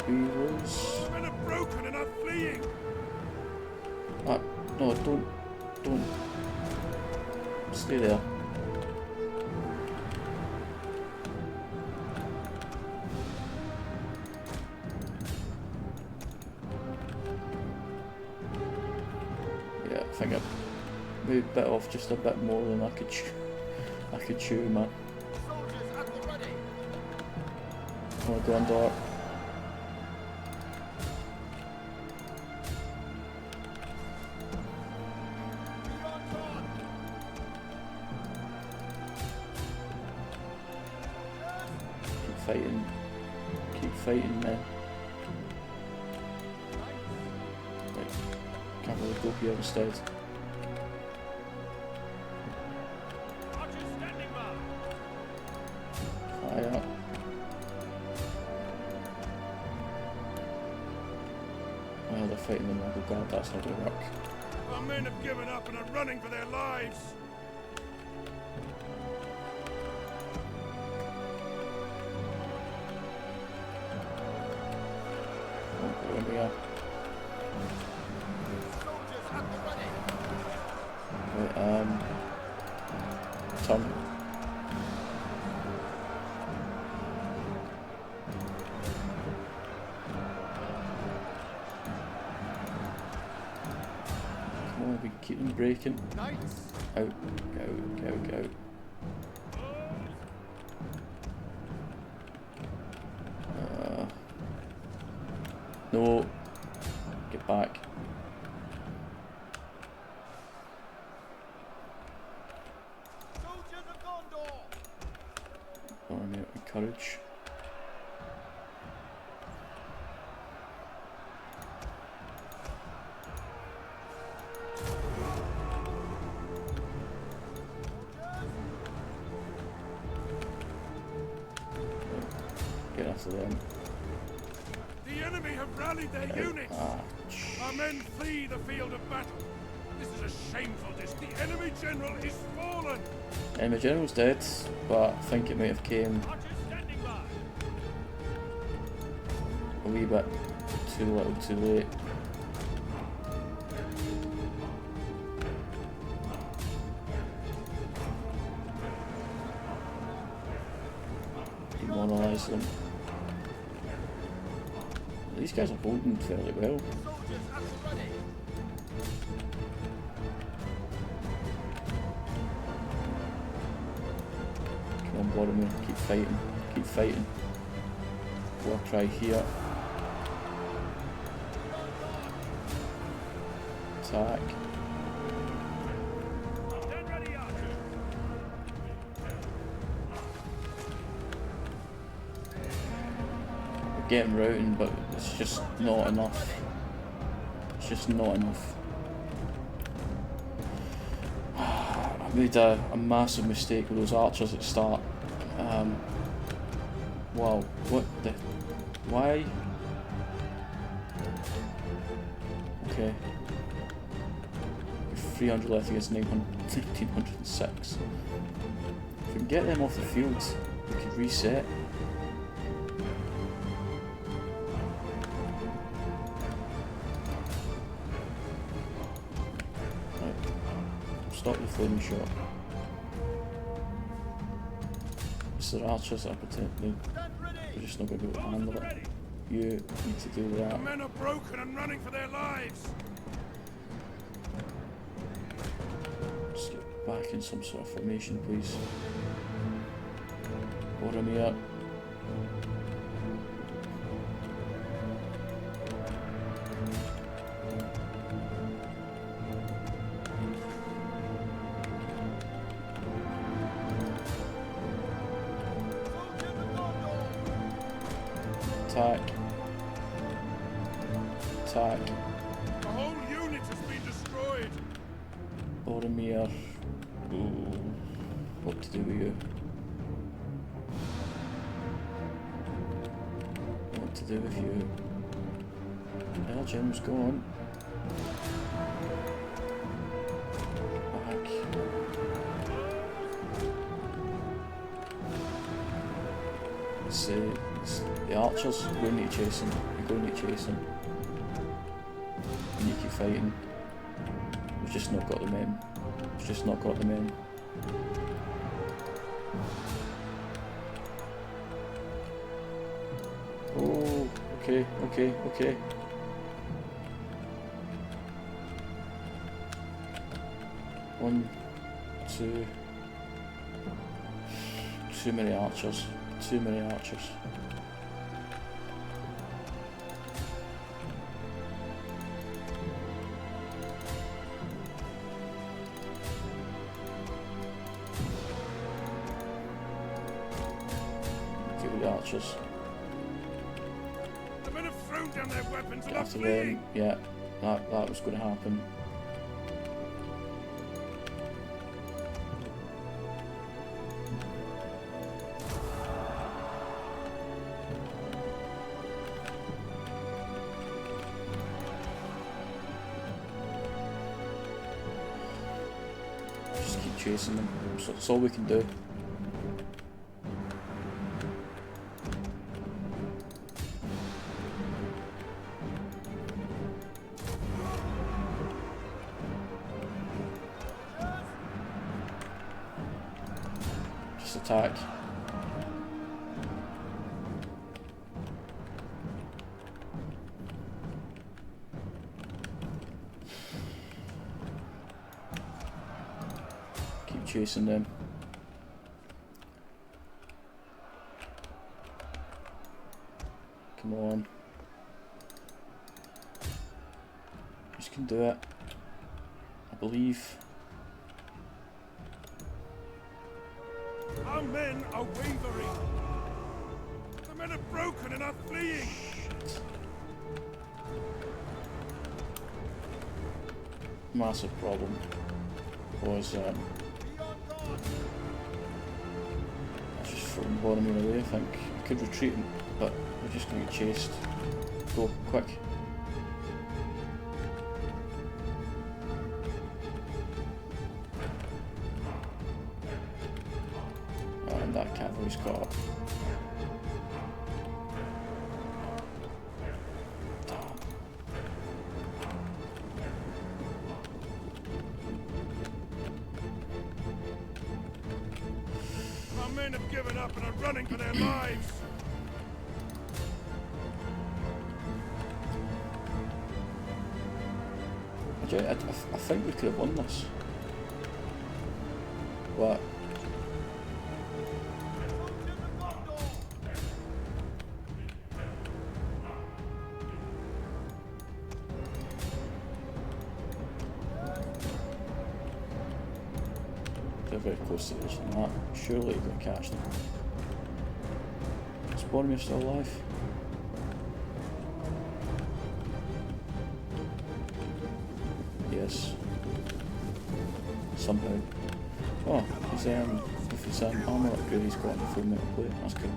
Heroes. Men are broken and are fleeing. Ah, no, don't. Stay there. Yeah, I think I maybe bit off just a bit more than I could chew, man. Soldiers at the ready. Oh, Gondor. Keep fighting, man. Right, can't really go here instead. Archers standing by. Fire. Oh, they're fighting the Mongol guard, that's not going to work. Our men have given up and are running for their lives. Where we are. Soldiers at the ready. Right, turn. Come on, we can keep them breaking. Knights. Out, go. No. Get back. Soldiers of Gondor. Army out with courage. Get after them. The enemy have rallied their units. Our men flee the field of battle. This is a shameful The enemy general is fallen. Enemy general's dead, but I think it might have came Archers standing by. a wee bit too little, too late. Demoralise them. These guys are holding fairly well. Soldiers at the ready. Come on, Boromir, keep fighting, keep fighting. War cry here. Attack. Stand ready, archers. We're getting routing, but it's just not enough. It's just not enough. I made a massive mistake with those archers at the start. Wow, what the... Why? Okay. 300 left against 1906. If we can get them off the field, we could reset. Right. Stop the flaming shot. It's the archers that are protecting. We're just not going to be able to handle it. You need to deal with The that. men are broken and running for their lives. Just get back in some sort of formation, please. Boromir. Attack. Attack. The whole unit has been destroyed. Boromir. Ooh. What to do with you? What to do with you? Elgin's gone. Back. It's the archers. We're going to chase him. We're going to chase him. We need to keep fighting. We've just not got the men. We've just not got the men. Oh, okay, okay, okay. One, two. Too many archers. Too many archers. Get with the archers. The men have thrown down their weapons and Get are after fleeing. them. Yeah, that was going to happen. Just keep chasing them. So that's all we can do. Just attack. Keep chasing them. Come on. You can do it. I believe. Our men are wavering. The men are broken and are fleeing. Massive problem was I just thrown Boromir away. I think I could retreat him, but we're just going to get chased. Go quick. And that cavalry's caught up. Our men have given up and are running for their lives. I think we could have won this. What? They're very close to reaching that. Surely you're going to catch them. Is Boromir still alive? Yes. Somehow. Oh, if it's armor upgrade, he's got a full metal plate. That's cool.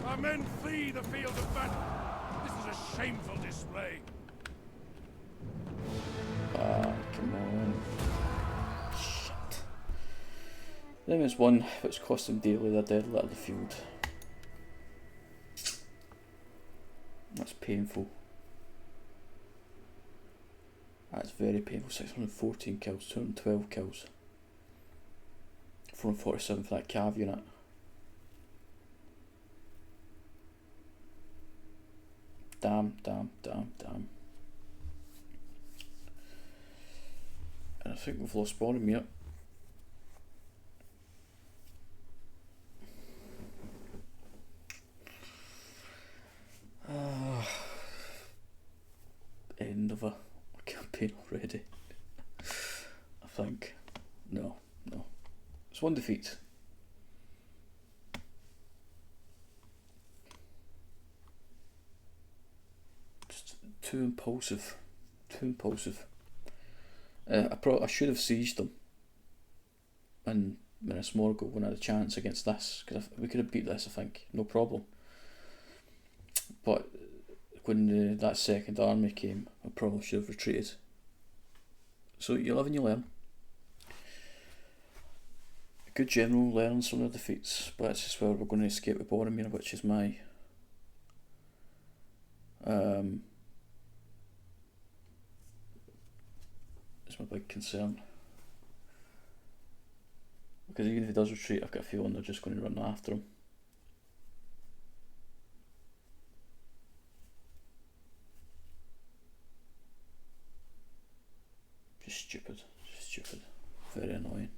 Our men flee the field of battle. This is a shameful display. Come on. Shit. Them is one which cost them dearly. They're dead out of the field. That's painful. That's very painful. 614 kills, 212 kills. 447 for that cav unit. Damn. And I think we've lost Boromir. End of a campaign already. I think. No. It's one defeat. Just too impulsive. I should have sieged them. And when a Smorgasbord when I had a chance against this, because we could have beat this, I think, no problem. But when that second army came, I probably should have retreated. So you live and you learn. A good general learns from their defeats, but that's just where we're going to escape with Boromir, which is my it's my big concern. Because even if he does retreat, I've got a feeling they're just going to run after him. Just stupid. Very annoying.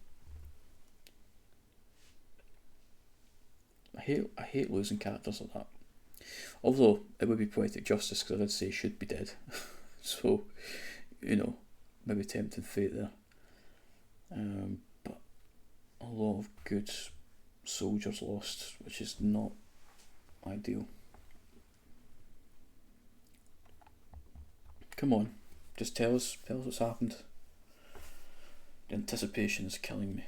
I hate losing characters like that. Although it would be poetic justice, because I did say he should be dead. So, you know, maybe tempting fate there. But a lot of good soldiers lost, which is not ideal. Come on, just tell us what's happened. The anticipation is killing me.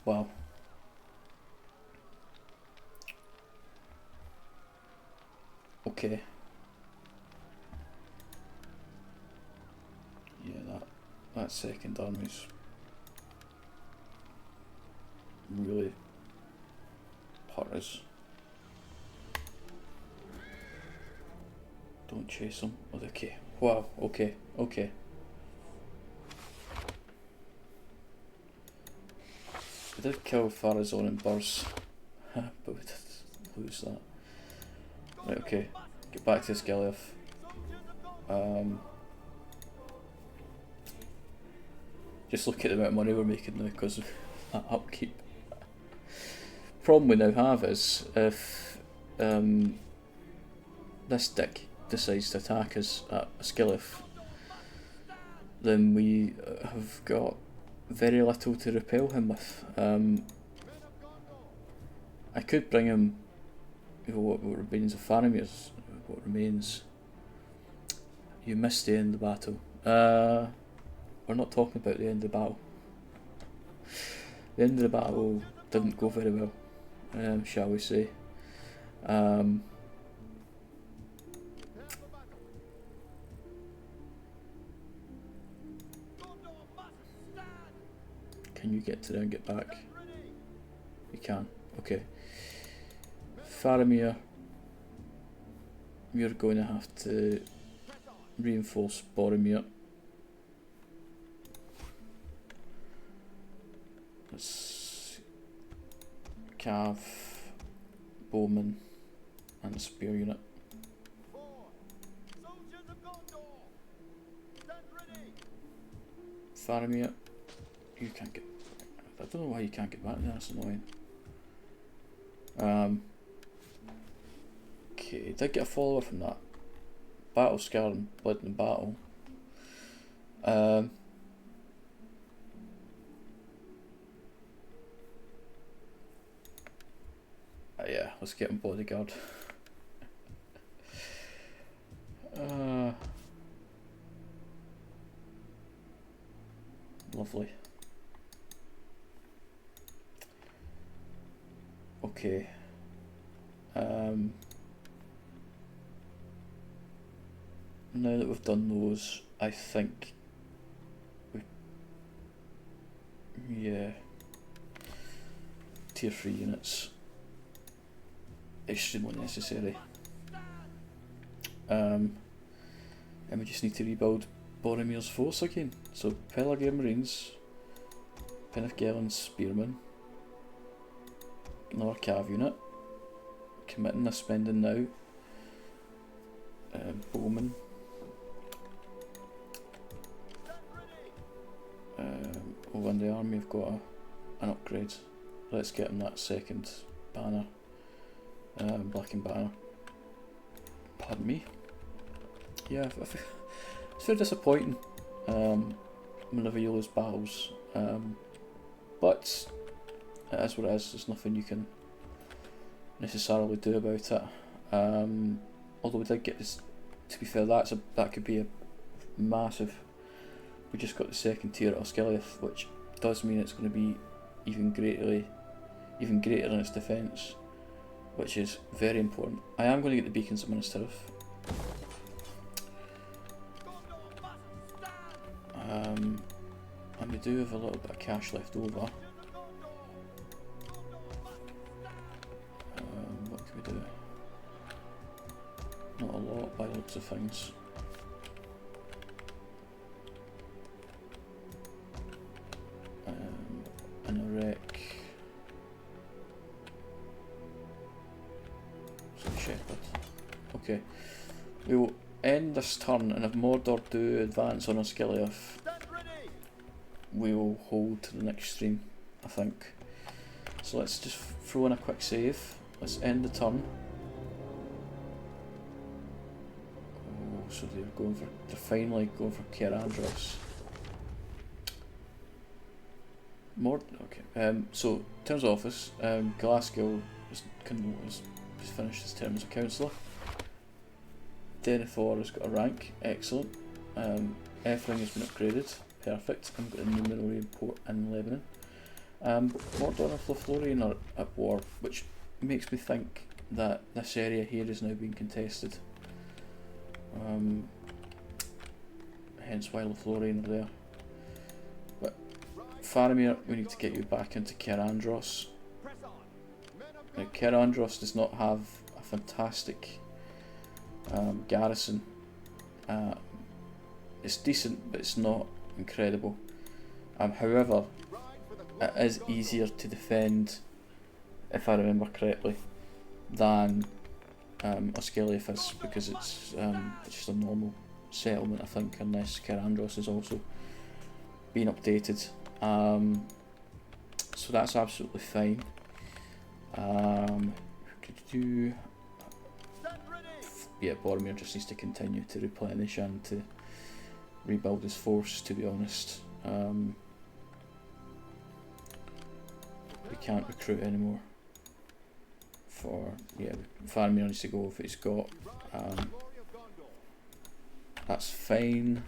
Wow. Okay. Yeah, that second army's really hurt us. Don't chase them. Okay. Wow. Okay. We did kill Farazon and Burrs, but we did lose that. Right, okay. Get back to this Goliath. Just look at the amount of money we're making now because of that upkeep. Problem we now have is if this dick decides to attack us at Skillif, then we have got very little to repel him with. I could bring him, you know, what remains of Faramir's, what remains. You missed the end of the battle. We're not talking about the end of the battle. The end of the battle didn't go very well, shall we say. Can you get to there and get back? You can. Okay. Faramir, you're going to have to reinforce Boromir. Let's Cav, Bowman, and a spear unit. Faramir, you can't get. I don't know why you can't get back there. That's annoying. Okay, did get a follower from that. Battle scar and blood in battle. Yeah, let's get him bodyguard. Lovely. Okay. Now that we've done those, I think yeah. tier 3 units. Extremely necessary. And we just need to rebuild Boromir's force again. So Pelargir Marines, Penifgellan Spearmen, another Cav unit, committing a spending now, Bowman, over in the army we've got an upgrade. Let's get him that second banner, blackened banner. Pardon me. Yeah, it's very disappointing whenever you lose battles, but it is what it is. There's nothing you can necessarily do about it. Although we did get this, to be fair, that could be a massive. We just got the second tier of Osgiliath, which does mean it's going to be even greater in its defence, which is very important. I am going to get the beacons at Minas Tirith. And we do have a little bit of cash left over. What can we do? Not a lot, by lots of things. And a wreck. So shepherd. Okay. We will end this turn, and if Mordor do advance on Osgiliath, we will hold to the next stream, I think. So let's just throw in a quick save. Let's end the turn. Oh, so they're finally going for Caer Andros. Okay. So in terms of office, Glasgow has finished his term as a councillor. Denethor has got a rank, excellent. Efring has been upgraded, perfect. I've got a new mineral port in Lebanon. Mordor and Lothlorien are at war, which makes me think that this area here is now being contested. Hence why Lothlorien are there. But Faramir, we need to get you back into Caer Andros. Now, Caer Andros does not have a fantastic garrison. It's decent, but it's not incredible. However, it is easier to defend, if I remember correctly, than Osgiliath is, because it's just a normal settlement, I think, unless Caer Andros has also been updated. So that's absolutely fine. Yeah, Boromir just needs to continue to replenish and to rebuild his force, to be honest. We can't recruit anymore. Faramir needs to go with what he's got. That's fine.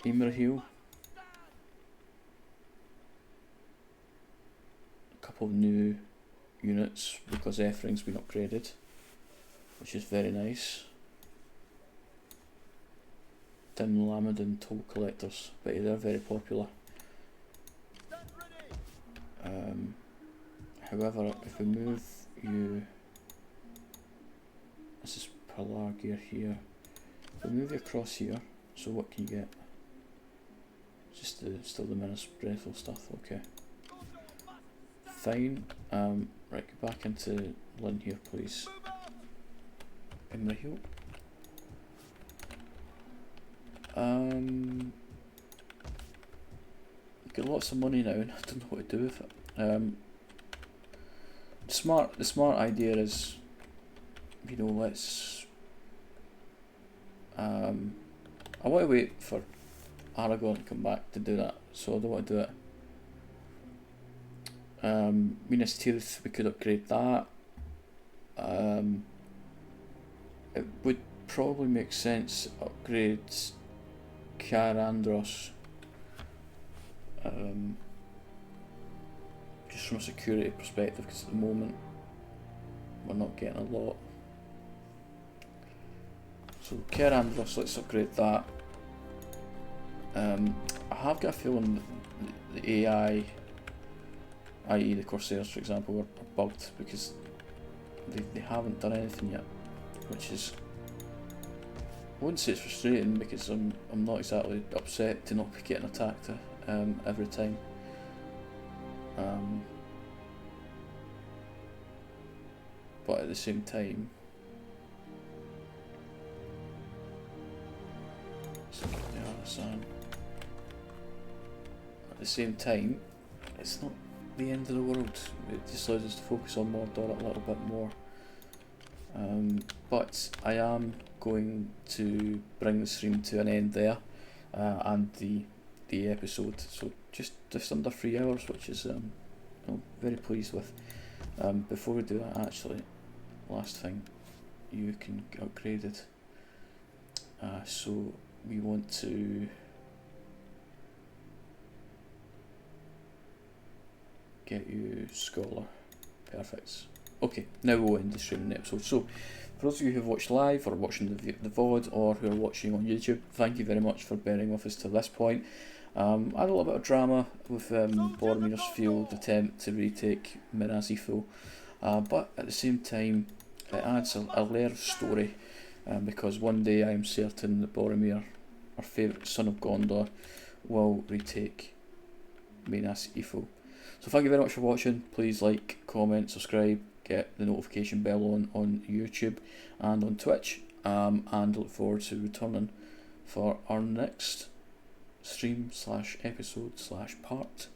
Imrahil. A couple of new units because Efring's been upgraded, which is very nice. Dim Lamadin toll collectors, but they're very popular. However, if we move you, this is Pelargir here. If we move you across here, so what can you get? Just still the Minas Brethil stuff, okay. Fine. Right, go back into Lynn here, please. Imrahil. You've got lots of money now, and I don't know what to do with it. The smart idea is, you know, let's. I want to wait for Aragorn to come back to do that, so I don't want to do it. Minas Tirith, we could upgrade that. It would probably make sense to upgrade Caer Andros, just from a security perspective, because at the moment we're not getting a lot. So Caer Andros, let's upgrade that. I have got a feeling that the AI i.e. the Corsairs for example, are bugged because they haven't done anything yet, which is, I wouldn't say it's frustrating because I'm not exactly upset to not be getting attacked every time. But at the same time, it's not the end of the world. It just allows us to focus on Mordor a little bit more. But I am going to bring the stream to an end there, and the episode. So just under 3 hours, which is I'm very pleased with. Before we do that, actually, last thing, you can get upgraded. So we want to get you Scholar. Perfect. Okay, now we'll end the stream in the episode. So, for those of you who have watched live or watching the VOD or who are watching on YouTube, thank you very much for bearing with us to this point. I had a little bit of drama with Boromir's field attempt to retake Minas Ithil, but at the same time it adds a layer of story, because one day I am certain that Boromir, our favourite son of Gondor, will retake Minas Ithil. So thank you very much for watching. Please like, comment, subscribe, get the notification bell on YouTube and on Twitch, and look forward to returning for our next stream / episode / part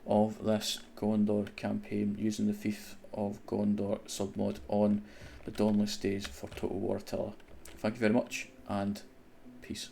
of this Gondor campaign using the Fiefs of Gondor submod on the Dawnless days for Total War Attila. Thank you very much and peace.